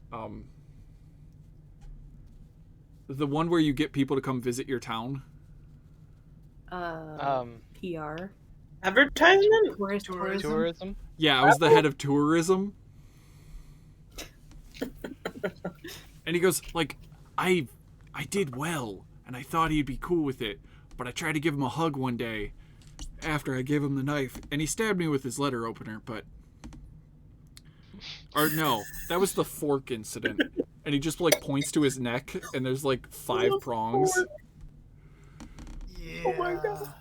The one where you get people to come visit your town. PR. Advertisement? Tourism? Yeah, I was the head of tourism. And he goes, like, I did well, and I thought he'd be cool with it, but I tried to give him a hug one day after I gave him the knife, and he stabbed me with his letter opener, but... Or no, that was the fork incident. And he just, like, points to his neck, and there's, like, 5 prongs. Yeah. Oh my God.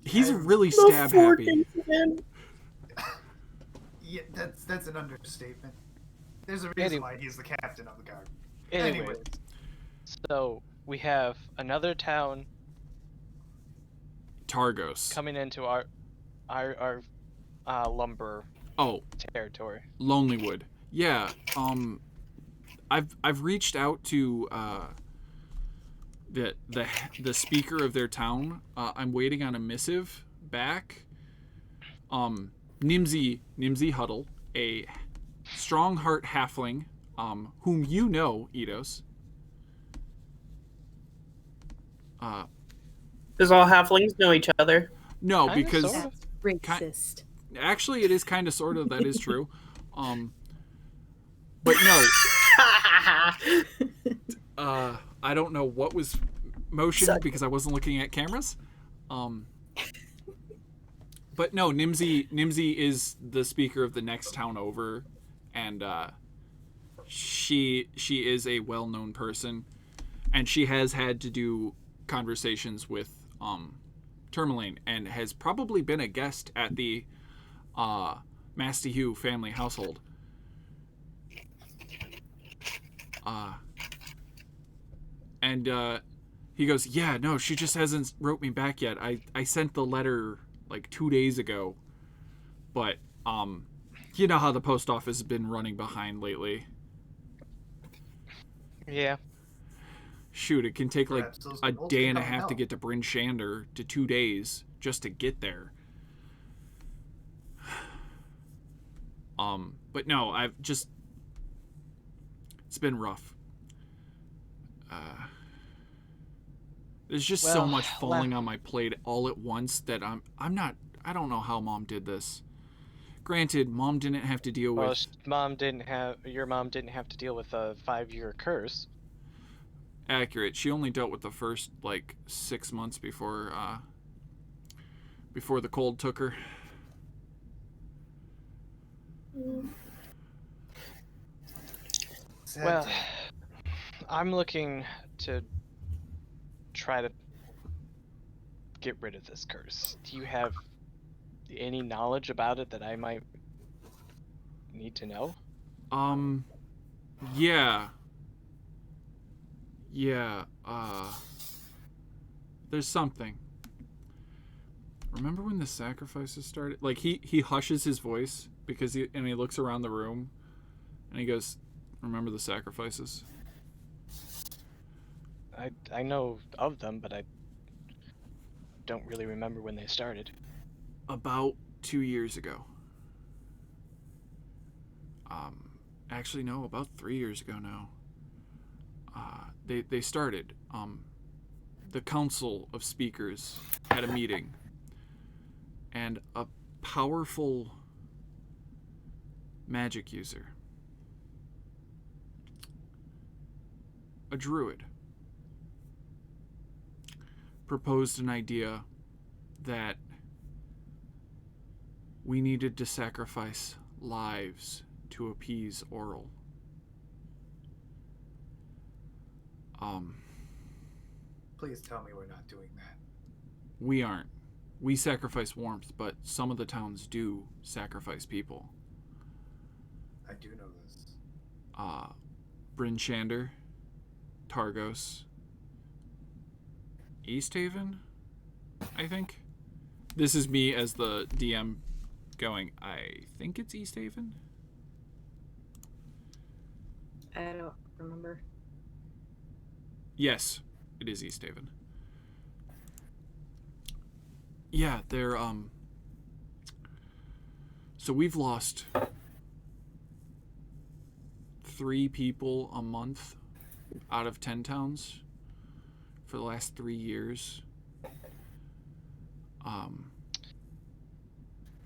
He's really The stab fork happy. incident. Yeah, that's an understatement. There's a reason Anyway. why he's the captain of the guard. Anyways, So we have another town Targos. coming into our lumber Oh, territory. Lonelywood. Yeah. I've reached out to the speaker of their town. I'm waiting on a missive back. Nimsy Huddle, a strong heart halfling, whom you know, Eidos. Because all halflings know each other. No, Kinda, because sorta. Racist. actually it is kind of sort of, that is true. But no, I don't know what was motioned because I wasn't looking at cameras. But no, Nimsy is the speaker of the next town over, and she is a well-known person, and she has had to do conversations with Tourmaline, and has probably been a guest at the Masthew family household. And he goes, yeah, no, she just hasn't wrote me back yet. I sent the letter like 2 days ago, but you know how the post office has been running behind lately. Yeah. Shoot, it can take like Perhaps those a adults day can and a help half to out. get to Bryn Shander, to 2 days just to get there. But no, it's been rough. There's just so Well, much falling on my plate all at once that I don't know how Mom did this. Granted, Mom didn't have to deal Well, with... your mom didn't have to deal with a 5-year curse. Accurate. She only dealt with the first, 6 months before the cold took her. Sad Well, day. I'm looking to try to get rid of this curse. Do you have any knowledge about it that I might need to know? Yeah. There's something. Remember when the sacrifices started? He hushes his voice because he looks around the room and he goes, remember the sacrifices? I know of them, but I don't really remember when they started. About 2 years ago. Actually, no, about 3 years ago now. They started. The Council of Speakers had a meeting, and a powerful magic user, a druid, proposed an idea that we needed to sacrifice lives to appease Oral. Please tell me we're not doing that. We aren't. We sacrifice warmth, but some of the towns do sacrifice people. I do know this. Bryn Shander, Targos, East Haven, I think. This is me as the DM going, I think it's East Haven? I don't remember. Yes, it is East Haven. Yeah, they're, so we've lost 3 people a month out of 10 towns for the last 3 years.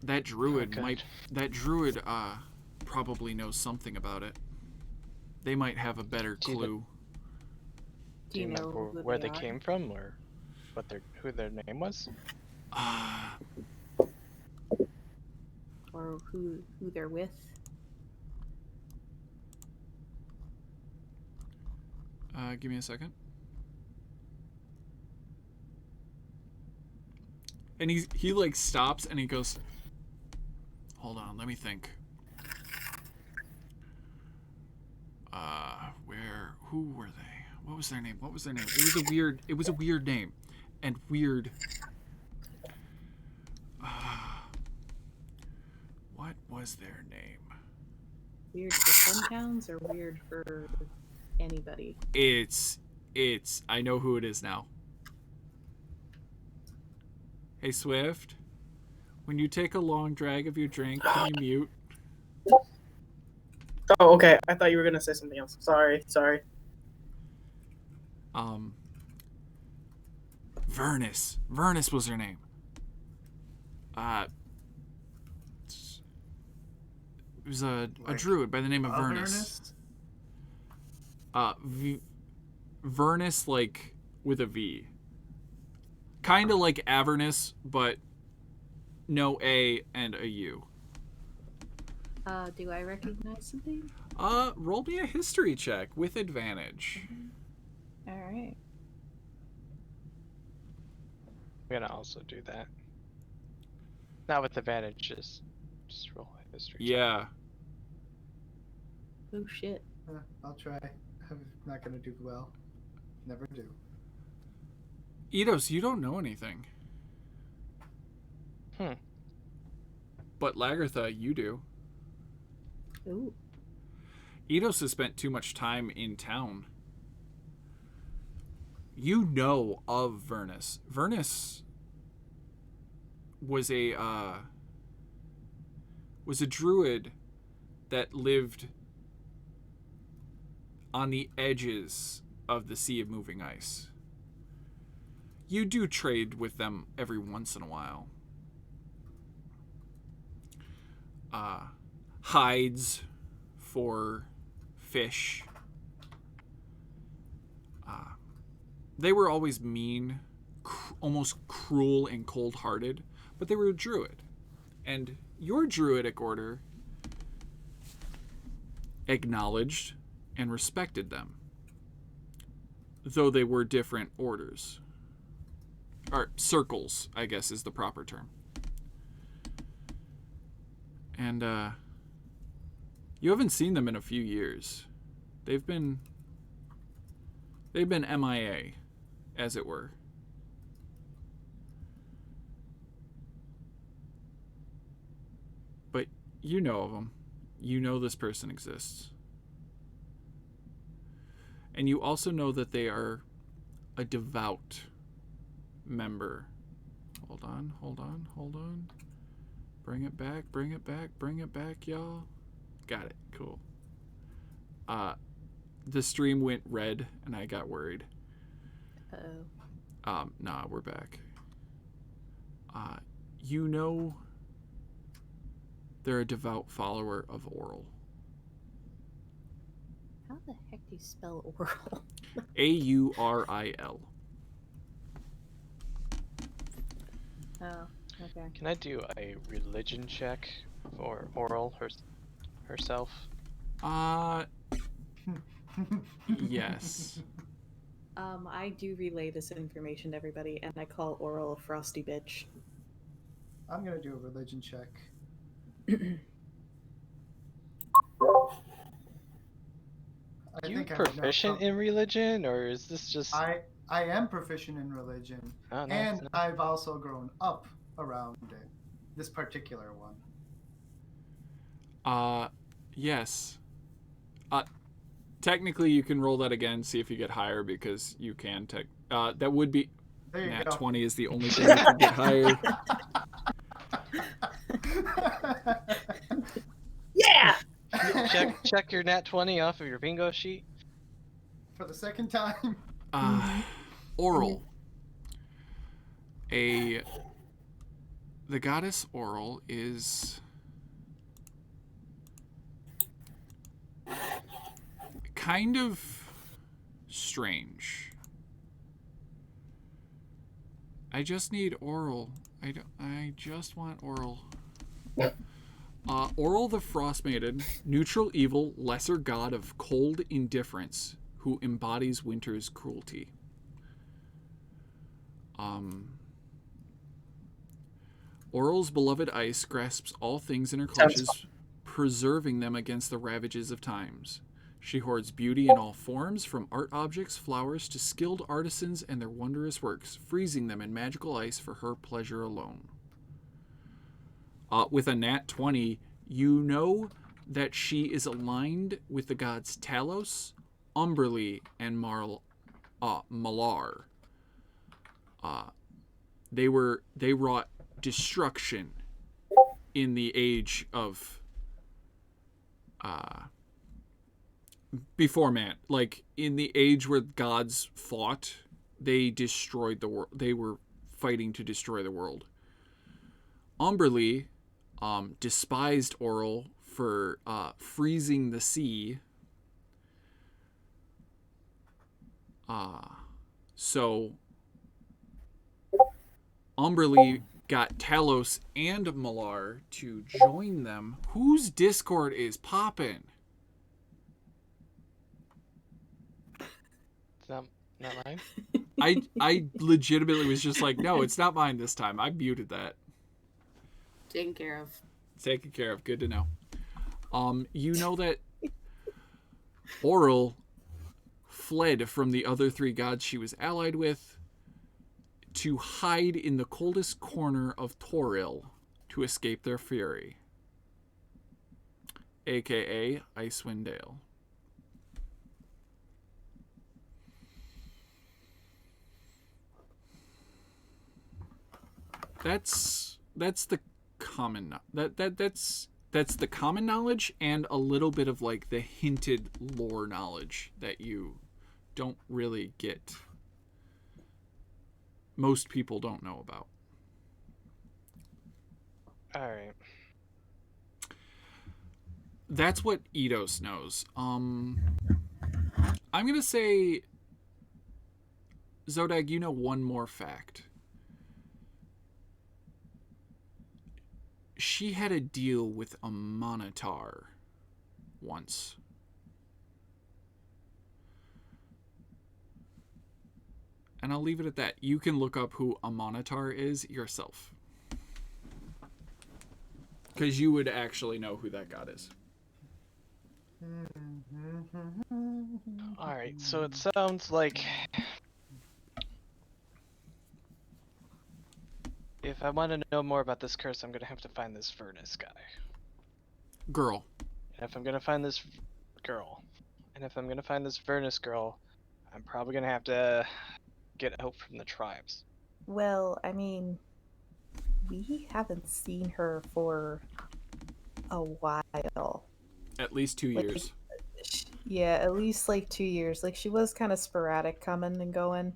That druid probably knows something about it. They might have a better Do you- clue. Do you know remember who where they they are? came from, or who their name was? Or who they're with? Give me a second. And he like stops and he goes, hold on, let me think. Who were they? What was their name? What was their name? It was a weird name. And weird. What was their name? Weird for Suntowns or weird for anybody? It's I know who it is now. Hey Swift, when you take a long drag of your drink, can you mute? Oh, okay. I thought you were gonna say something else. Sorry. Vernus. Vernus was her name. It was a druid by the name of Vernus. Vernus, like with a V. Kind of like Avernus, but no A and a U. Do I recognize something? Roll me a history check with advantage. All right. I'm gonna also do that. Not with advantage, just roll a history. Yeah. Oh shit. I'll try. I'm not gonna do well. Never do. Eidos, you don't know anything. But Lagartha, you do. Ooh. Eidos has spent too much time in town. You know of Vernus. Vernus was a druid that lived on the edges of the Sea of Moving Ice. You do trade with them every once in a while. Hides for fish. They were always mean, almost cruel and cold-hearted, but they were a druid. And your druidic order acknowledged and respected them, though they were different orders. Or circles, I guess is the proper term. And you haven't seen them in a few years. They've been MIA, as it were. But you know of them. You know this person exists. And you also know that they are a devout member. Hold on. Bring it back, y'all. Got it. Cool. The stream went red and I got worried. Uh-oh. Nah, we're back. You know they're a devout follower of Oral. How the heck do you spell oral? Auril. Oh, okay. Can I do a religion check for Oral herself? Yes. I do relay this information to everybody, and I call Oral a frosty bitch. I'm gonna do a religion check. Are you proficient in religion, or is this just... I am proficient in religion, Oh, nice, and nice. I've also grown up around it. This particular one. Yes. Technically, you can roll that again, see if you get higher, because you can that would be... There you Nat go. 20 is the only thing you can get higher. Yeah! check your nat 20 off of your bingo sheet. For the second time. Oral. The goddess Oral is kind of strange. I just need Oral. I just want Oral. Oral the Frostmaiden, neutral evil, lesser god of cold indifference, who embodies winter's cruelty. Oral's beloved ice grasps all things in her clutches, preserving them against the ravages of times. She hoards beauty in all forms, from art objects, flowers, to skilled artisans and their wondrous works, freezing them in magical ice for her pleasure alone. With a nat 20, you know that she is aligned with the gods Talos, Umberly, and Malar. They wrought destruction in the age of before man, like in the age where gods fought, they destroyed the world. They were fighting to destroy the world. Umberly despised Oral for freezing the sea. So Umberly got Talos and Malar to join them. Whose Discord is poppin'? It's not mine. I legitimately was just like, no, it's not mine this time. I muted that. Taken care of. Taken care of. Good to know. You know that Oral fled from the other three gods she was allied with to hide in the coldest corner of Toril to escape their fury, aka Icewind Dale. That's the common that's the common knowledge, and a little bit of like the hinted lore knowledge that you don't really get. Most people don't know about. All right. That's what Eidos knows. I'm gonna say, Zodag, you know one more fact. She had a deal with a Monitar once. And I'll leave it at that. You can look up who a Monitar is yourself. Because you would actually know who that god is. Alright, so it sounds like if I want to know more about this curse, I'm going to have to find this furnace guy. Girl. And if I'm going to find this girl, and if I'm going to find this furnace girl, I'm probably going to have to get help from the tribes. Well, I mean, we haven't seen her for a while. At least 2 years. Yeah, at least like 2 years. Like, she was kind of sporadic coming and going,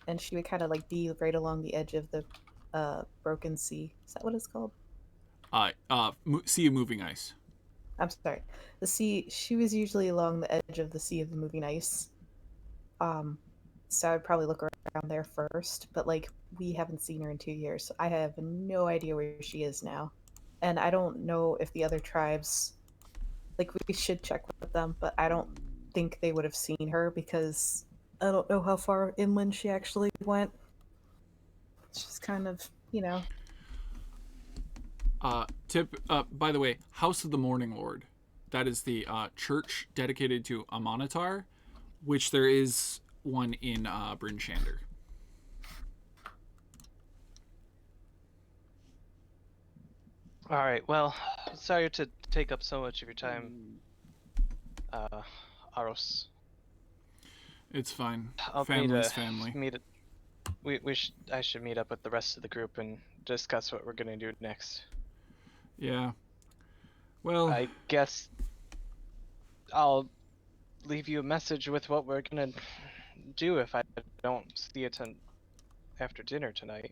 and she would kind of like be right along the edge of the broken sea. Is that what it's called? Sea of Moving Ice. I'm sorry. The sea. She was usually along the edge of the Sea of the Moving Ice. So I'd probably look around there first. But like, we haven't seen her in 2 years. So I have no idea where she is now, and I don't know if the other tribes. Like, we should check with them, but I don't think they would have seen her because I don't know how far inland she actually went. It's just kind of, you know. By the way, House of the Morning Lord. That is the church dedicated to Amonitar, which there is one in Bryn Shander. Alright, well, sorry to take up so much of your time, Aros. It's fine. I'll Family's family. I should meet up with the rest of the group and discuss what we're gonna do next. Yeah. Well, I guess I'll leave you a message with what we're gonna do if I don't see it after dinner tonight.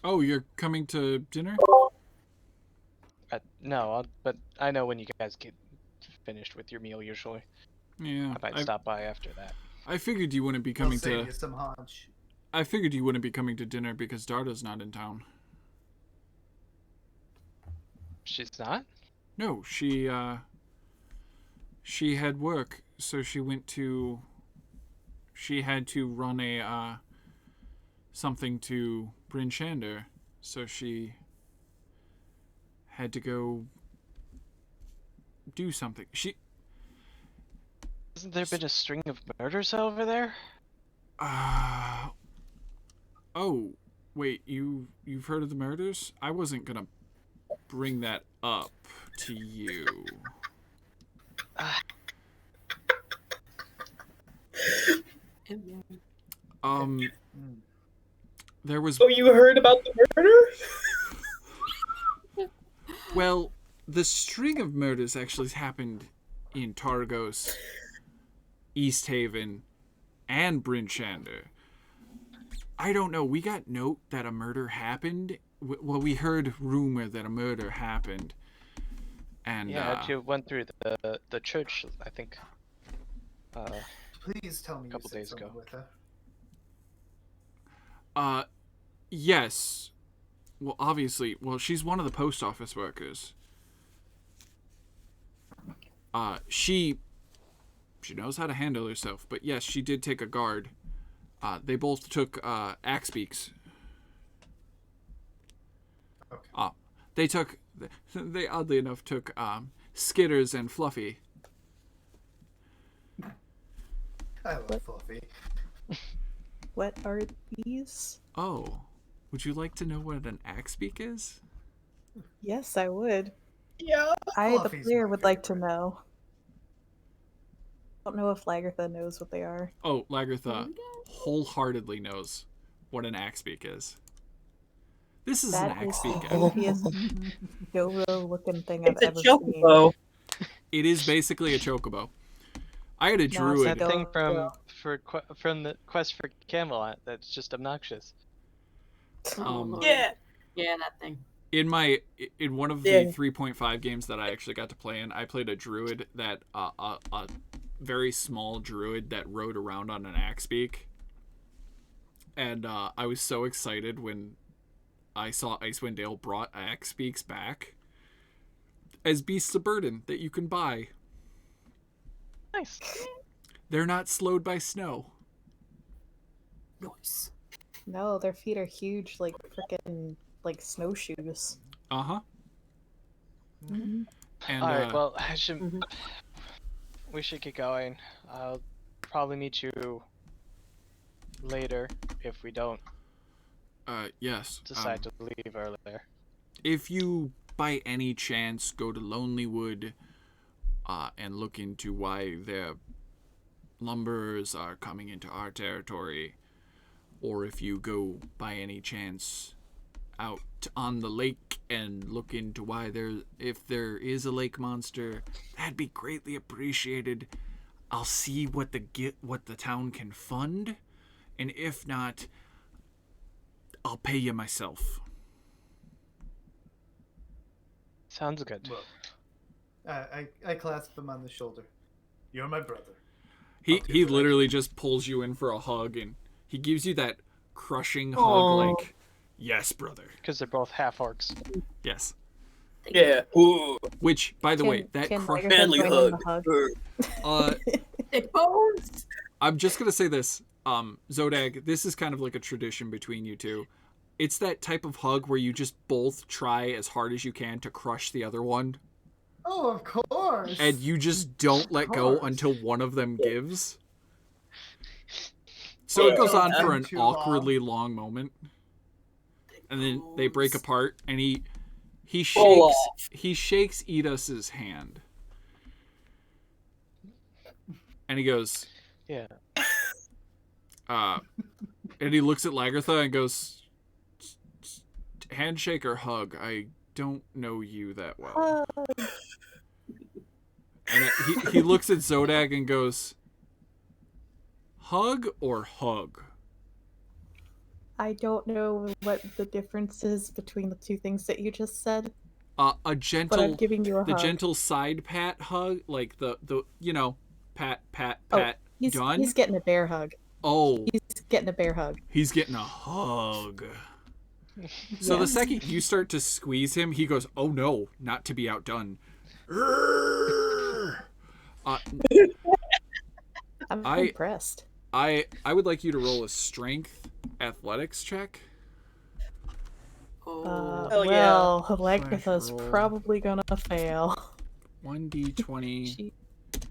Oh, you're coming to dinner? No, but I know when you guys get finished with your meal usually. Yeah. I might stop by after that. I figured you wouldn't be coming We'll save to. you some haunch. I figured you wouldn't be coming to dinner because Darda's not in town. She's not? No, she had work, so she had to run a something to Bryn Shander, so she had to go do something. Hasn't there been a string of murders over there? Oh, wait, you've heard of the murders? I wasn't gonna bring that up to you. There was. Oh, you heard about the murder? Well, the string of murders actually happened in Targos, East Haven, and Bryn Shander. I don't know. We got note that a murder happened. Well, we heard rumor that a murder happened. And yeah, you went through the church, I think. Please tell me a couple you said days ago. something with her. Yes. Well, obviously, she's one of the post office workers. She knows how to handle herself, but yes, she did take a guard. They both took axe beaks. Okay. They oddly enough took Skitters and Fluffy. I love Fluffy. What are these? Oh, would you like to know what an axe beak is? Yes, I would. Yeah. I, the Fluffy's player, my would like to favorite. know. I don't know if Lagertha knows what they are. Oh, Lagertha wholeheartedly knows what an axe beak is. This is an That is axe the beak. goofiest Dobro-looking thing I've It's a ever seen. chocobo. It is basically a chocobo. I had a No, it's druid. not. Thing from the quest for Camelot that's just obnoxious. Um, Yeah. Yeah, that thing. in one of the Yeah. 3.5 games that I actually got to play in, I played a druid that a very small druid that rode around on an axe beak, and I was so excited when I saw Icewind Dale brought axe beaks back as beasts of burden that you can buy. Nice. They're not slowed by snow. Nice. No, their feet are huge, like freaking like snowshoes. Uh-huh. And All right. Well, we should get going. I'll probably meet you later if we don't yes. decide to leave earlier. If you by any chance go to Lonelywood and look into why their lumberers are coming into our territory, or if you go by any chance out on the lake and look into why if there is a lake monster, that'd be greatly appreciated. I'll see what the town can fund, and if not, I'll pay you myself. Sounds good. Look, I clasp him on the shoulder. You're my brother. He literally just pulls you in for a hug, and he gives you that crushing hug, Aw. like, yes, brother. Because they're both half orcs. Yes. Yeah. Ooh. Which, by the way, that can crush. Lagertha Manly join in hug. the hug? Thick bones. I'm just gonna say this, Zodag. This is kind of like a tradition between you two. It's that type of hug where you just both try as hard as you can to crush the other one, Oh, of course. and you just don't let go course. until one of them gives. So it Yeah. goes on for an Too long. awkwardly long moment, and then they break apart, and he Roll shakes Edus's hand, and he goes, Yeah. and he looks at Lagertha and goes, handshake or hug? I don't know you that well. And he looks at Zodag and goes, hug or hug? I don't know what the difference is between the two things that you just said, A but I'm gentle, giving you a the hug. gentle side pat hug, like the pat Oh, he's done. he's getting a bear hug. Oh, He's getting a bear hug. he's getting a hug. So the Yes. second you start to squeeze him, he goes, "Oh no, not to be outdone." I'm I- impressed. I would like you to roll a strength athletics check. Oh. Hell yeah. Well, Lagertha's roll. probably gonna fail. 1d20 She-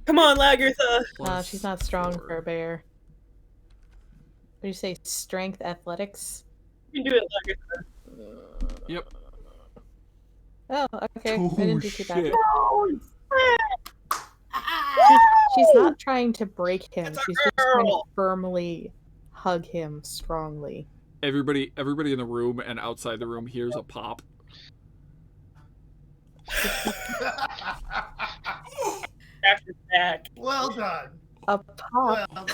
Come on, Lagertha. No, plus she's not strong 4. for a bear. What do you say? Strength, athletics? You can do it, Lagertha. Yep. Oh, okay. I didn't do too bad. shit. No, She's not trying to break him. It's a She's just trying to girl. firmly hug him strongly. Everybody in the room and outside the room hears a pop. After back. Well done. A pop. Well done.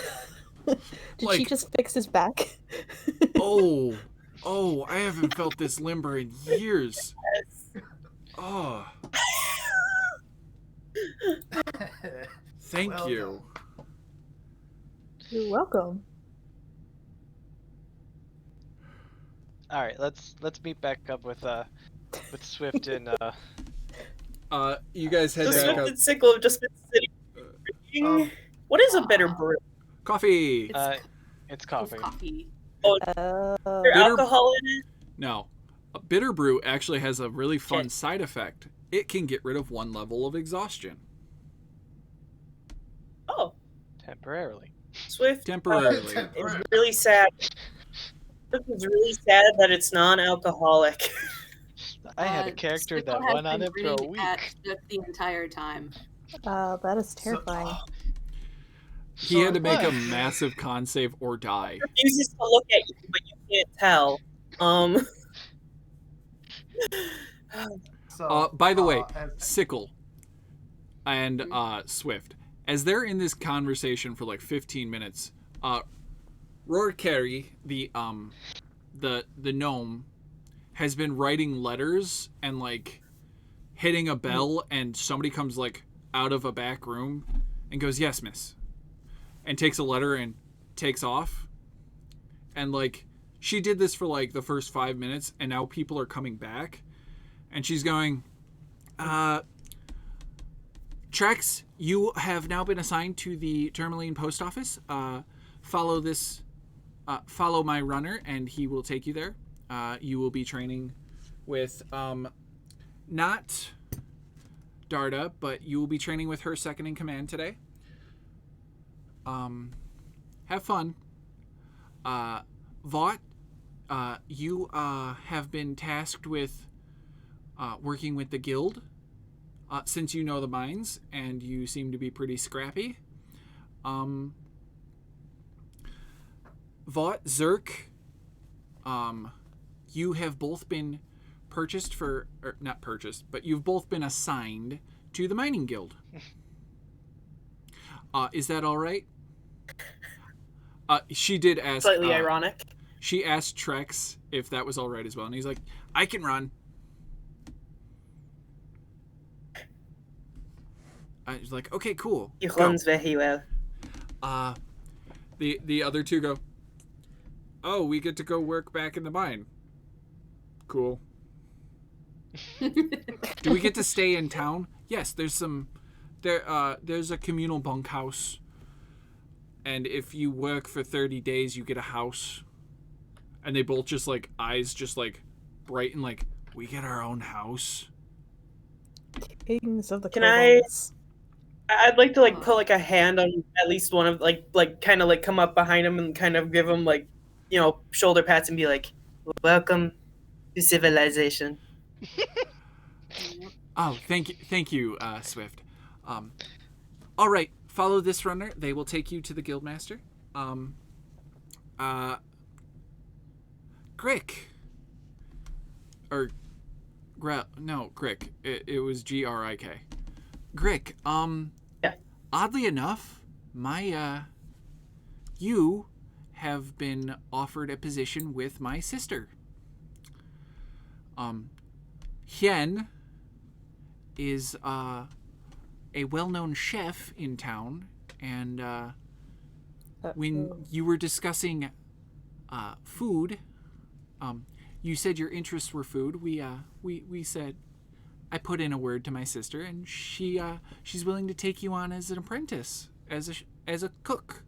Did she Like- just fix his back? Oh, I haven't felt this limber in years. Oh, thank Well you. You're welcome. All right, let's meet back up with Swift and You guys head The back Swift up. and Sickle have just been sitting. drinking. What is a bitter brew? Coffee. it's coffee. Coffee. Is Uh, there Bitter- alcohol in it? No, a bitter brew actually has a really fun Shit. side effect. It can get rid of 1 level of exhaustion Oh, Temporarily. Swift. temporarily. It's really sad. It's really sad that it's non-alcoholic. I had a character Sicko that has went on been it for a reading week. at the entire time. that is terrifying. He had to make a What? massive con save or die. Refuses to look at you, but you can't tell. So, By the way, as- Sickle and Swift, as they're in this conversation for like 15 minutes, Rorkeri, the gnome, has been writing letters and like hitting a bell, and somebody comes like out of a back room and goes, "Yes, miss," and takes a letter and takes off. And like she did this for like the first 5 minutes, and now people are coming back, and she's going, Trex, you have now been assigned to the Tourmaline post office. Follow my runner, and he will take you there. You will be training with, not Darda, but you will be training with her second in command today. Have fun. Vought, you have been tasked with working with the guild. Since you know the mines and you seem to be pretty scrappy. Vought, Zerk, you have both been not purchased, but you've both been assigned to the mining guild. Is that all right? She did ask. Slightly ironic. She asked Trex if that was all right as well, and he's like, "I can run." I was like, "Okay, cool." He Go. runs very well. The other two go, "Oh, we get to go work back in the mine. Cool. Do we get to stay in town?" Yes, there's a communal bunkhouse, and if you work for 30 days, you get a house. And they both just like eyes just like brighten, like, we get our own house. Kings of the Can I- kobolds. I'd like to like put like a hand on at least one of like kind of like come up behind him and kind of give him like, you know, shoulder pats and be like, "Welcome to civilization." Oh, thank you, Swift. All right, follow this runner. They will take you to the guildmaster. Grick. Grick. It was Grik. Grick. Yeah. Oddly enough, you have been offered a position with my sister. Hien is a well-known chef in town, and when you were discussing food, you said your interests were food. We said, I put in a word to my sister, and she's willing to take you on as an apprentice, as a cook.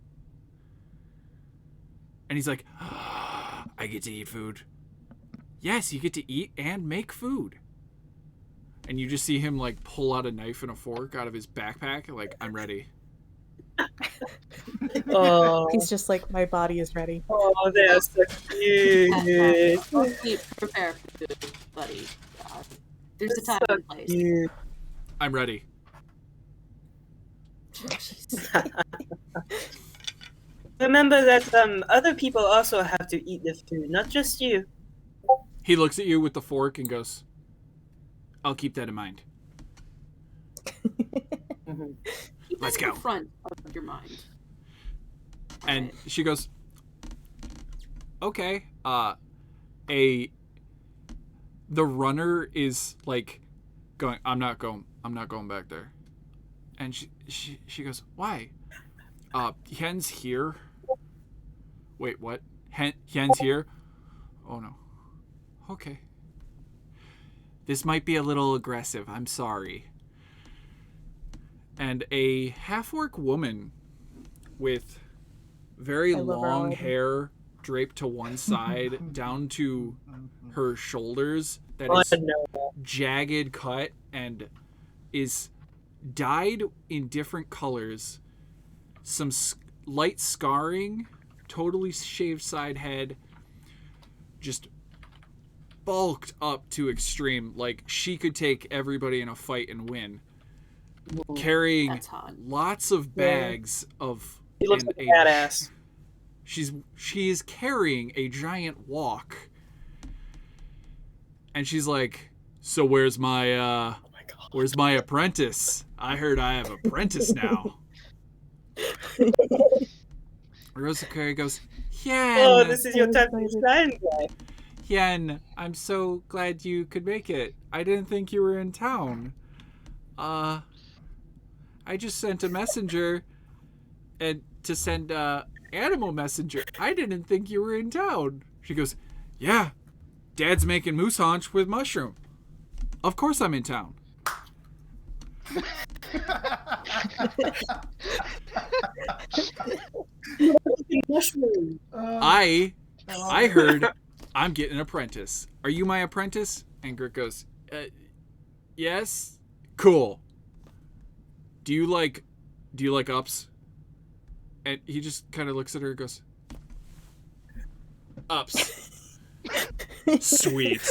And he's like, I get to eat food. Yes, you get to eat and make food. And and you just see him like pull out a knife and a fork out of his backpack. Like, I'm ready. Oh, He's just like, my body is ready. oh, they're so cute. Mostly prepare food, buddy. There's a time and place. Cute. I'm ready. Remember that other people also have to eat the food, not just you. He looks at you with the fork and goes, I'll keep that in mind. Keep Let's that in go. the front of your mind. And she goes, okay. The runner is like going, I'm not going back there. And she goes, why? Hen's here. Wait, what? Hen's here? Oh no. Okay. This might be a little aggressive. I'm sorry. And a half-orc woman with very long hair draped to one side down to her shoulders that is jagged cut and is dyed in different colors. Some light scarring, totally shaved side head, just bulked up to extreme. Like she could take everybody in a fight and win. Carrying lots of bags of. He looks like a badass. She is carrying a giant wok. And she's like, so where's my apprentice? I heard I have an apprentice now. Rosakari goes, Hien. Oh, this is your time to shine, guy. Hien, I'm so glad you could make it. I didn't think you were in town. I just sent a messenger and to send animal messenger. I didn't think you were in town. She goes, yeah, Dad's making moose haunch with mushroom. Of course I'm in town. I heard I'm getting an apprentice. Are you my apprentice? And Grit goes, yes. Cool. Do you like ups? And he just kind of looks at her and goes, ups. Sweet.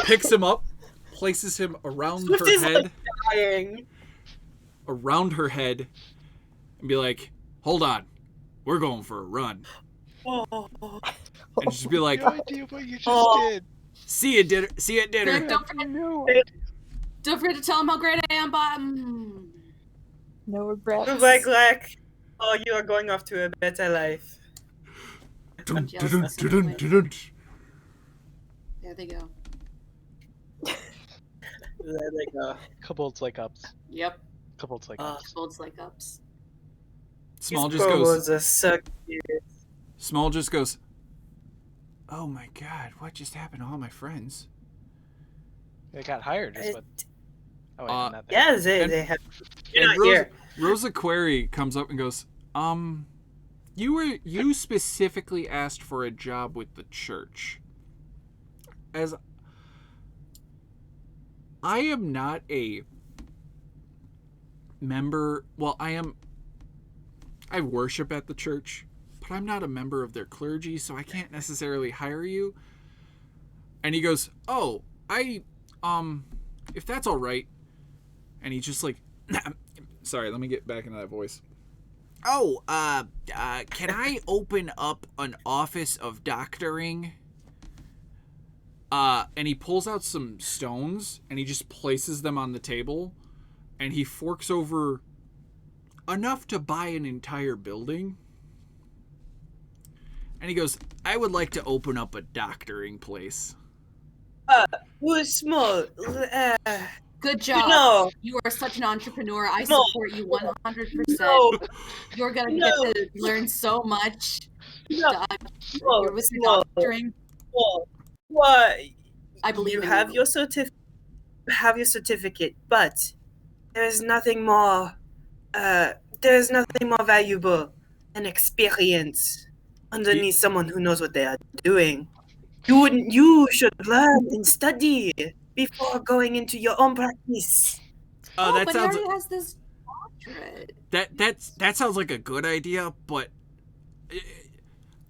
Picks him up, places him around her head. Dying. Around her head, and be like, hold on. We're going for a run. Oh. And just be like, No idea what you just did. See you at dinner. Don't forget to tell him how great I am, but No regrets. Goodbye, Glek. Oh, you are going off to a better life. there they go. There they go. Kobolds like ups. Yep. Kobolds like ups. Folds like ups. Small These just goes. kobolds are so cute. Small just goes. Oh my God! What just happened to all my friends? They got hired, is what. Oh, wait, not that. Yeah, they have. You're not here. Rosa Query comes up and goes, you specifically asked for a job with the church. As I am not a member, well, I worship at the church, but I'm not a member of their clergy, so I can't necessarily hire you. And he goes, oh, if that's all right. And he's just like, sorry, let me get back into that voice. Oh, can I open up an office of doctoring? And he pulls out some stones and he just places them on the table and he forks over enough to buy an entire building. And he goes, I would like to open up a doctoring place. Who is small? Good job. No. You are such an entrepreneur. I support you 100%. No. You're going to get to learn so much. No. You're with your doctoring. What? I believe you in have you. your certificate, but there's nothing more. There's nothing more valuable than experience underneath someone who knows what they are doing. You should learn and study before going into your own practice. Oh, that but sounds he already has this doctorate. that sounds like a good idea, but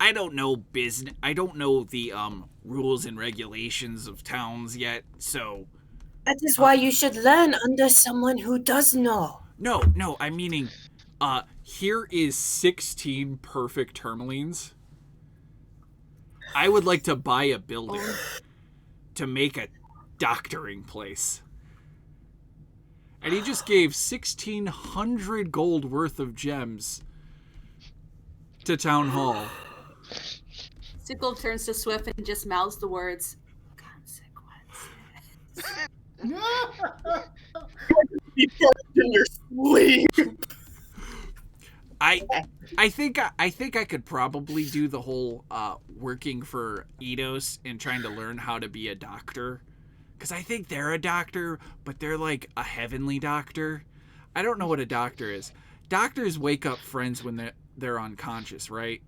I don't know business. I don't know the rules and regulations of towns yet, so. That is why you should learn under someone who does know. No, I'm meaning, here is 16 perfect tourmalines. I would like to buy a building to make a doctoring place. And he just gave 1,600 gold worth of gems to Town Hall. Sickle turns to Swift and just mouths the words, In your sleep. I think I could probably do the whole working for Eidos and trying to learn how to be a doctor. Because I think they're a doctor, but they're like a heavenly doctor. I don't know what a doctor is. Doctors wake up friends when they're unconscious, right?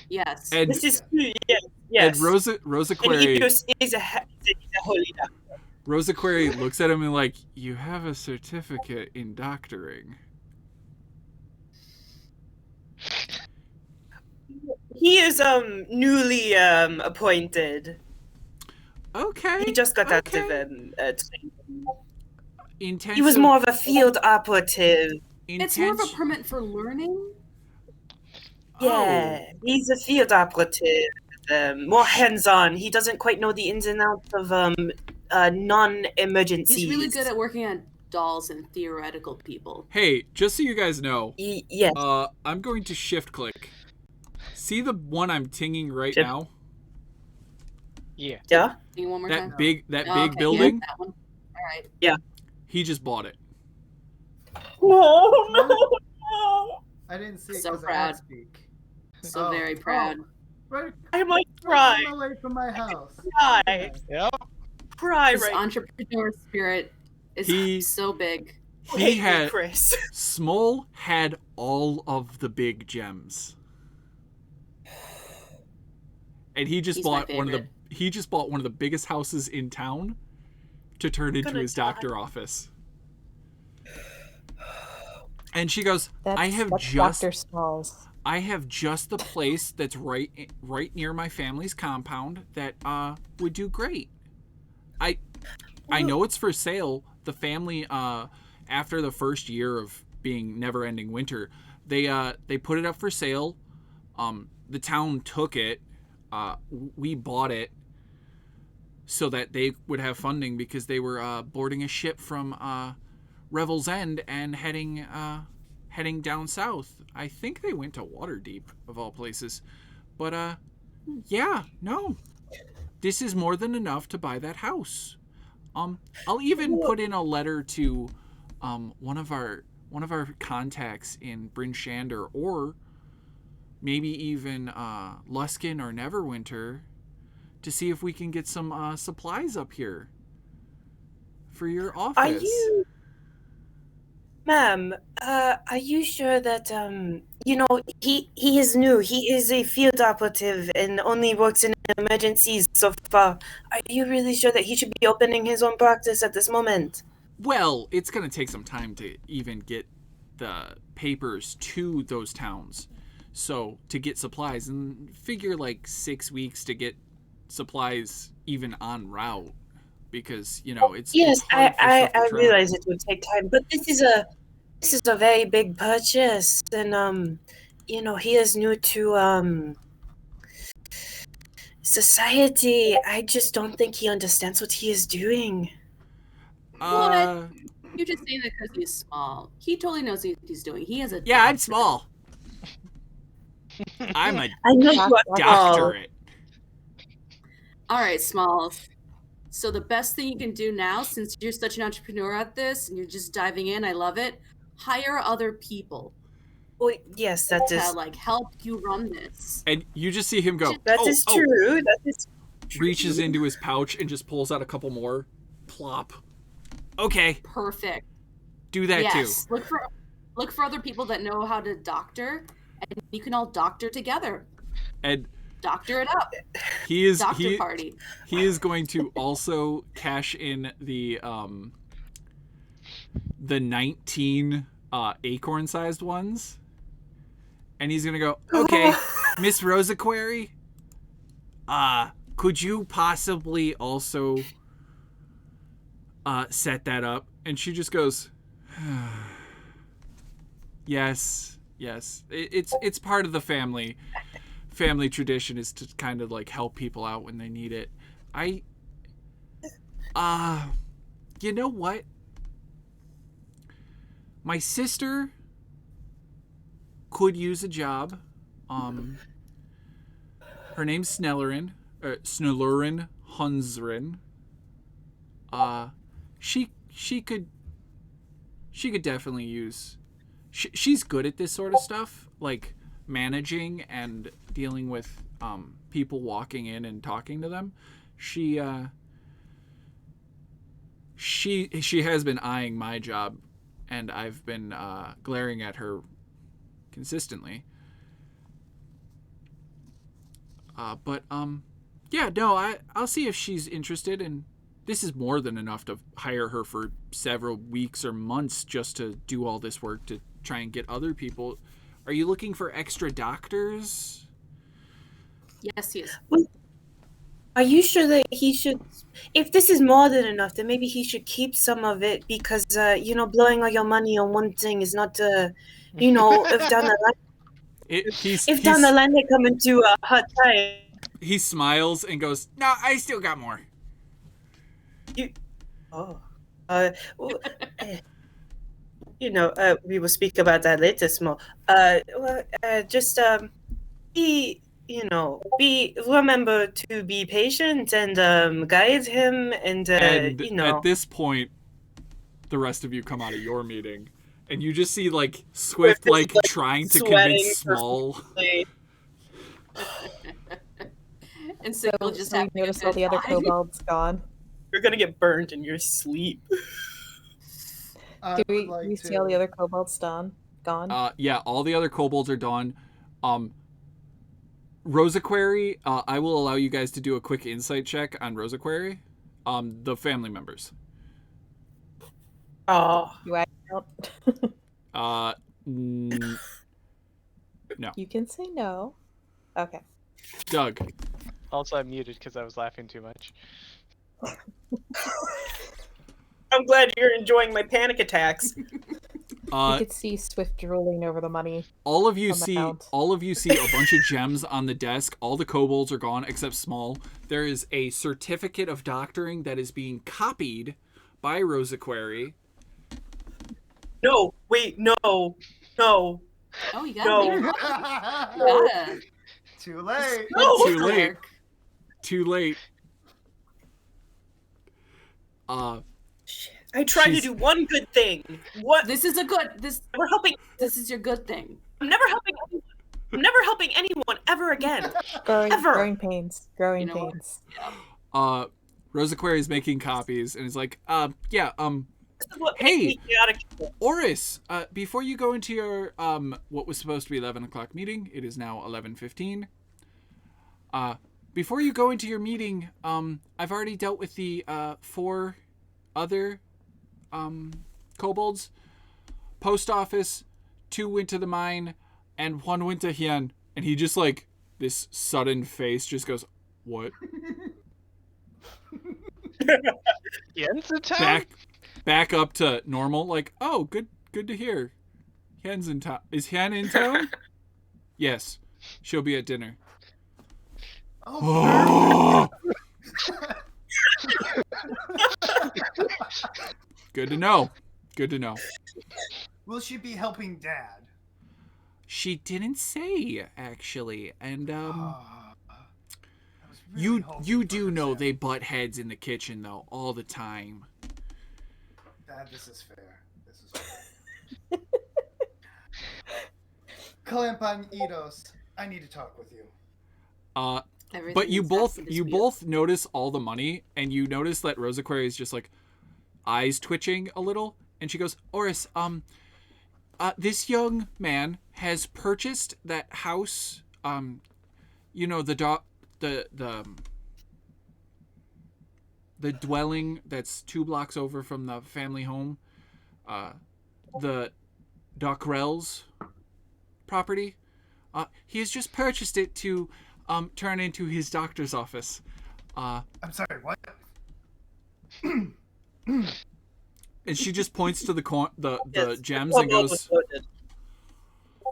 yes. And, This is yes. and Rosa Query, And Eidos is a holy doctor. Rosa Query looks at him and like, you have a certificate in doctoring. He is newly appointed. Okay. He just got out of okay. training. He was more of a field operative. It's more of a permit for learning. Yeah, he's a field operative. More hands-on. He doesn't quite know the ins and outs of non-emergencies. He's really good at working on dolls and theoretical people. Hey, just so you guys know, yes. I'm going to shift click. See the one I'm tinging right Shift. now? Yeah. Can you one more That time? big Okay, building? Yeah, that one. All right. Yeah. He just bought it. No. I didn't see it So 'cause I proud. can't speak. So very proud. Right, I might right cry. away from my house. Cry. Yep. Cry This right entrepreneur spirit is so big. He had Chris. Smol had all of the big gems. And he just He's my bought one of the biggest houses in town to turn into his doctor office. And she goes, That's I have Dr. Smalls. just the place that's right near my family's compound that would do great. I know it's for sale. The family after the first year of being never-ending winter, they put it up for sale. The town took it. We bought it so that they would have funding because they were boarding a ship from Revel's End and heading down south. I think they went to Waterdeep, of all places. But yeah, no. This is more than enough to buy that house. I'll even put in a letter to one of our contacts in Bryn Shander, or maybe even Luskin or Neverwinter, to see if we can get some supplies up here for your office. Ma'am, are you sure that, he is new. He is a field operative and only works in emergencies so far. Are you really sure that he should be opening his own practice at this moment? Well, it's going to take some time to even get the papers to those towns. So, to get supplies, and figure like 6 weeks to get supplies even en route. Because, it's Yes, it's hard for I stuff to travel. realize it would take time, but this is a very big purchase, and he is new to society. I just don't think he understands what he is doing. What? You just say that because he's small. He totally knows what he's doing. He has a Yeah, I'm small. I'm a I know you are small. doctorate. All right, Smalls. So the best thing you can do now, since you're such an entrepreneur at this and you're just diving in, I love it. Hire other people Well, yes, that to is help you run this. And you just see him go, that is true. That is true. reaches into his pouch and just pulls out a couple more. Plop. Okay, Perfect. do that Yes. too. Look for other people that know how to doctor, and you can all doctor together. And Doctor it up. He is Doctor party. He is going to also cash in the 19 acorn-sized ones, and he's gonna go, okay, Miss Rosaquary, could you possibly also set that up? And she just goes, yes. It's part of the family tradition is to kind of like help people out when they need it. You know what? My sister could use a job. Her name's Snellerin Hunsrin. She could definitely use. She's good at this sort of stuff, like managing and dealing with people walking in and talking to them. She has been eyeing my job, and I've been glaring at her consistently. I'll see if she's interested, and this is more than enough to hire her for several weeks or months just to do all this work to try and get other people. Are you looking for extra doctors? Yes, he is. Are you sure that he should, if this is more than enough, then maybe he should keep some of it because, blowing all your money on one thing is not, if down the line, down the line they come into a hot time. He smiles and goes, no, I still got more. We will speak about that later, Small. Remember to be patient and guide him and at this point, the rest of you come out of your meeting and you just see like Swift like trying to convince Small. And so we'll just have notice all the other kobolds gone. You're gonna get burned in your sleep. Do we see all the other kobolds gone? Yeah, all the other kobolds are done. Rosaquary, I will allow you guys to do a quick insight check on Rosaquary. The family members. Oh. Do I count? No. You can say no. Okay. Doug. Also, I'm muted because I was laughing too much. I'm glad you're enjoying my panic attacks. You could see Swift drooling over the money. All of you see a bunch of gems on the desk. All the kobolds are gone except Small. There is a certificate of doctoring that is being copied by Rosaquary. No, wait, no. Oh, you got it. Too late. No. Too late. I tried to do one good thing. What? This is We're helping. This is your good thing. I'm never helping anyone ever again. Growing pains. Rosaquary is making copies and is like, hey, Oris, before you go into your what was supposed to be 11 o'clock meeting, it is now 11:15. Before you go into your meeting, I've already dealt with the 4 other kobolds. Post office, 2 went to the mine, and 1 went to Hien. And he just like this sudden face just goes, what? Hien's in town? Back up to normal. Like, oh, good to hear. Hien's in town. Is Hien in town? Yes, she'll be at dinner. Oh. Good to know. Will she be helping Dad? She didn't say, actually. And really you do know they butt heads in the kitchen though all the time. Dad, this is fair. Kalampan Eidos, I need to talk with you. But you both notice all the money, and you notice that Rosaquary is just like eyes twitching a little, and she goes, Oris, this young man has purchased that house you know, the dwelling that's 2 blocks over from the family home, the Dockrell's property. He has just purchased it to turn into his doctor's office. I'm sorry, what? And she just points to the gems and goes,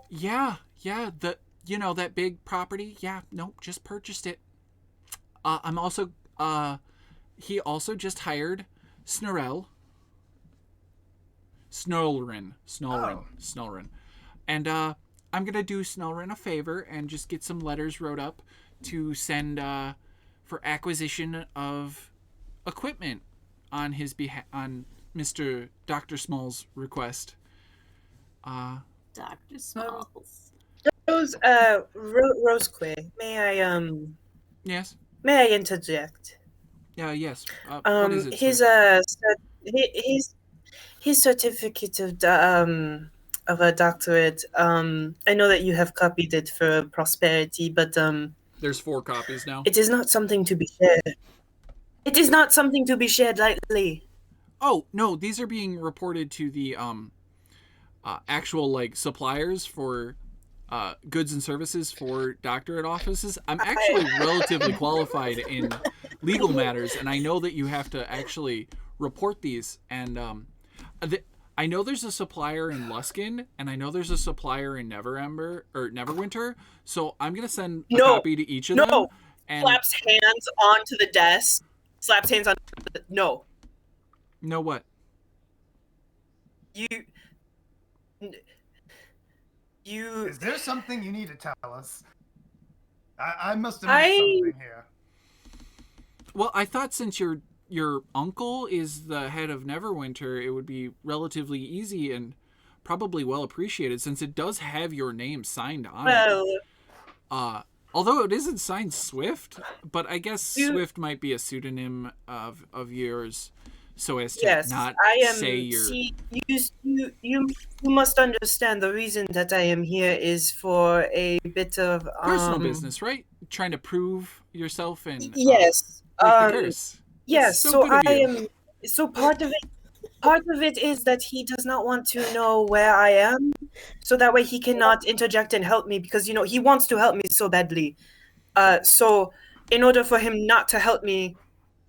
yeah, that big property. Yeah, nope, just purchased it. He also just hired Snurlrin. And I'm going to do Snurlrin a favor and just get some letters wrote up to send for acquisition of equipment on his on Mr. Dr. Small's request. Dr. Smalls. Rosequay, Yes. may I interject? Yes. What is it, His sir? his certificate of a doctorate. I know that you have copied it for prosperity, but There's 4 copies now. it is not something to be shared. It is not something to be shared lightly. Oh, no, these are being reported to the actual like suppliers for goods and services for doctorate offices. I'm actually relatively qualified in legal matters, and I know that you have to actually report these. And I know there's a supplier in Luskin, and I know there's a supplier in Neverwinter. So I'm gonna send a copy to each of them. And Slaps hands onto the desk. Slaps hands on. No. know what? You. Is there something you need to tell us? I must have missed something here. Well, I thought since your uncle is the head of Neverwinter, it would be relatively easy and probably well appreciated since it does have your name signed on it. Although it isn't signed Swift, but I guess Swift might be a pseudonym of yours, so as to not say your. See, you must understand the reason that I am here is for a bit of Personal business, right? Trying to prove yourself and yes, break the curse. yes. So So good of I you. am. So part of it is that he does not want to know where I am, so that way he cannot interject and help me because he wants to help me so badly. So in order for him not to help me,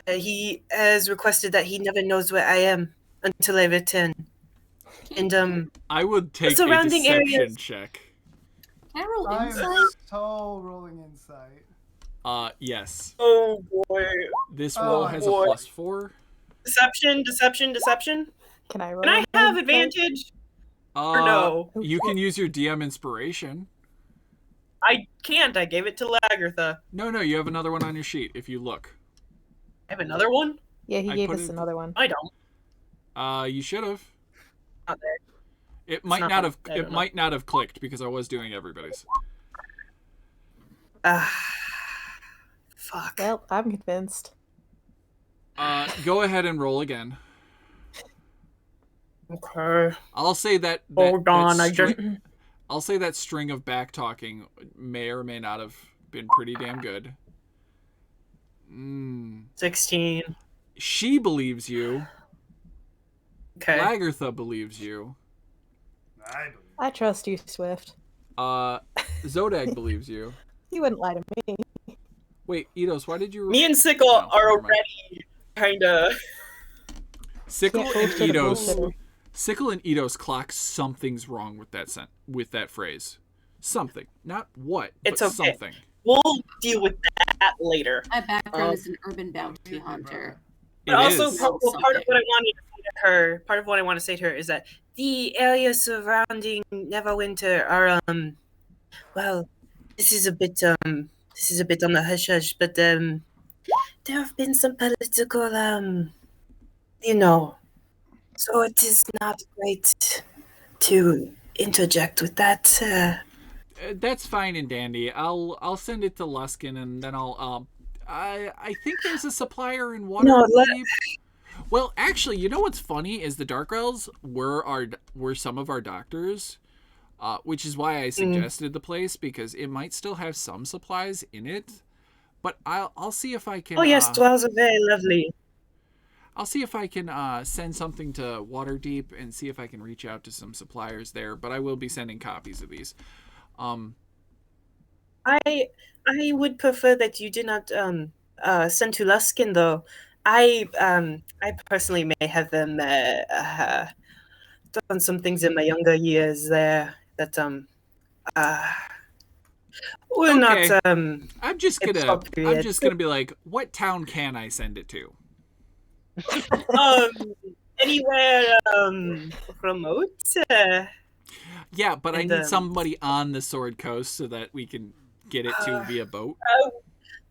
he has requested that he never knows where I am until I return. And I would take a surrounding deception areas- check. Can I roll I'm insight? so rolling insight. Yes. oh boy, This Oh, roll has a boy. +4. deception. Can I roll? Can I an have insight? advantage or no? You can use your DM inspiration. I can't. I gave it to Lagertha. No, you have another one on your sheet if you look. I have another one. Yeah, he I gave put us it- another one. I don't. You should have. Not there. It might not not that- have. I don't It know. might not have clicked because I was doing everybody's. Fuck. Well, I'm convinced. Go ahead and roll again. Okay. I'll say that. Hold on. I'll say that string of back talking may or may not have been pretty damn good. 16. She believes you. Okay. Lagertha believes you. I believe. I trust you, Swift. Zodag believes you. You wouldn't lie to me. Wait, Eidos, why did you? Me and Sickle No, are never mind. already kind of. Sickle Can't and bullshit a Eidos. bullshitter. Sickle and Eidos clock something's wrong with that phrase. Something, not what, It's but okay. something. We'll deal with that later. My background Um, is an urban bounty hunter. It But also, is. part of what I wanted to say to her, part of what I want to say to her is that the areas surrounding Neverwinter are, well, this is a bit on the hush hush, but there have been some political, so it is not great to interject with that. That's fine and dandy. I'll send it to Luskin and then I'll I think there's a supplier in Waterdeep. Well, actually, you know what's funny is the Dark Elves were some of our doctors. which is why I suggested the place, because it might still have some supplies in it. But I'll see if I can. Oh yes, dwells are very lovely. I'll see if I can send something to Waterdeep and see if I can reach out to some suppliers there. But I will be sending copies of these. I would prefer that you do not send to Luskin though. I personally may have them done some things in my younger years there that were Okay. not I'm just appropriate. gonna be like, what town can I send it to? Anywhere remote. Yeah, but I And, need somebody on the Sword Coast so that we can get it to via boat.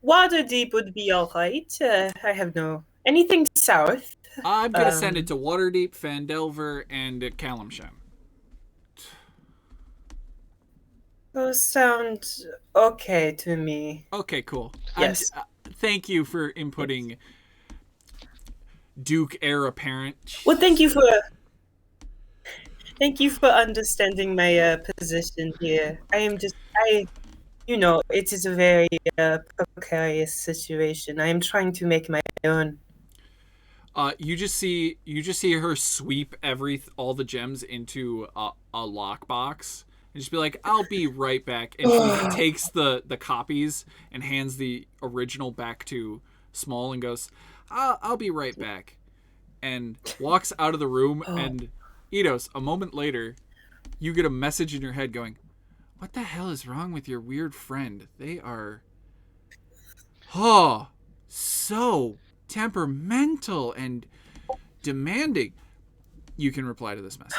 Waterdeep would be all right. I have no anything south. I'm gonna send it to Waterdeep, Fandelver, and Calamsham. Those sound okay to me. Okay, cool. Yes. Thank you for inputting Duke Heir Apparent. Well, thank you for understanding my position here. It is a very precarious situation. I am trying to make my own. You just see her sweep all the gems into a lockbox and just be like, "I'll be right back." And she takes the copies and hands the original back to Small and goes, "I'll be right back," and walks out of the room. And Eidos, a moment later, you get a message in your head going, "What the hell is wrong with your weird friend? They are, so temperamental and demanding." You can reply to this message.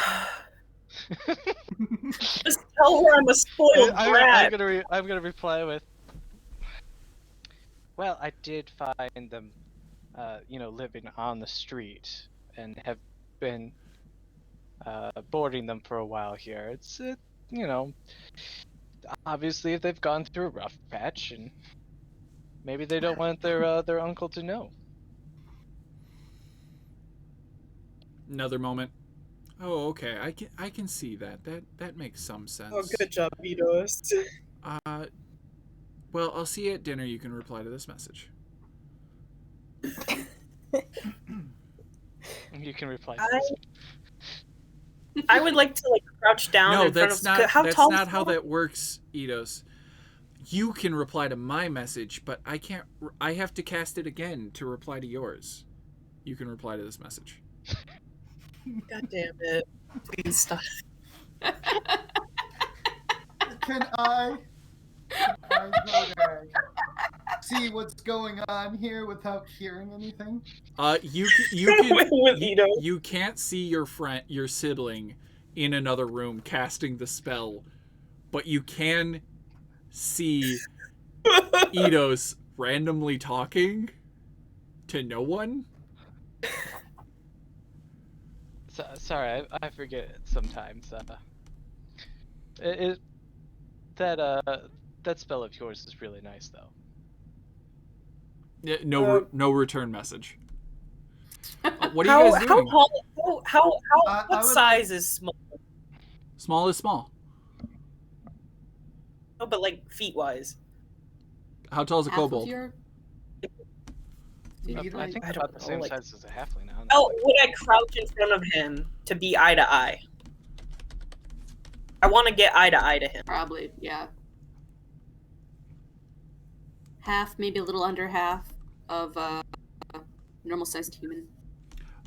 Just tell her I'm a spoiled brat. I'm gonna reply with, well, I did find them, living on the street and have been boarding them for a while here. It's obviously if they've gone through a rough patch and maybe they don't want their uncle to know. Another moment. Oh, okay. I can see that. That makes some sense. Oh, good job, Eidos. Well, I'll see you at dinner. You can reply to this message. You can reply to this. I would like to crouch down. No, in front that's of, not. How That's tall not is how that? that works, Eidos. You can reply to my message, but I can't. I have to cast it again to reply to yours. You can reply to this message. God damn it! Please stop. Can I go there, see what's going on here without hearing anything? You can With Eidos. you can't see your sibling in another room casting the spell, but you can see Eidos randomly talking to no one. Sorry, I forget sometimes. That spell of yours is really nice, though. Yeah, no return message. What are you guys doing? What size is small? Small is small. No, but feet wise. How tall is a Half of kobold? your- I think I about don't the same know, size as a halfling now. Oh, would I crouch in front of him to be eye to eye? I want to get eye to eye to him. Probably, yeah. Half, maybe a little under half of normal-sized human.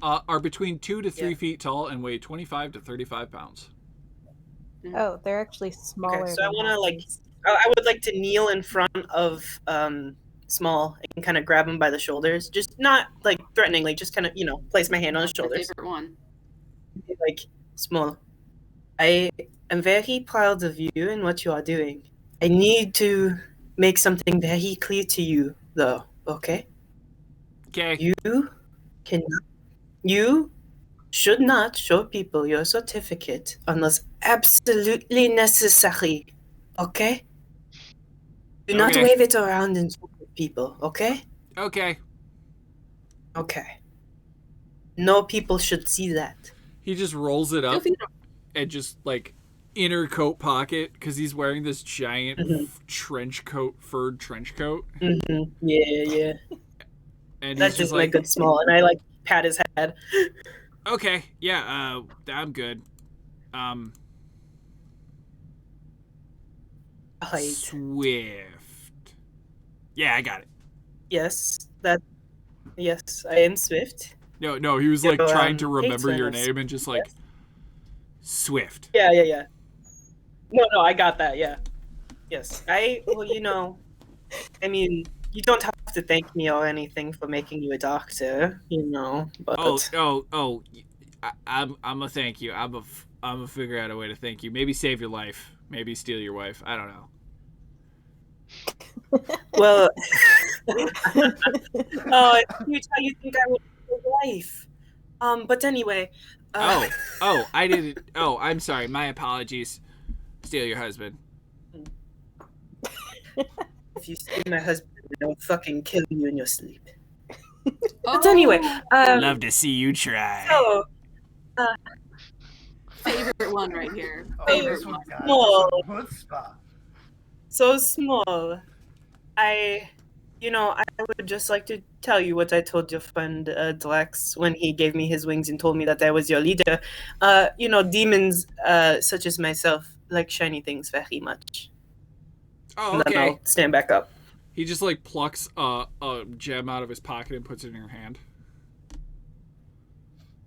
Are between 2 to 3 Yeah. feet tall and weigh 25 to 35 pounds. Oh, they're actually smaller. Okay, so I than want to halflings. I would like to kneel in front of Small and kind of grab him by the shoulders, just not threateningly, just kind of place my hand on his My shoulders. favorite one. Be like, Small, I am very proud of you and what you are doing. I need to make something very clear to you, though. Okay? Okay. You should not show people your certificate unless absolutely necessary. Okay? Do not Okay. wave it around in front of people, okay? Okay. Okay. No people should see that. He just rolls it Feel up free to- and just inner coat pocket because he's wearing this giant Mhm. trench coat, furred trench coat, Yeah, yeah. and That's he's just just my like, good small, and I like pat his head. okay, yeah, I'm good. Um, Height. Swift. Yeah, I got it. Yes, that. Yes, I am Swift. No, he was Yo, like trying to remember patron your of name and just like Swift. Yeah. No, I got that. Yeah. Yes, well, I mean, you don't have to thank me or anything for making you a doctor, but I'm a thank you. I'm a figure out a way to thank you. Maybe save your life. Maybe steal your wife. I don't know. well, oh, it's how you think I would save your life. But anyway. I didn't. Oh, I'm sorry. My apologies. Steal your husband. If you steal my husband, I'll fucking kill you in your sleep. Oh, But anyway, Love to see you try. so, favorite one right here. Oh, Favorite this one. one got Small. some chutzpah. so small. I would just like to tell you what I told your friend Drex when he gave me his wings and told me that I was your leader. Demons such as myself like shiny things very much. Oh, And then okay. I'll stand back up. He just like plucks a gem out of his pocket and puts it in your hand.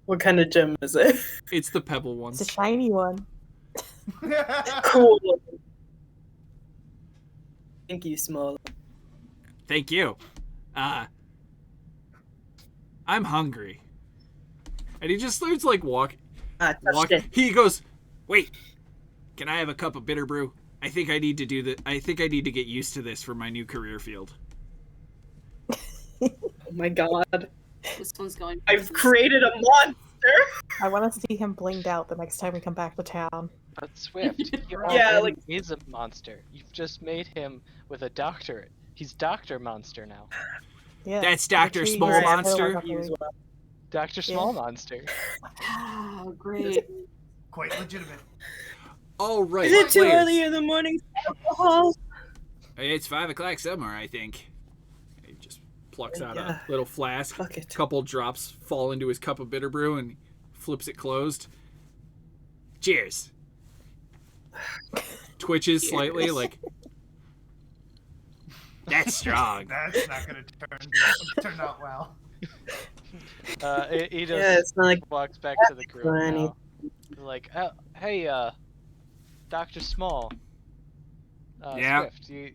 What kind of gem is it? It's the pebble It's ones. a shiny one. Cool. Thank you, Small. Thank you. I'm hungry. And he just starts like walk. He goes, wait. Can I have a cup of bitter brew? I think I need to do that. I think I need to get used to this for my new career field. Oh my god. This one's going. I've created a monster. I want to see him blinged out the next time we come back to town. But Swift, he Yeah, already is a monster. You've just made him with a doctorate. He's Dr. Monster now. Yeah. That's Dr. Make sure you Small use that Monster? properly. Dr. Small Monster. Oh, great. Quite legitimate. All right. Is it too players. early in the morning for alcohol? It's 5 o'clock somewhere, I think. He just plucks out Yeah. a little flask. Fuck it. Couple drops fall into his cup of bitter brew and flips it closed. Cheers. Twitches slightly, like. That's strong. That's not gonna turn out well. He just Yeah, it's not like walks back to the group funny. now. Like, hey, Dr. Small. Yeah? Swift, you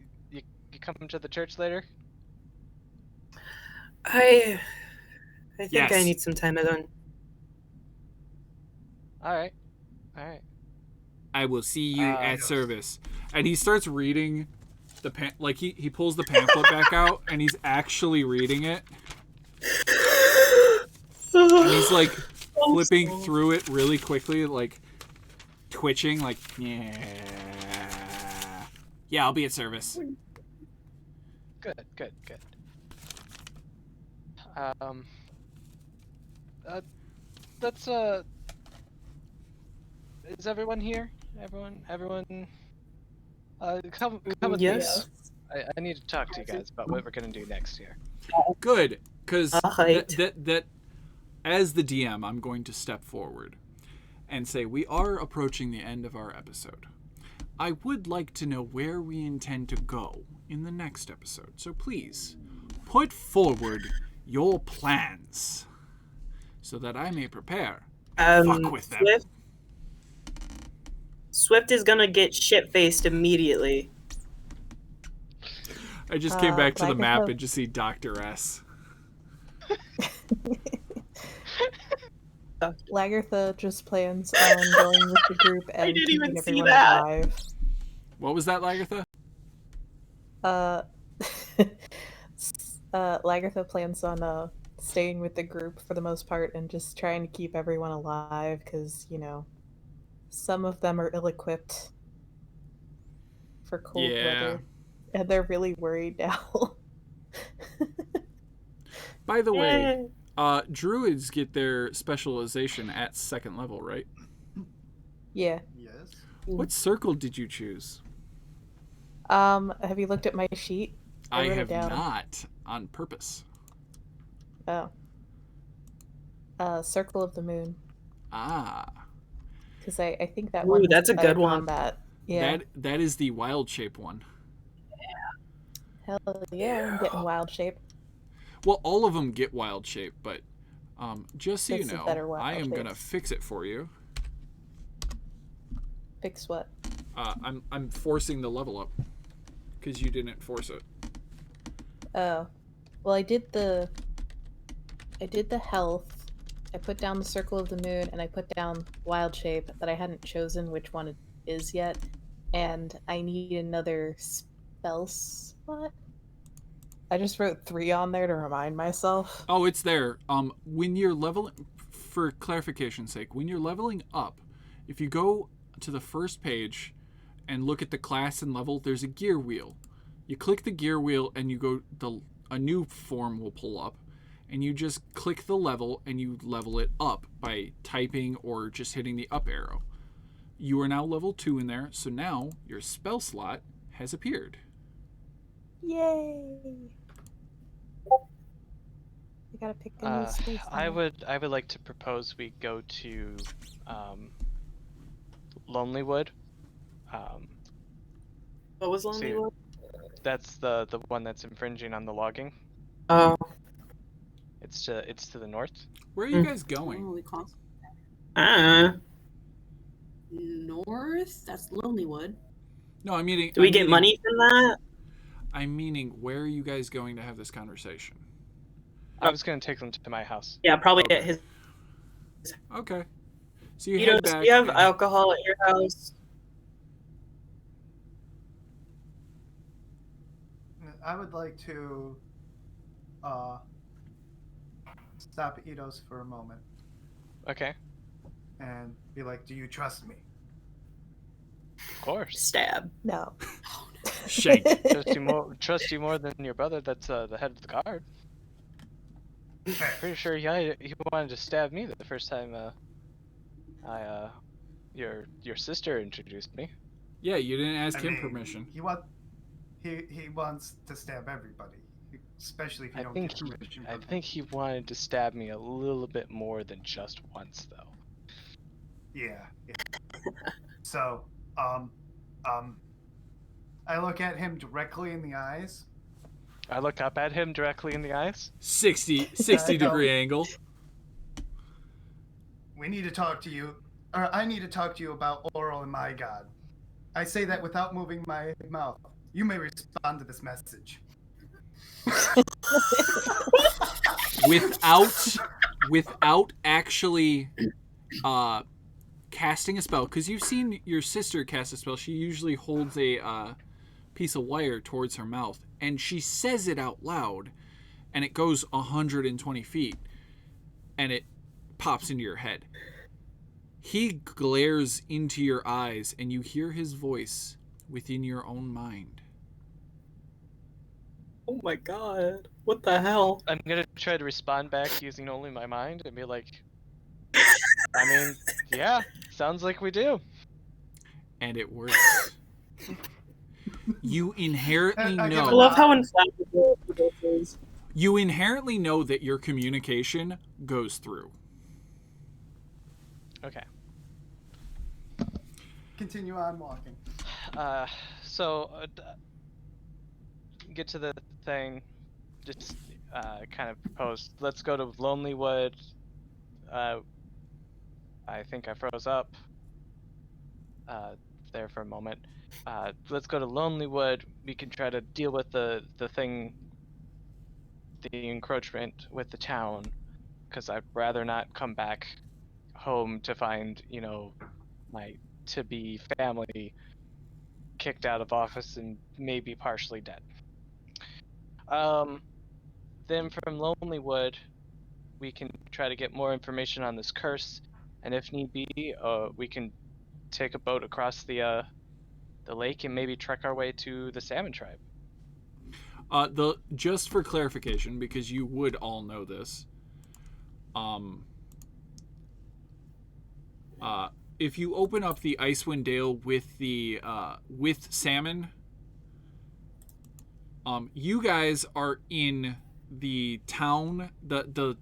coming to the church later? I think Yes. I need some time alone. Alright. I will see you at Yes. service. And he starts reading the he pulls the pamphlet back out and he's actually reading it. And he's like flipping through it really quickly, like twitching, like yeah, I'll be at service. Good. Let's is everyone here? Everyone come with me. Yes. I need to talk to you guys about what we're gonna do next year. Good, because Alright. that as the DM, I'm going to step forward and say we are approaching the end of our episode. I would like to know where we intend to go in the next episode. So please put forward your plans so that I may prepare. Fuck with them. Swift is gonna get shit-faced immediately. I just came back to the like I map said- and just see Dr. S. Lagertha just plans on going with the group and didn't keeping even see everyone that. alive. What was that, Lagertha? Lagertha plans on staying with the group for the most part and just trying to keep everyone alive because, some of them are ill-equipped for cold Yeah. weather. And they're really worried now. By the way, druids get their specialization at 2nd level, right? Yeah. Yes. What circle did you choose? Have you looked at my sheet? I wrote it have down. not, on purpose. Oh. Circle of the Moon. Ah. Because I think that Ooh, one. that's a good one. Combat. Yeah. That is the wild shape one. Hell yeah, I'm getting wild shape. Well, all of them get wild shape, but just so That's you a know, better wild I am shape. gonna fix it for you. Fix what? I'm forcing the level up because you didn't force it. Oh. Well, I did the health. I put down the Circle of the Moon, and I put down wild shape, but I hadn't chosen which one it is yet. And I need another spell slot. I just wrote 3 on there to remind myself. Oh, it's there. When you're leveling, for clarification's sake, when you're leveling up, if you go to the first page and look at the class and level, there's a gear wheel. You click the gear wheel and you go, a new form will pull up, and you just click the level and you level it up by typing or just hitting the up arrow. You are now level 2 in there, so now your spell slot has appeared. Yay! I gotta pick a new space. I would like to propose we go to Lonelywood. What was Lonelywood? That's the one that's infringing on the logging. Oh. It's to the north. Where are you guys going? Holy cow. Ah. North? That's Lonelywood. No, I'm meaning. Do we get money from that? I'm meaning, where are you guys going to have this conversation? I was going to take them to my house. Yeah, probably Okay. at his. Okay. So you You head know, back. do you have and- alcohol at your house? I would like to stop Eidos for a moment Okay, and be like, "Do you trust me?" of course. Stab. No. Shake. Trust you more than your brother. That's the head of the guard. Pretty sure he wanted to stab me the first time your sister introduced me. Yeah, you didn't ask I him mean, permission. He wants to stab everybody, especially if you I don't think get permission. I from him. think he wanted to stab me a little bit more than just once, though. Yeah. So, I look at him directly in the eyes. I look up at him directly in the eyes. 60 I degree angle. We need to talk to you, or I need to talk to you about Oral and my god. I say that without moving my mouth. You may respond to this message. Without actually casting a spell, because you've seen your sister cast a spell. She usually holds a piece of wire towards her mouth, and she says it out loud, and it goes 120 feet, and it pops into your head. He glares into your eyes, and you hear his voice within your own mind. Oh my god. What the hell? I'm gonna try to respond back using only my mind and be like, I mean, yeah, sounds like we do. And it works. You inherently I give I it know. love how inflammable this is. You inherently know that your communication goes through. Okay. Continue on walking. Get to the thing. Just kind of propose. Let's go to Lonelywood. I think I froze up there for a moment. Let's go to Lonelywood. We can try to deal with the thing, the encroachment with the town, because I'd rather not come back home to find, my to-be family kicked out of office and maybe partially dead. Then from Lonelywood, we can try to get more information on this curse, and if need be, we can take a boat across the lake and maybe trek our way to the Salmon Tribe. Just for clarification, because you would all know if you open up the Icewind Dale with the with salmon, you guys are in the town, the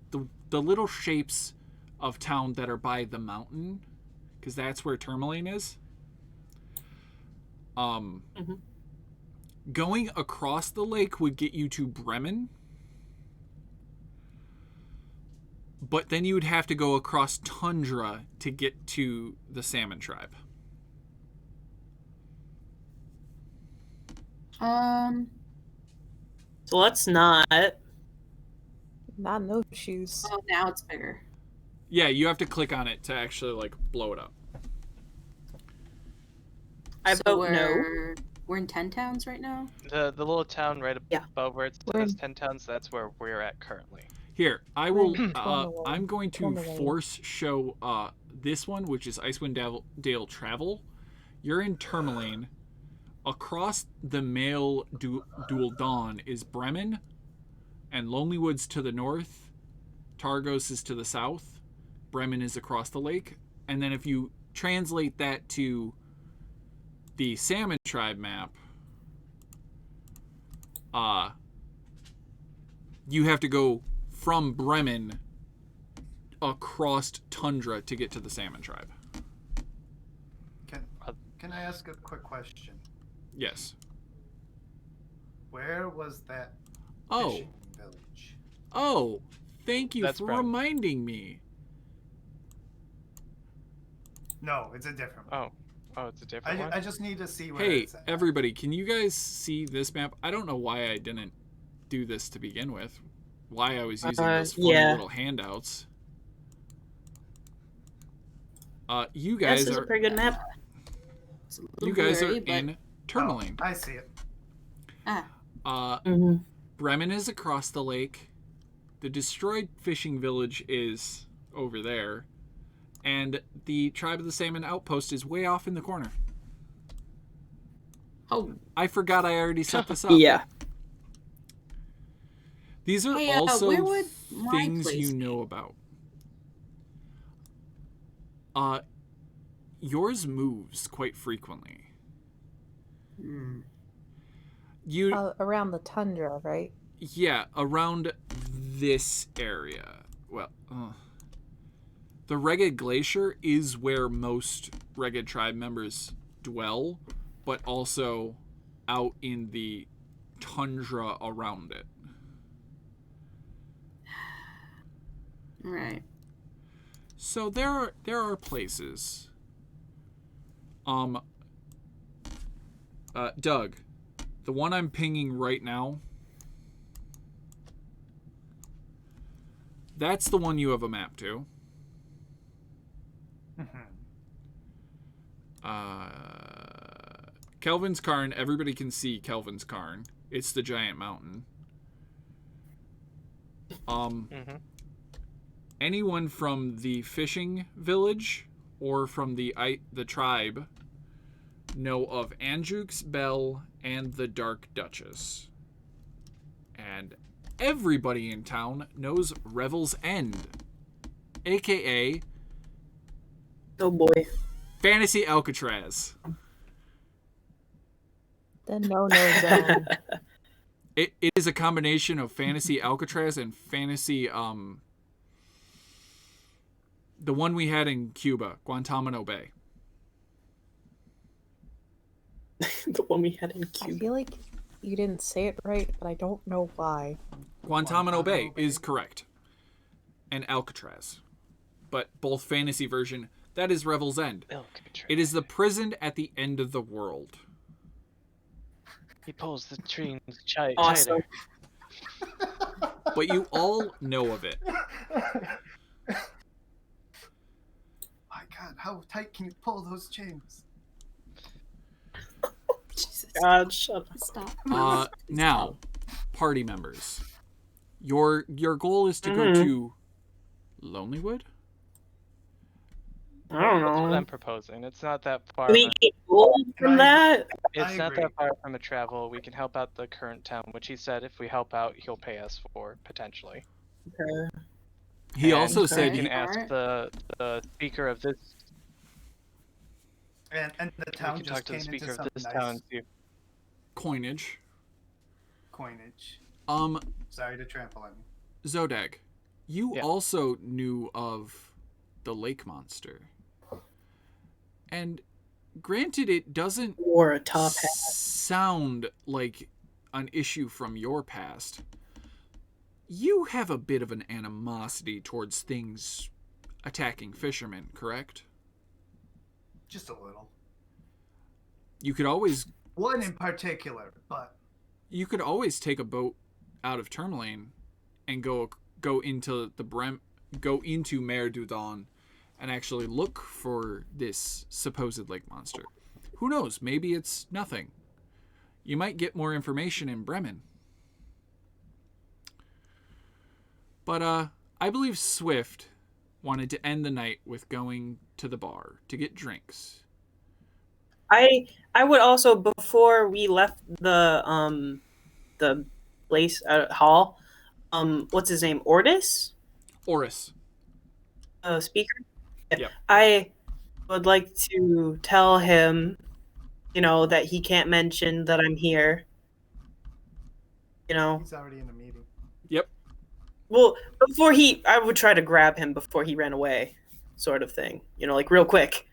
little shapes of town that are by the mountain, because that's where Tourmaline is. Going across the lake would get you to Bremen, but then you would have to go across tundra to get to the Salmon Tribe. So let's not. Not in those shoes. Oh, now it's bigger. Yeah, you have to click on it to actually like blow it up. I So vote no. We're in 10 towns right now? The little town right Yeah. above where it We're says in- 10 towns, that's where we're at currently. Here, I will. Cornwall. I'm going to Cornwall. force show this one, which is Icewind Dale Travel. You're in Tourmaline. Across the Mail Dual Dawn is Bremen, and Lonely Woods to the north. Targos is to the south. Bremen is across the lake. And then if you translate that to the Salmon Tribe map, you have to go from Bremen across tundra to get to the Salmon Tribe. Can I ask a quick question? Yes. Where was that Oh. fishing village? Oh, thank you That's for Bremen. reminding me. No, it's a different one. Oh, it's a different one? I just need to see where Hey, it's at. everybody, can you guys see this map? I don't know why I didn't do this to begin with. Why I was using those funny yeah. little handouts. You This guys is a are pretty good map. It's a little you guys are blurry, but- in Tourmaline. Oh, I see it. Bremen is across the lake. The destroyed fishing village is over there. And the Tribe of the Salmon outpost is way off in the corner. Oh, I forgot I already set this up. Yeah. These are Hey, also where would my things place you be? know about. Yours moves quite frequently. You Around the tundra, right? Yeah, around this area. Well, the Ragged Glacier is where most Ragged Tribe members dwell, but also out in the tundra around it. right. So there are places. Doug, the one I'm pinging right now, that's the one you have a map to. Kelvin's Cairn, everybody can see Kelvin's Cairn. It's the giant mountain. Anyone from the fishing village or from the tribe know of Anjuk's Bell and the Dark Duchess. And everybody in town knows Revel's End, aka Oh boy. Fantasy Alcatraz. The no-no zone. It is a combination of Fantasy Alcatraz and Fantasy the one we had in Cuba, Guantanamo Bay. The one we had in I Cuba. feel like you didn't say it right, but I don't know why. Guantanamo Bay is correct. And Alcatraz. But both fantasy version, that is Revel's End. It is the prison at the end of the world. He pulls the strings Awesome. tighter. But you all know of it. My God, how tight can you pull those chains? Jesus. God, shut up. Stop. Now, party members. Your goal is to go to Lonelywood? I don't That's what know. I'm proposing. It's not that far. Do we get gold from that? It's I not agree. that far from a travel. We can help out the current town, which he said if we help out, he'll pay us for, potentially. Okay. He And also we said can he, ask Alright. the speaker of this And the We town can just talk to the came speaker into of some this nice town. See. Coinage. coinage. Um, Sorry to trample on you. Zodag, you Yeah. also knew of the lake monster. And granted, it doesn't Wore a top hat. sound like an issue from your past. You have a bit of an animosity towards things attacking fishermen, correct? Just a little. You could always One in particular, but take a boat out of Tourmaline and go into Mare du Dawn and actually look for this supposed lake monster. Who knows? Maybe it's nothing. You might get more information in Bremen. But I believe Swift wanted to end the night with going to the bar to get drinks. I would also, before we left the place hall, what's his name? Ordis? Oris. Speaker? Yep. I would like to tell him, that he can't mention that I'm here. he's already in a meeting. Yep. Well, I would try to grab him before he ran away, sort of thing. Like real quick.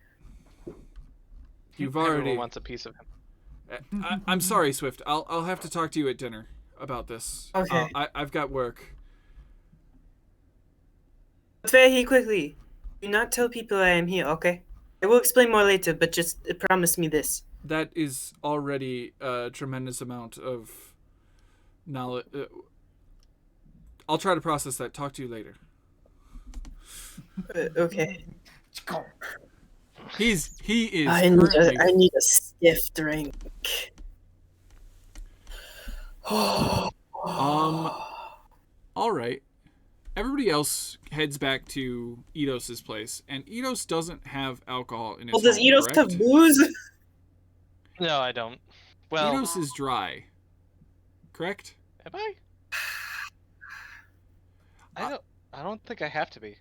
You've Everyone already. wants a piece of him. I'm sorry, Swift. I'll have to talk to you at dinner about this. Okay. I've got work. Very quickly. Do not tell people I am here, okay? I will explain more later, but just promise me this. That is already a tremendous amount of knowledge. I'll try to process that. Talk to you later. Okay. He is I currently. need a stiff drink. All right. Everybody else heads back to Edos's place, and Edos doesn't have alcohol in his Well, does home, Edos correct? have booze? No, I don't. Well, Edos is dry. Correct? am I? I don't think I have to be.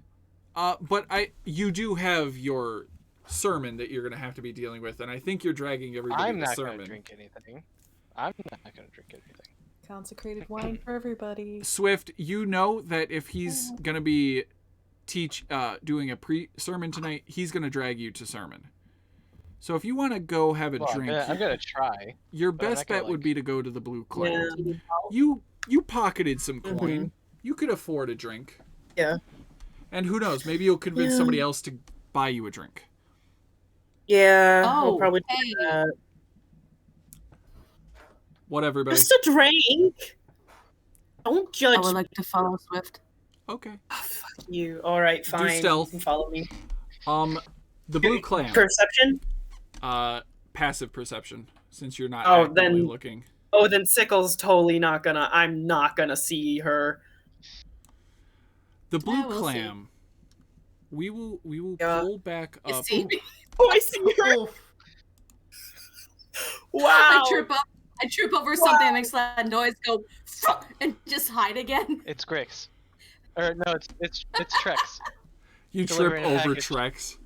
But you do have your sermon that you're going to have to be dealing with, and I think you're dragging everybody I'm to the not sermon. going to drink anything. I'm not going to drink anything. Consecrated wine for everybody. Swift, you know that if he's going to be doing a pre-sermon tonight, he's going to drag you to sermon. So if you want to go have a drink, I'm going to try. your but I'm best not gonna, bet would be to go to the Blue Clam. Yeah. You pocketed some coin. Mhm. You could afford a drink. Yeah. And who knows, maybe you'll convince Yeah. somebody else to buy you a drink. Yeah, Oh, we'll probably do hey. that. What, everybody? Just a drink. Don't judge I would like to follow Swift. Okay. Fuck you. All right, fine. stealth. You can follow me. The Blue Clam. Perception? Passive perception, since you're not Oh, actively then- looking. Oh, then Sickle's totally not gonna. I'm not gonna see her. The Blue we'll see. Clam. We will Yeah. pull back You up. see me? Oh, I see her. Oh, Wow. I trip over something that makes that noise, go "Fuck," and just hide again. It's Grix. Or no, it's Trex. You trip delivering a over package. Trex.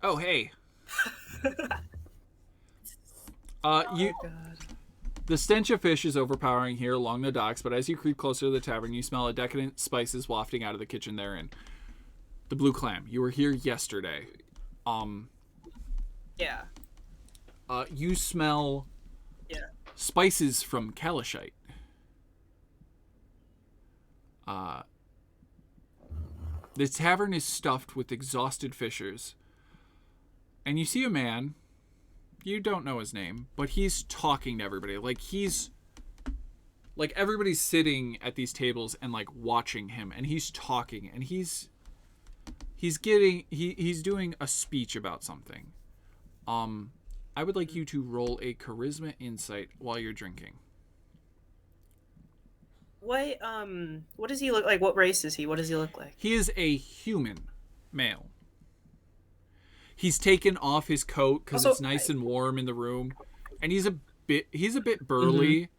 Oh, hey. You. God. The stench of fish is overpowering here along the docks, but as you creep closer to the tavern, you smell a decadent spices wafting out of the kitchen therein. The Blue Clam. You were here yesterday. Yeah. You smell Yeah. spices from Kalashite. The tavern is stuffed with exhausted fishers. And you see a man, you don't know his name, but he's talking to everybody. Like everybody's sitting at these tables and like watching him, and he's talking, and he's doing a speech about something. I would like you to roll a charisma insight while you're drinking. What does he look like? What race is he? What does he look like? He is a human male. He's taken off his coat because Also, it's nice and warm in the room, and he's a bit burly.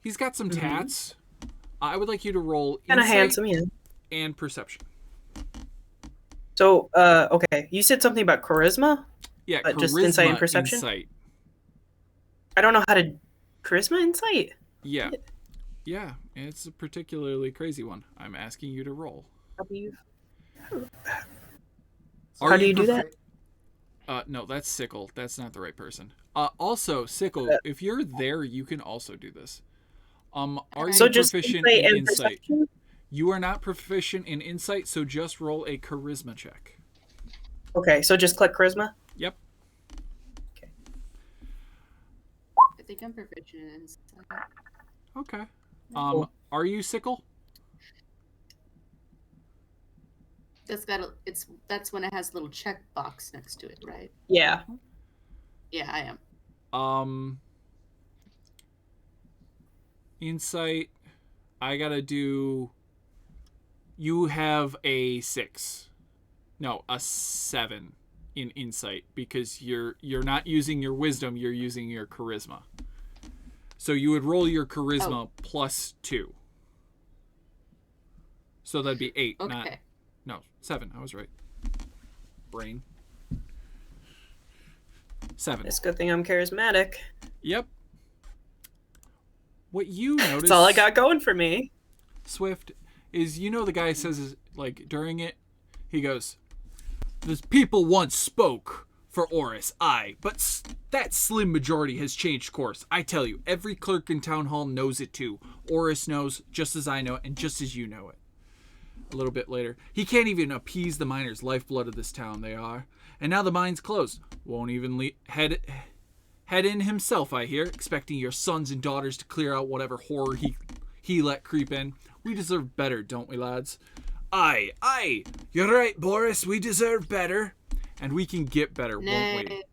He's got some tats. I would like you to roll Kind of insight handsome, yeah. and perception. So, okay, you said something about charisma. Yeah, But charisma, just insight and perception? insight. I don't know how to charisma insight. Yeah. Yeah, it's a particularly crazy one. I'm asking you to roll. How do you, Are how do you do that? No, that's Sickle. That's not the right person. Also, Sickle, if you're there, you can also do this. Are So you just proficient insight in and insight? perception? You are not proficient in insight, so just roll a charisma check. Okay, so just click charisma. Yep. I think I'm proficient in insight. Okay. Cool. Are you Sickle? That's when it has a little check box next to it, right? Yeah. Yeah, I am. Insight. I gotta do. You have a 6. No, a 7 in insight because you're not using your wisdom. You're using your charisma. So you would roll your charisma plus 2. So that'd be 8. Okay. No, 7. I was right. Brain. 7. It's a good thing I'm charismatic. Yep. What you notice, That's all I got going for me. Swift, is the guy says, like, during it, he goes, "The people once spoke for Oris, but that slim majority has changed course. I tell you, every clerk in Town Hall knows it too. Oris knows, just as I know it, and just as you know it." A little bit later, "He can't even appease the miners, lifeblood of this town they are. And now the mine's closed. Won't even head in himself, I hear, expecting your sons and daughters to clear out whatever horror he let creep in. We deserve better, don't we, lads?" Aye, you're right, Boris, we deserve better. And we can get better, won't we?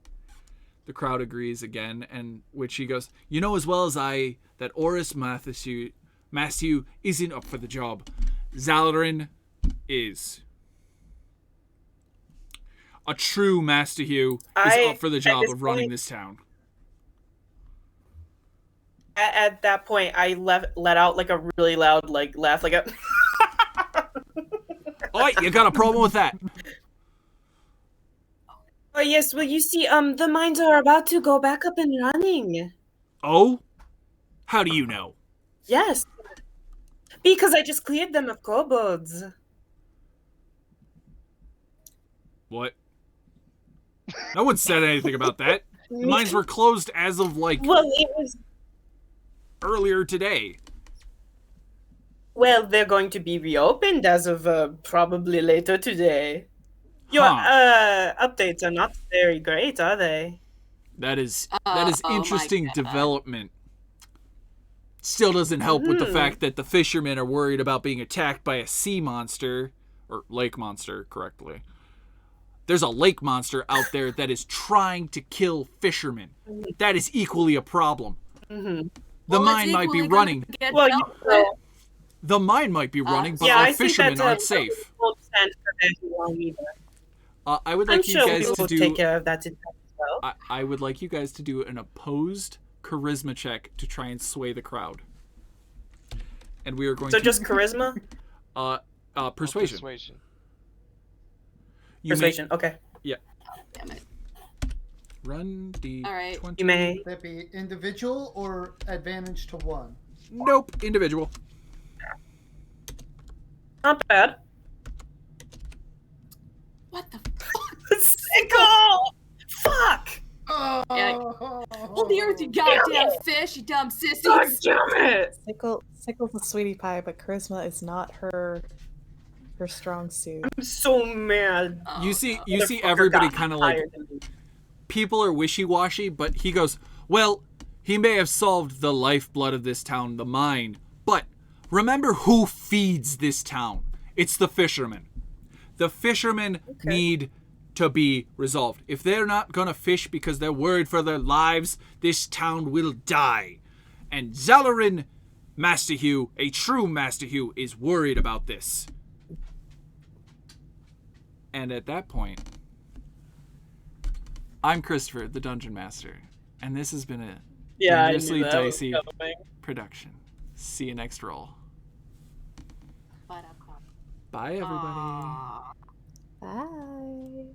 The crowd agrees again, and which he goes, "You know as well as I that Oris Masthew isn't up for the job. Zalarin is. A true Masthew is up for the job of running this town." At that point, I let out like a really loud laugh, like a. Oh, you got a problem with that? Oh yes, well you see, the mines are about to go back up and running. Oh? How do you know? Yes, because I just cleared them of kobolds. What? No one said anything about that. The mines were closed as of Well, it was. earlier today. Well, they're going to be reopened as of probably later today. Your updates are not very great, are they? That is Oh my interesting God. development. Still doesn't help with the fact that the fishermen are worried about being attacked by a sea monster, or lake monster, correctly. There's a lake monster out there that is trying to kill fishermen. That is equally a problem. Mm-hmm. The mine might be running. Well, The mine might be running, but yeah, our I think fishermen that's aren't safe. I would I'm like you sure guys we to will do. take care of that as well. I would like you guys to do an opposed charisma check to try and sway the crowd. And we are going So to just charisma? persuasion. Persuasion. Persuasion, okay. Damn it. Run All right. D20. You may. Would that be individual or advantage to one? Nope, individual. Not bad. What the Sickle! Fuck! Oh, Yeah. Hold the earth, you goddamn fish, you dumb God sissies! damn it! Sickle's a sweetie pie, but charisma is not her strong suit. I'm so mad. You see Motherfucker everybody got kind of like higher than me. people are wishy-washy, but he goes, "Well, he may have solved the lifeblood of this town, the mine, but remember who feeds this town? It's the fishermen. The fishermen need to be resolved. If they're not gonna fish because they're worried for their lives, this town will die. And Zalarin Masthew, a true Masthew, is worried about this." And at that point, I'm Christopher, the Dungeon Master, and this has been a Yeah, I Dangerously knew that was Dicey coming. production. See you next roll. Ba-da-ba. Bye, everybody. Aw. Bye.